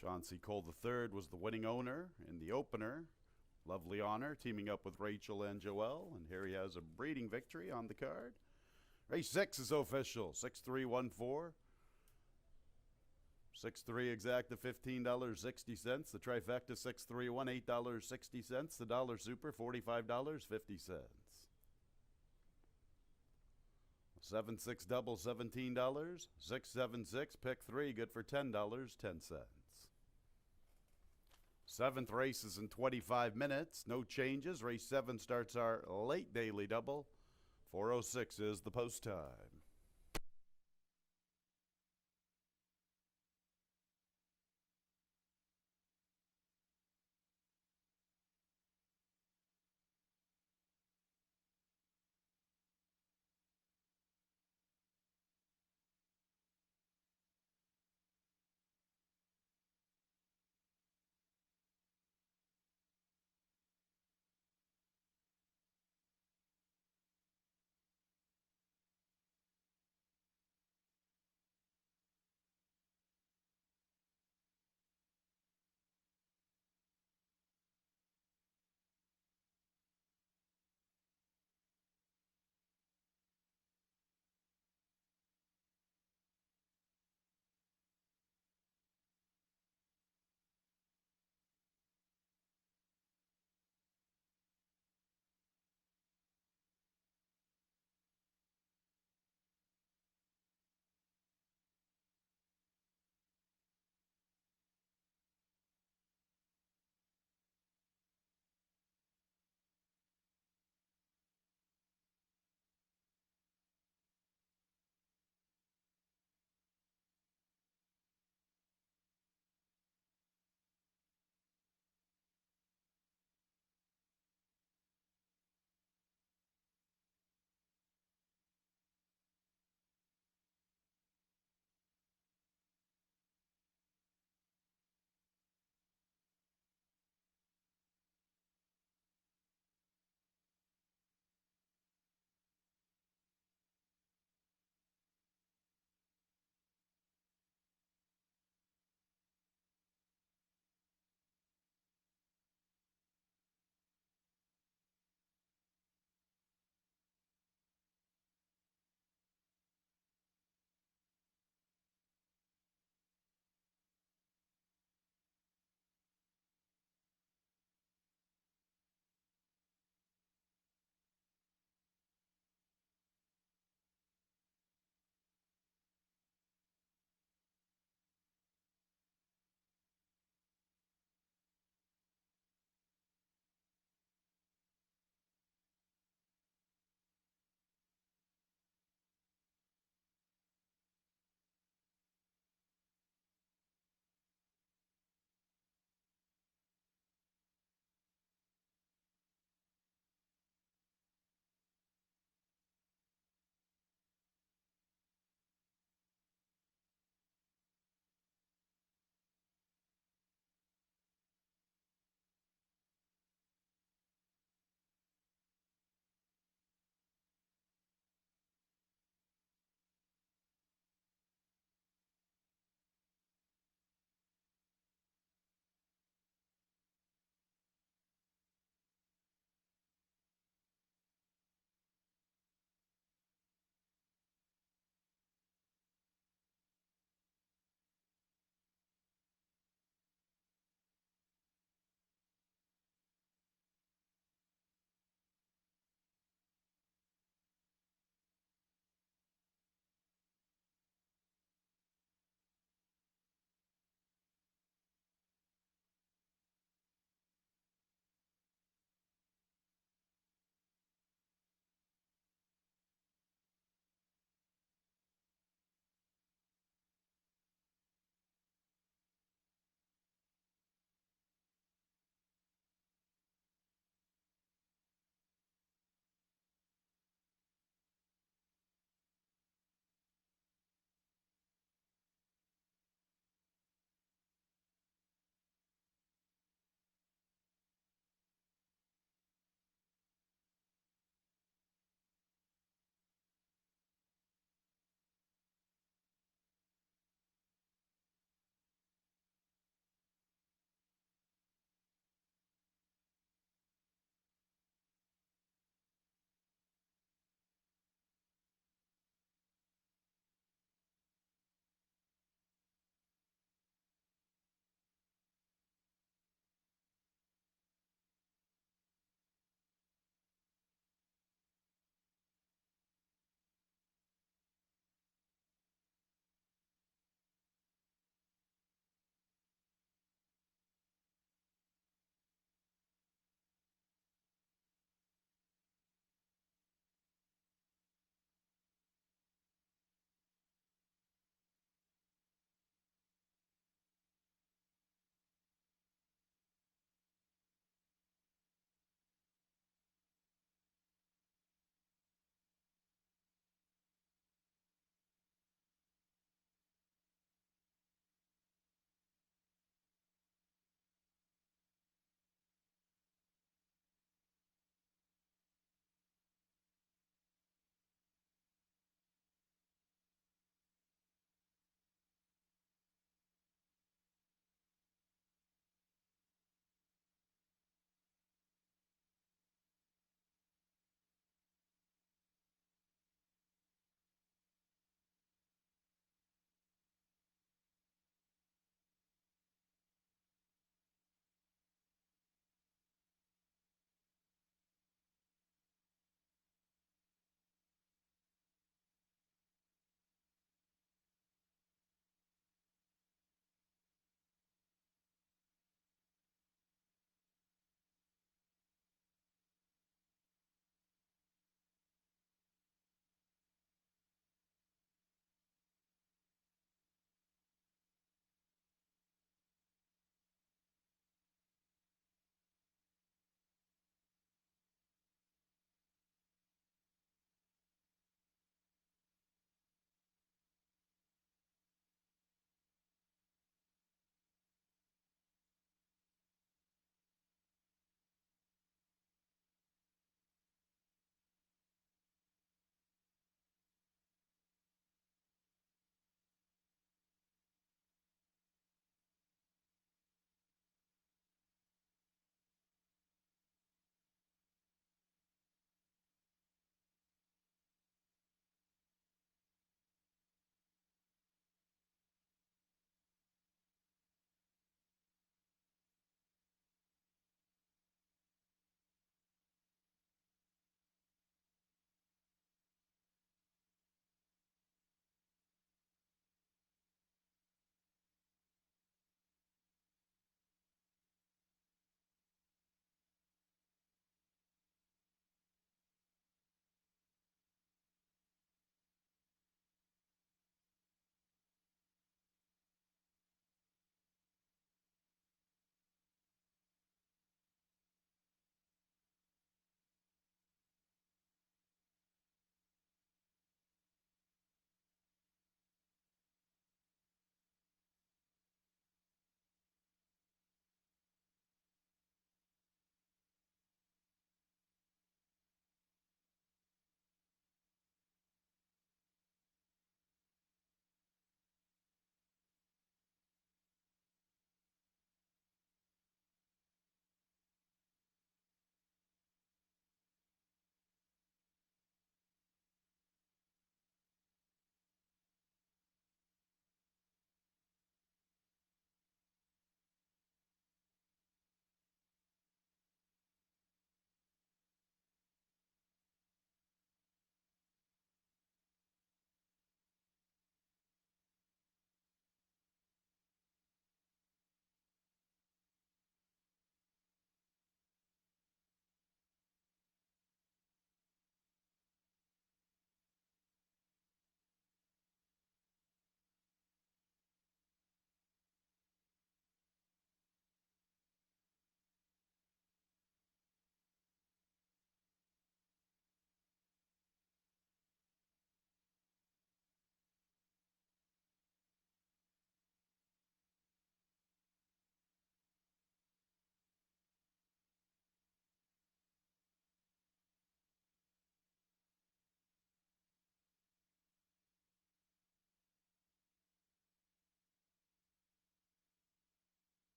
[SPEAKER 1] Chauncey Cole III was the winning owner in the opener. Lovely Honor teaming up with Rachel and Joelle, and here he has a breeding victory on the card. Race 6 is official, 6314. 6-3 exacta, $15.60. The trifecta, 6-3-1, $8.60. The dollar super, $45.50. 7-6 double, $17. 6-7-6 pick 3, good for $10.10. Seventh race is in 25 minutes. No changes. Race 7 starts our late daily double. 4:06 is the post time.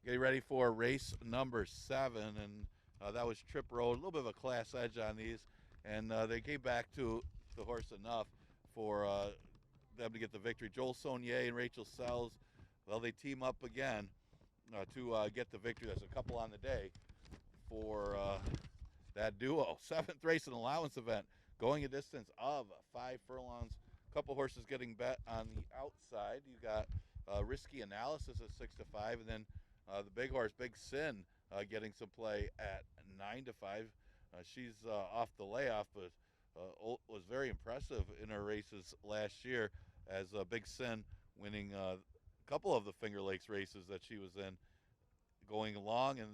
[SPEAKER 3] Getting ready for race number 7, and that was Trip Road. A little bit of a class edge on these, and they came back to the horse enough for them to get the victory. Joel Saunier and Rachel Sells, well, they team up again to get the victory. There's a couple on the day for that duo. 7th race and allowance event, going a distance of 5 furlongs. A couple horses getting bet on the outside. You got Risky Analysis at 6 to 5, and then the big horse, Big Sin, getting some play at 9 to 5. She's off the layoff, but was very impressive in her races last year, as Big Sin winning a couple of the Finger Lakes races that she was in, going along, and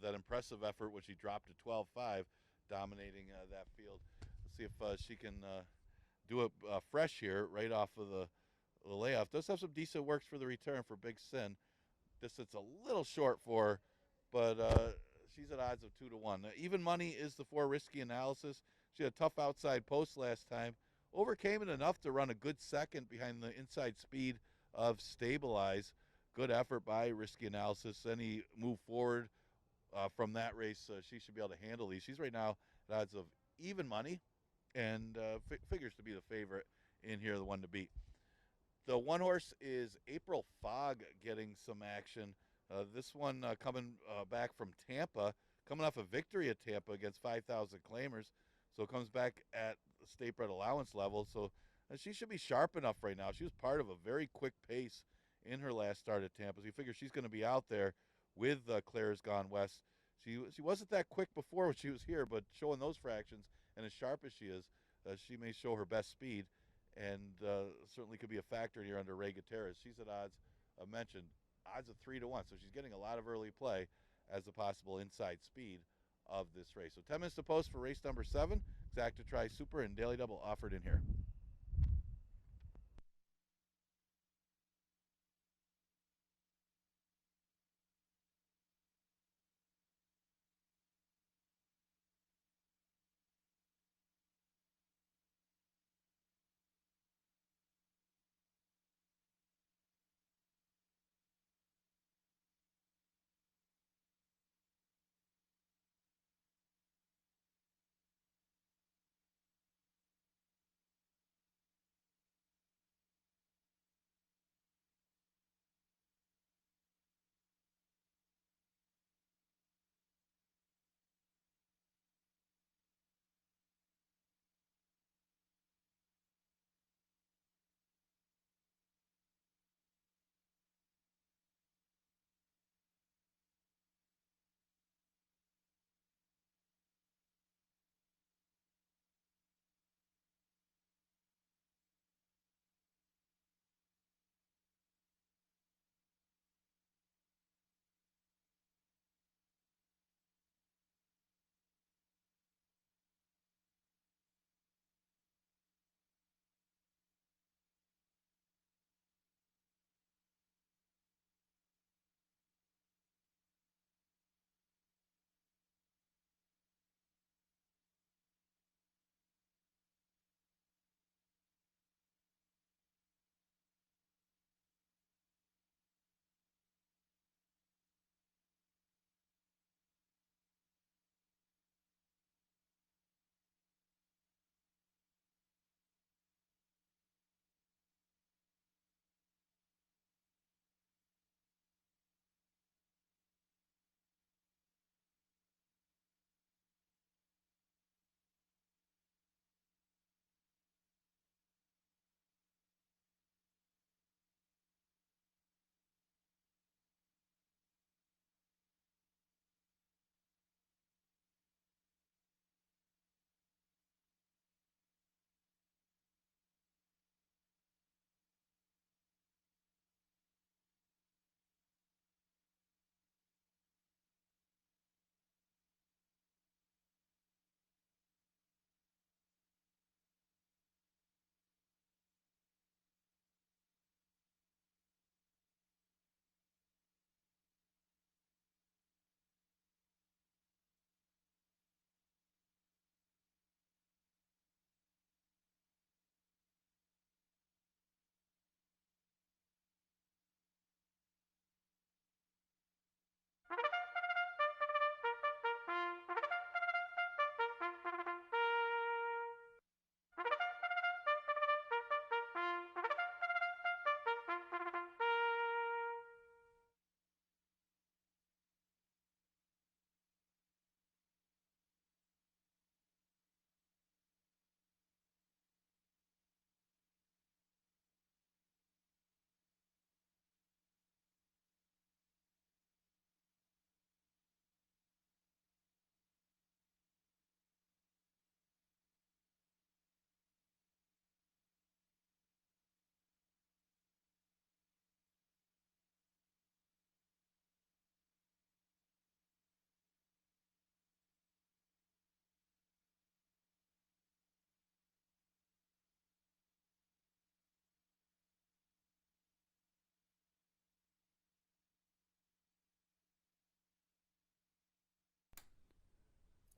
[SPEAKER 3] that impressive effort when she dropped to 12-5, dominating that field. Let's see if she can do it fresh here right off of the layoff. Does have some decent works for the return for Big Sin. Distance a little short for her, but she's at odds of 2 to 1. Even money is the 4 Risky Analysis. She had a tough outside post last time. Overcame it enough to run a good second behind the inside speed of Stabilize. Good effort by Risky Analysis. Any move forward from that race, she should be able to handle these. She's right now at odds of even money, and figures to be the favorite in here, the one to beat. The one horse is April Fog getting some action. This one coming back from Tampa, coming off a victory at Tampa against 5,000 claimers. So it comes back at the state bred allowance level. So she should be sharp enough right now. She was part of a very quick pace in her last start at Tampa. So you figure she's going to be out there with Claire's Gone West. She wasn't that quick before when she was here, but showing those fractions and as sharp as she is, she may show her best speed, and certainly could be a factor here under Ray Gutierrez. She's at odds, mentioned, odds of 3 to 1. So she's getting a lot of early play as the possible inside speed of this race. So 10 minutes to post for race number 7. Exacta Tri Super and Daily Double offered in here.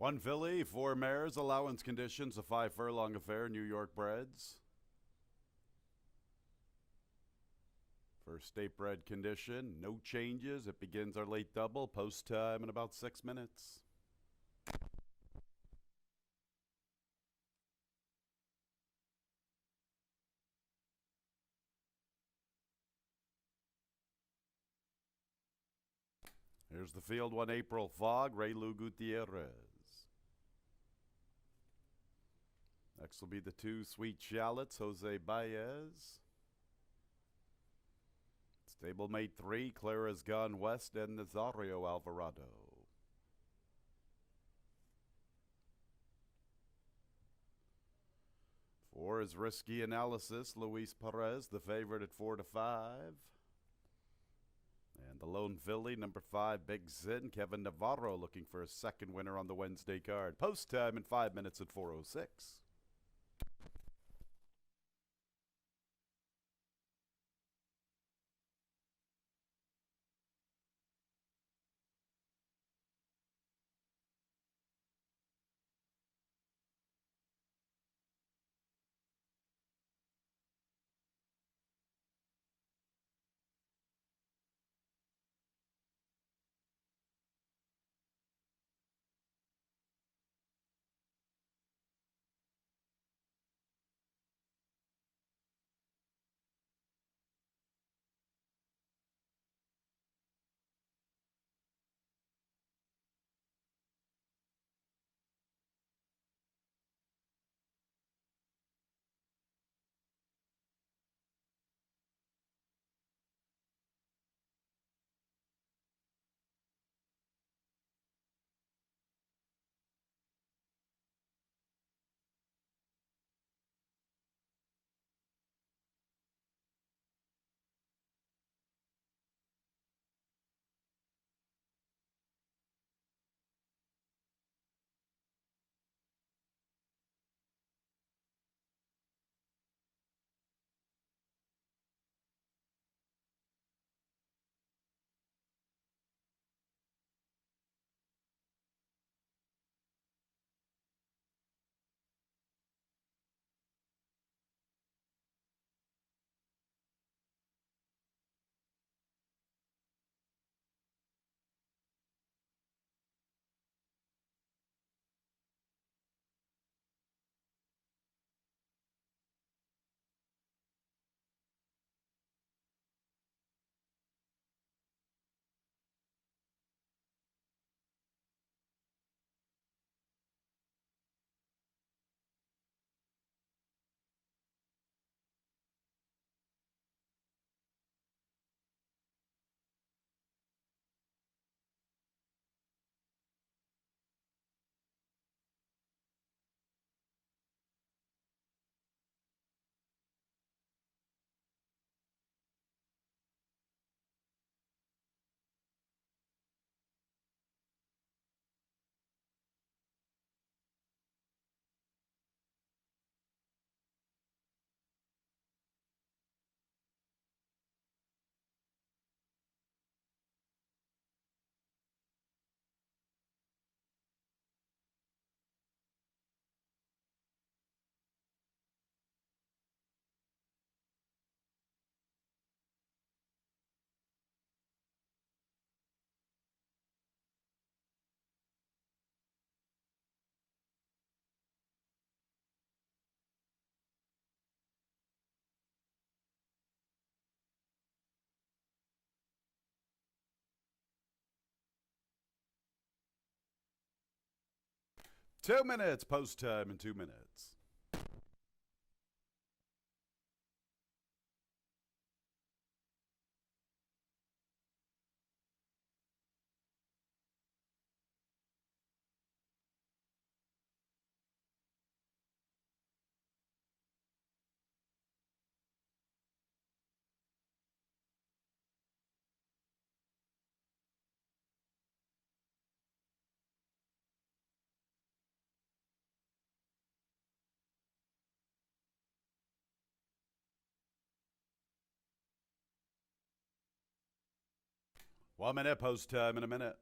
[SPEAKER 1] 1 filly, 4 mares, allowance conditions, a 5 furlong affair, New York breds. First state bred condition, no changes. It begins our late double, post time in about 6 minutes. Here's the field, 1 April Fog, Raylu Gutierrez. Next will be the 2 Sweet Shallots, Jose Baez. Stablemate 3, Clara's Gone West, and Nazario Alvarado. Four is Risky Analysis, Luis Perez, the favorite at 4 to 5. And the lone filly, number 5, Big Zin, Kevin Navarro, looking for a second winner on the Wednesday card. Post time in 5 minutes at 4:06. Two minutes, post time in 2 minutes. One minute, post time in a minute.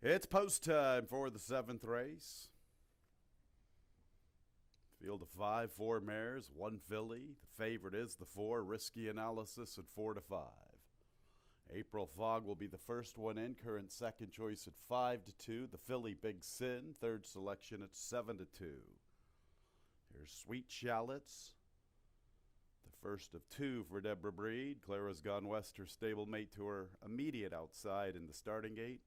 [SPEAKER 1] It's post time for the 7th race. Field of 5, 4 mares, 1 filly. The favorite is the 4, Risky Analysis at 4 to 5. April Fog will be the first one in, current second choice at 5 to 2. The filly Big Sin, third selection at 7 to 2. Here's Sweet Shallots, the first of 2 for Deborah Breed. Clara's Gone West, her stablemate, to her immediate outside in the starting gate.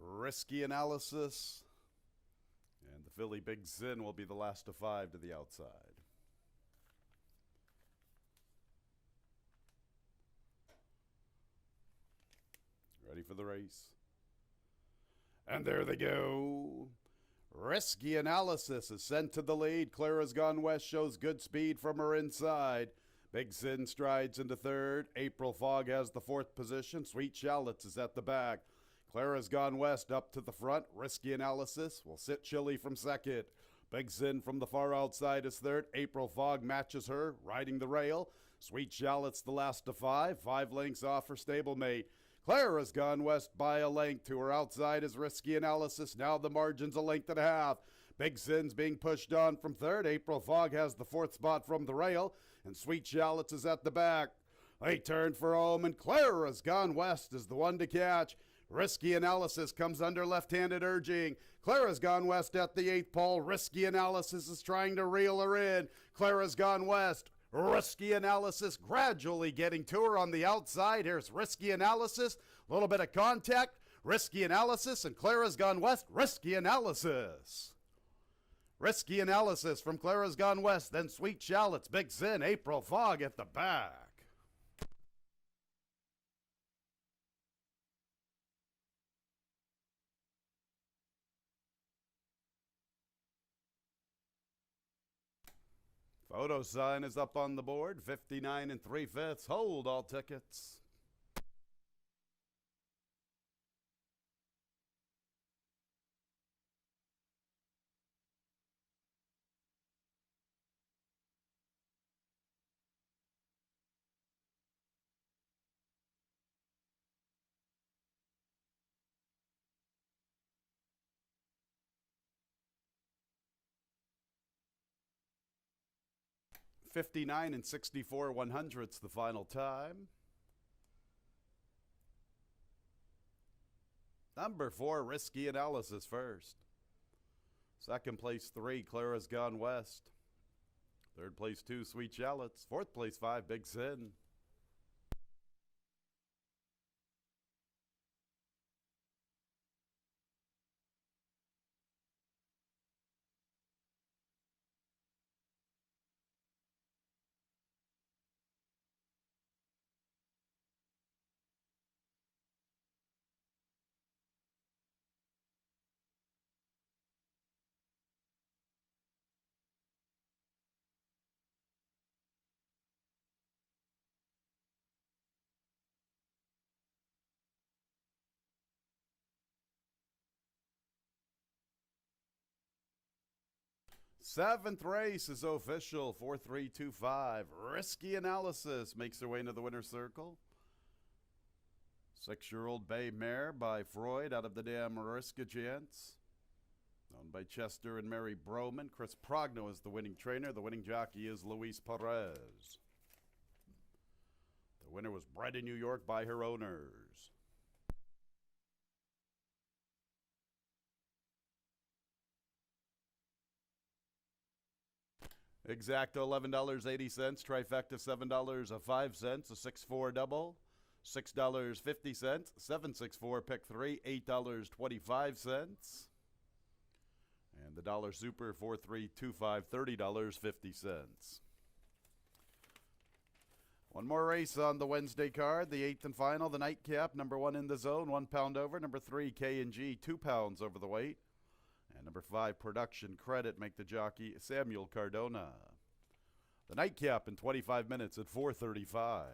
[SPEAKER 1] Risky Analysis, and the filly Big Sin will be the last of 5 to the outside. Ready for the race. And there they go. Risky Analysis is sent to the lead. Clara's Gone West shows good speed from her inside. Big Sin strides into third. April Fog has the 4th position. Sweet Shallots is at the back. Clara's Gone West up to the front. Risky Analysis will sit chilly from second. Big Sin from the far outside is third. April Fog matches her, riding the rail. Sweet Shallots the last of 5. 5 lengths off her stablemate. Clara's Gone West by a length. To her outside is Risky Analysis. Now the margin's a length and a half. Big Sin's being pushed on from third. April Fog has the 4th spot from the rail. And Sweet Shallots is at the back. They turn for home, and Clara's Gone West is the one to catch. Risky Analysis comes under left-handed urging. Clara's Gone West at the 8th pole. Risky Analysis is trying to reel her in. Clara's Gone West. Risky Analysis gradually getting to her on the outside. Here's Risky Analysis. A little bit of contact. Risky Analysis and Clara's Gone West. Risky Analysis. Risky Analysis from Clara's Gone West. Then Sweet Shallots, Big Sin, April Fog at the back. Photo sign is up on the board. 59 3/5. Hold all tickets. $59 64 1/100ths the final time. Number 4, Risky Analysis first. Second place 3, Clara's Gone West. Third place 2, Sweet Shallots. Fourth place 5, Big Sin. Seventh race is official. 4-3-2-5. Risky Analysis makes her way into the winner's circle. 6-year-old bay mare by Freud out of the dam Riskagents. Owned by Chester and Mary Broman. Chris Progno is the winning trainer. The winning jockey is Luis Perez. The winner was bred in New York by her owners. Exacto $11.80, trifecta $7.05, a 6-4 double, $6.50, 7-6-4 pick 3, $8.25, and the dollar super 4-3-2-5, $30.50. One more race on the Wednesday card, the 8th and final, the nightcap, number 1 in the zone, 1 pound over, number 3 K&G, 2 pounds over the weight. And number 5, Production Credit, make the jockey Samuel Cardona. The nightcap in 25 minutes at 4:35.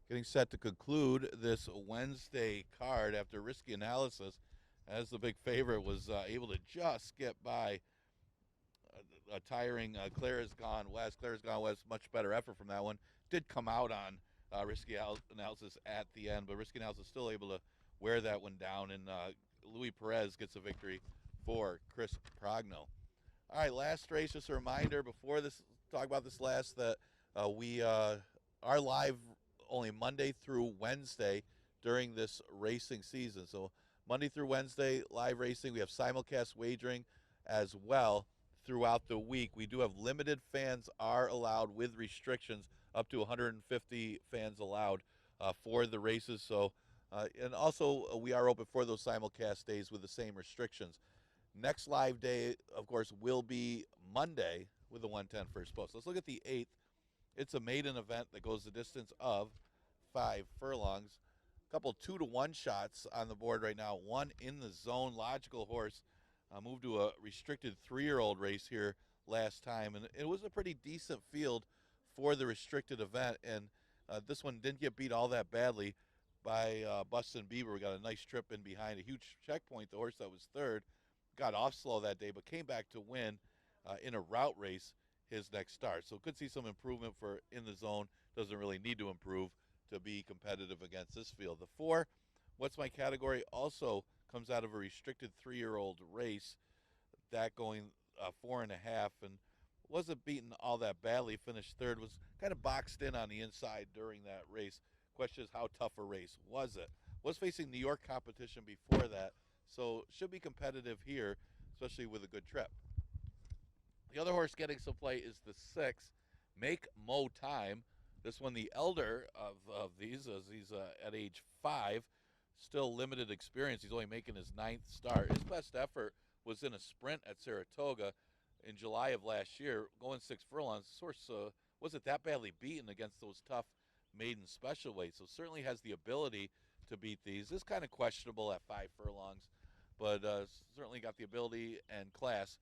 [SPEAKER 3] getting set to conclude this Wednesday card after risky analysis, as the big favorite was able to just get by a tiring Clara's Gone West. Clara's Gone West, much better effort from that one. Did come out on risky analysis at the end, but risky analysis still able to wear that one down, and Louis Perez gets a victory for Chris Progno. All right, last race, just a reminder before this, talk about this last, that we are live only Monday through Wednesday during this racing season. So Monday through Wednesday, live racing. We have simulcast wagering as well throughout the week. We do have limited fans are allowed with restrictions, up to 150 fans allowed for the races. So, and also we are open for those simulcast days with the same restrictions. Next live day, of course, will be Monday with the 110 first post. Let's look at the 8th. It's a maiden event that goes the distance of 5 furlongs. A couple 2-to-1 shots on the board right now. One in the zone, Logical Horse, moved to a restricted 3-year-old race here last time, and it was a pretty decent field for the restricted event, and this one didn't get beat all that badly by Bustin' Bieber. We got a nice trip in behind, a huge checkpoint. The horse that was third got off slow that day, but came back to win in a route race his next start. So could see some improvement for in the zone. Doesn't really need to improve to be competitive against this field. The 4, What's My Category, also comes out of a restricted 3-year-old race. That going 4.5, and wasn't beaten all that badly. Finished third, was kind of boxed in on the inside during that race. Question is, how tough a race was it? Was facing New York competition before that, so should be competitive here, especially with a good trip. The other horse getting some play is the 6, Make Mo Time. This one, the elder of these, as he's at age 5, still limited experience. He's only making his 9th start. His best effort was in a sprint at Saratoga in July of last year, going 6 furlongs. This horse wasn't that badly beaten against those tough maiden special weights, so certainly has the ability to beat these. This is kind of questionable at 5 furlongs, but certainly got the ability and class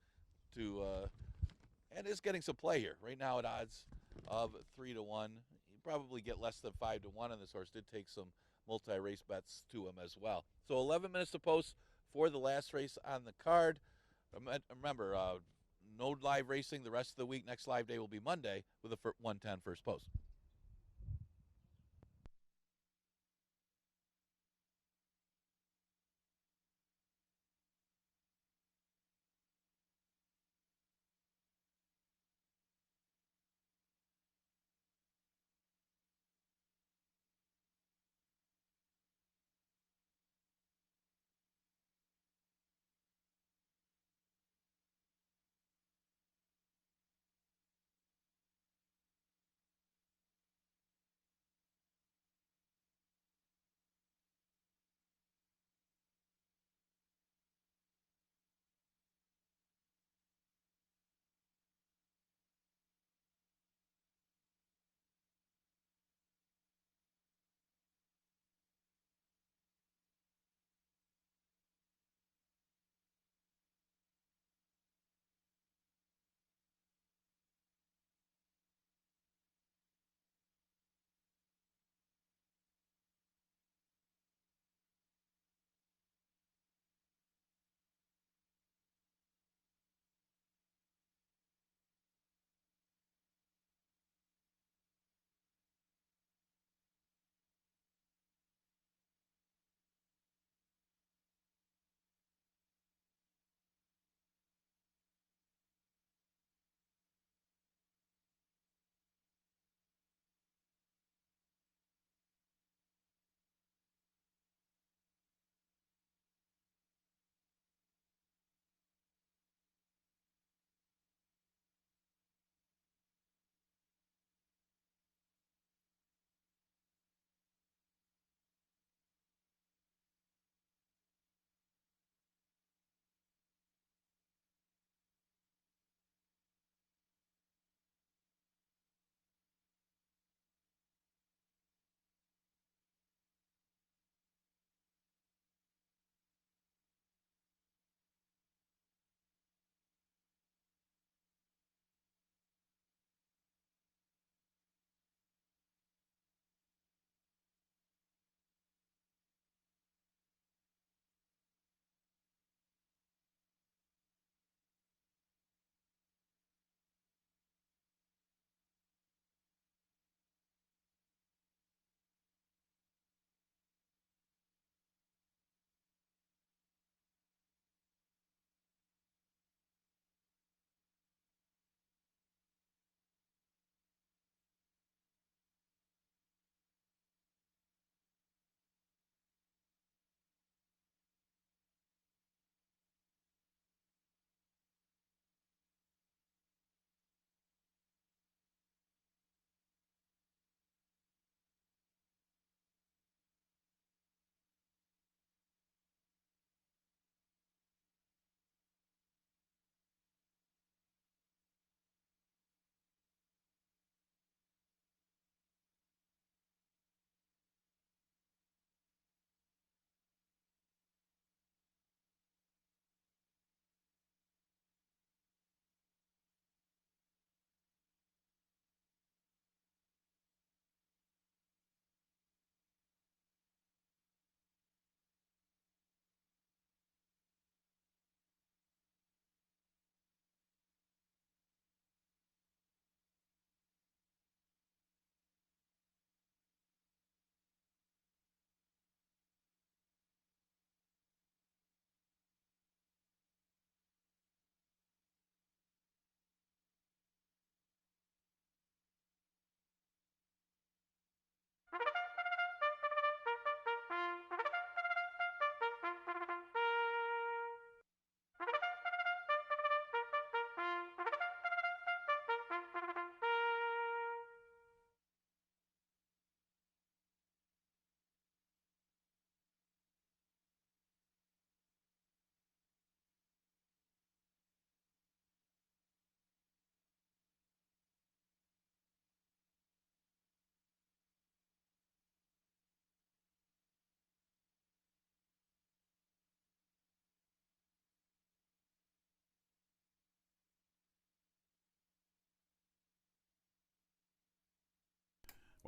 [SPEAKER 3] to, and is getting some play here. Right now at odds of 3-to-1. You probably get less than 5-to-1 on this horse. Did take some multi-race bets to him as well. So 11 minutes to post for the last race on the card. Remember, no live racing the rest of the week. Next live day will be Monday with the 110 first post.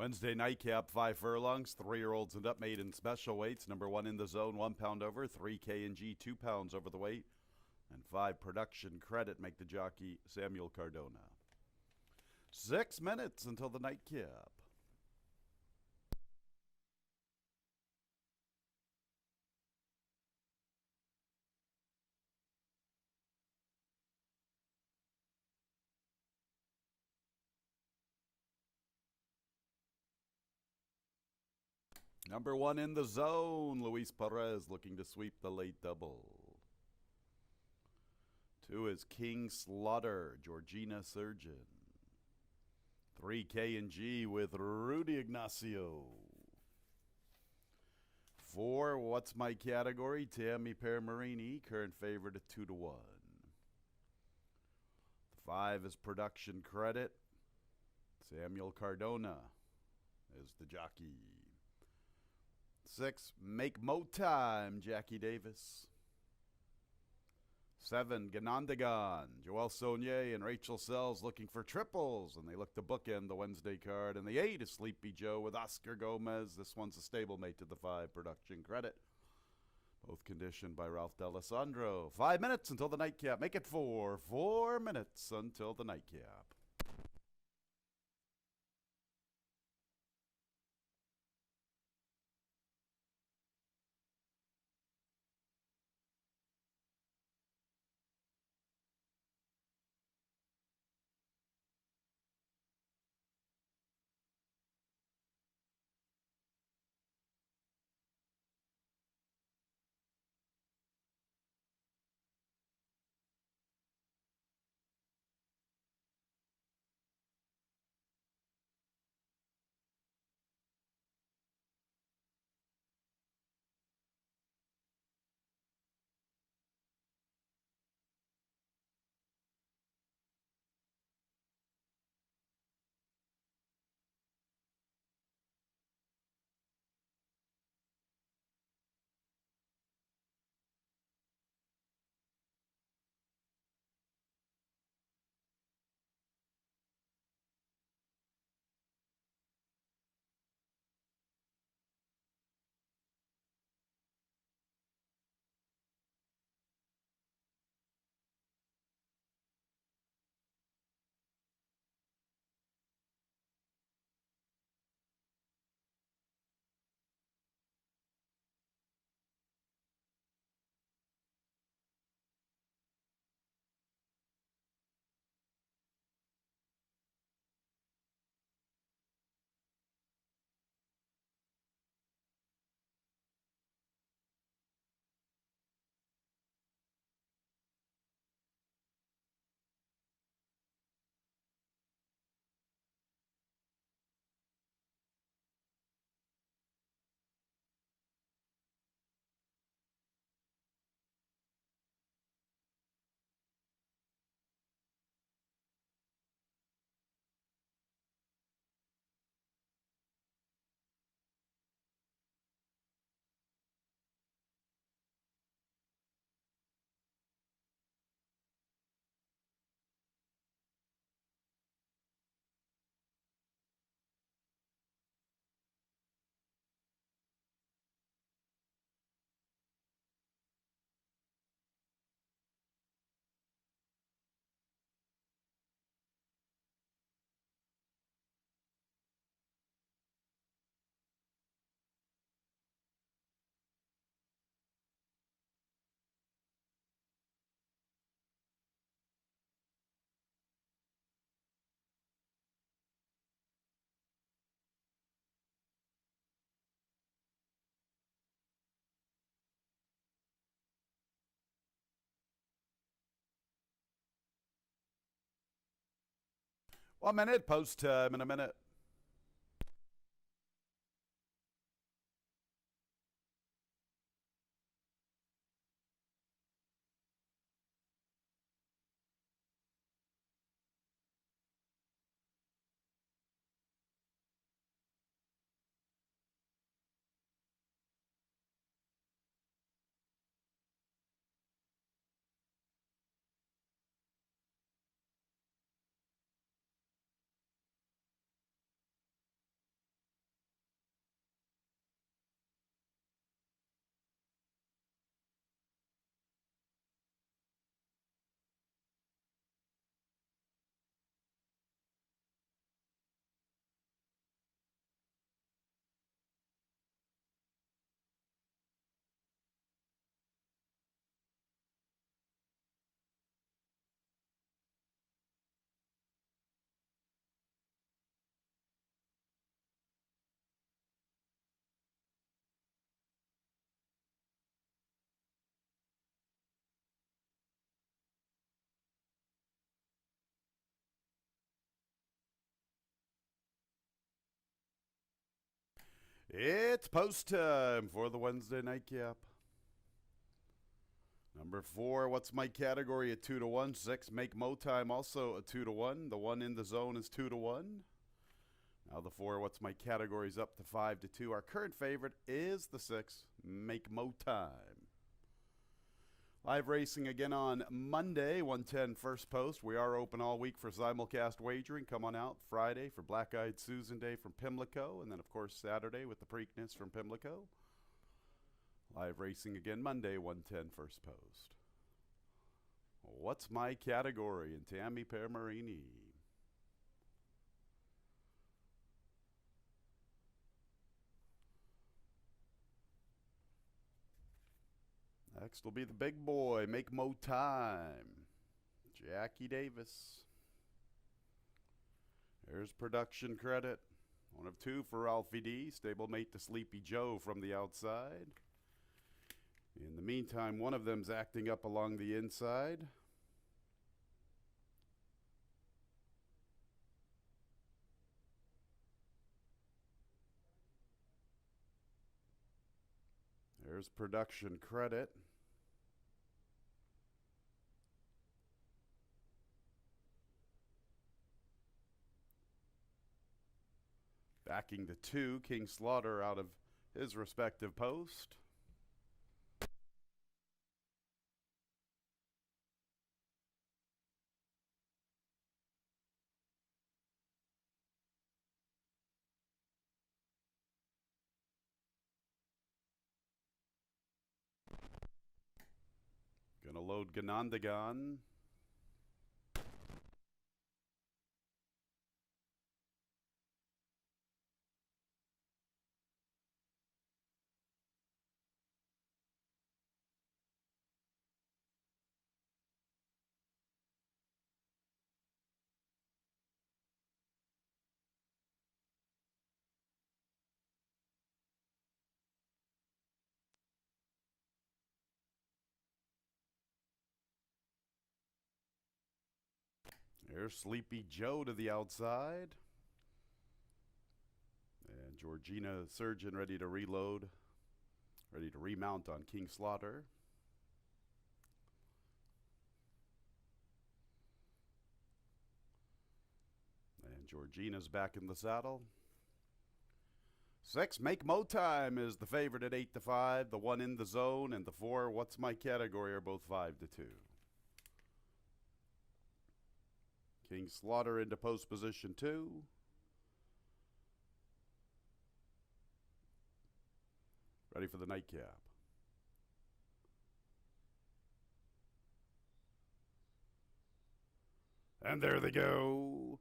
[SPEAKER 1] Wednesday nightcap, 5 furlongs, 3-year-olds and up, made in special weights. Number 1 in the zone, 1 pound over, 3 K&G, 2 pounds over the weight, and 5 production credit make the jockey Samuel Cardona. 6 minutes until the nightcap. Number 1 in the zone, Luis Perez looking to sweep the late double. 2 is King Slaughter, Georgina Surgeon. 3 K&G with Rudy Ignacio. 4, what's my category? Tammy Permarini, current favorite at 2-1. 5 is production credit. Samuel Cardona is the jockey. 6, make mo time, Jackie Davis. 7, Ganondagan, Joel Saunier and Rachel Sells looking for triples, and they look to bookend the Wednesday card. And the 8 is Sleepy Joe with Oscar Gomez. This one's a stablemate to the 5 production credit. Both conditioned by Ralph D'Alessandro. 5 minutes until the nightcap. Make it 4. 4 minutes until the nightcap. One minute, post time in a minute. It's post time for the Wednesday nightcap. Number 4, what's my category at 2-1? 6, make mo time also a 2-1. The one in the zone is 2-1. Now the 4, what's my categories up to 5-2. Our current favorite is the 6, make mo time. Live racing again on Monday, 110 first post. We are open all week for simulcast wagering. Come on out Friday for Black Eyed Susan Day from Pimlico, and then, of course, Saturday with the Preakness from Pimlico. Live racing again Monday, 110 first post. What's my category in Tammy Permarini? Next will be the big boy, make mo time, Jackie Davis. There's production credit. 1 of 2 for Ralphie D, stablemate to Sleepy Joe from the outside. In the meantime, one of them's acting up along the inside. There's production credit. Backing the 2, King Slaughter out of his respective post. Gonna load Ganondagon. There's Sleepy Joe to the outside. And Georgina Surgeon ready to reload. Ready to remount on King Slaughter. And Georgina's back in the saddle. 6, make mo time is the favorite at 8-5. The 1 in the zone and the 4, what's my category, are both 5-2. King Slaughter into post position 2. Ready for the nightcap. And there they go.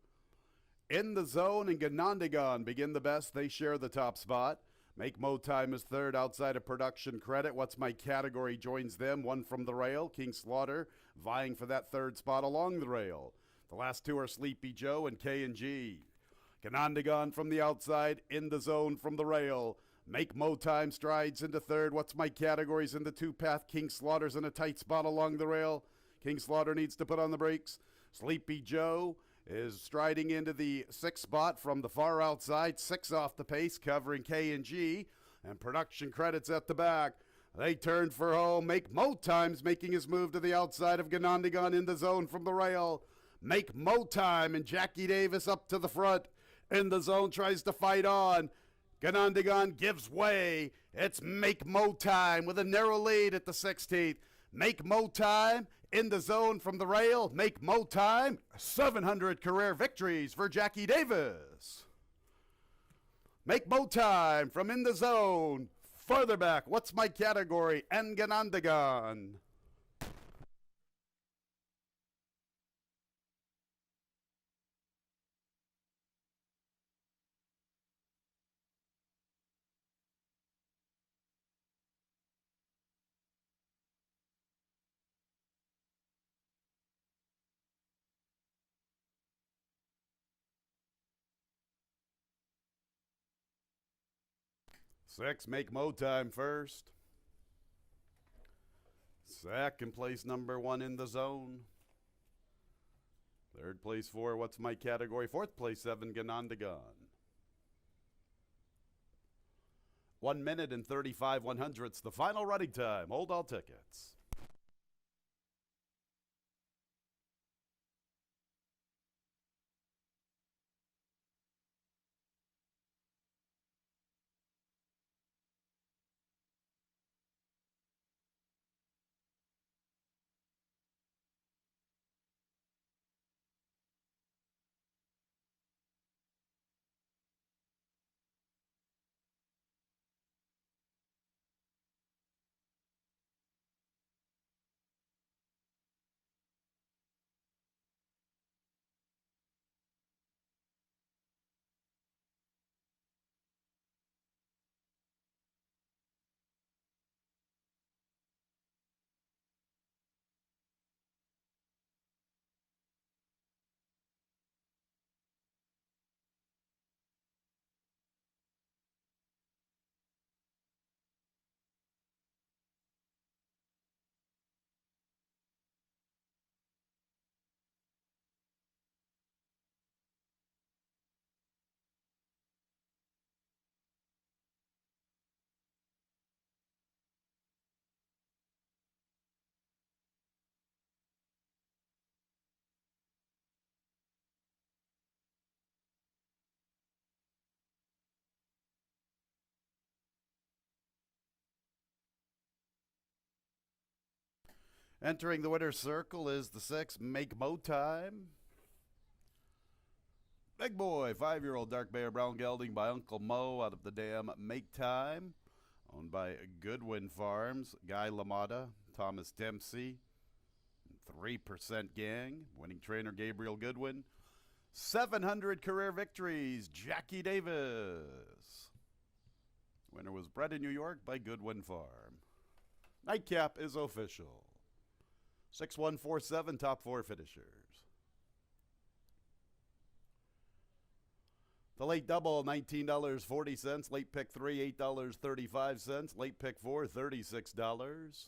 [SPEAKER 1] In the zone and Ganondagon begin the best. They share the top spot. Make mo time is 3rd outside of production credit. What's my category joins them. 1 from the rail. King Slaughter vying for that 3rd spot along the rail. The last 2 are Sleepy Joe and K&G. Ganondagon from the outside, in the zone from the rail. Make mo time strides into 3rd. What's my categories in the 2 path. King Slaughter's in a tight spot along the rail. King Slaughter needs to put on the brakes. Sleepy Joe is striding into the 6th spot from the far outside. 6 off the pace, covering K&G. And production credits at the back. They turn for home. Make mo time's making his move to the outside of Ganondagon in the zone from the rail. Make mo time and Jackie Davis up to the front. In the zone tries to fight on. Ganondagon gives way. It's make mo time with a narrow lead at the 16th. Make mo time in the zone from the rail. Make mo time. 700 career victories for Jackie Davis. Make mo time from in the zone. Further back, what's my category? And Ganondagon. Six, make mo time first. Second place, number 1 in the zone. Third place, 4, what's my category? Fourth place, 7, Ganondagon. 1 minute and 35 100ths, the final running time. Hold all tickets. Entering the winner's circle is the 6, Make Mo Time. Big Boy, 5-year-old dark bear brown gelding by Uncle Mo out of the dam Make Time, owned by Goodwin Farms, Guy LaMotta, Thomas Dempsey, 3% Gang, winning trainer Gabriel Goodwin. 700 career victories, Jackie Davis. Winner was bred in New York by Goodwin Farm. Nightcap is official. 6147 top 4 finishers. The late double, $19.40. Late pick 3, $8.35. Late pick 4, $36.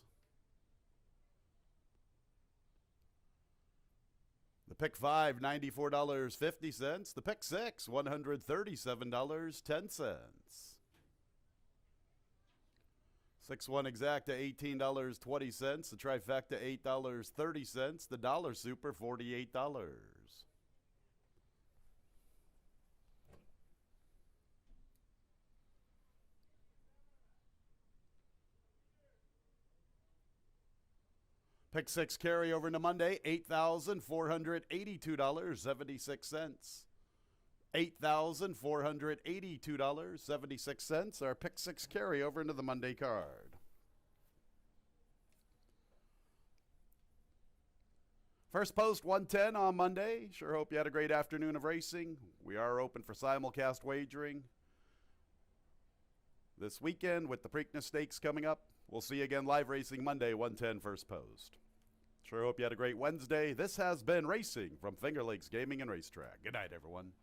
[SPEAKER 1] The pick 5, $94.50. The pick 6, $137.10. 6-1 exacta, $18.20. The trifecta, $8.30. The dollar super, $48. Pick 6 carryover into Monday, $8,482.76. $8,482.76. Our pick 6 carryover into the Monday card. First post 110 on Monday. Sure hope you had a great afternoon of racing. We are open for simulcast wagering this weekend with the Preakness Stakes coming up. We'll see you again live racing Monday, 110 first post. Sure hope you had a great Wednesday. This has been Racing from Finger Lakes Gaming and Racetrack. Good night, everyone.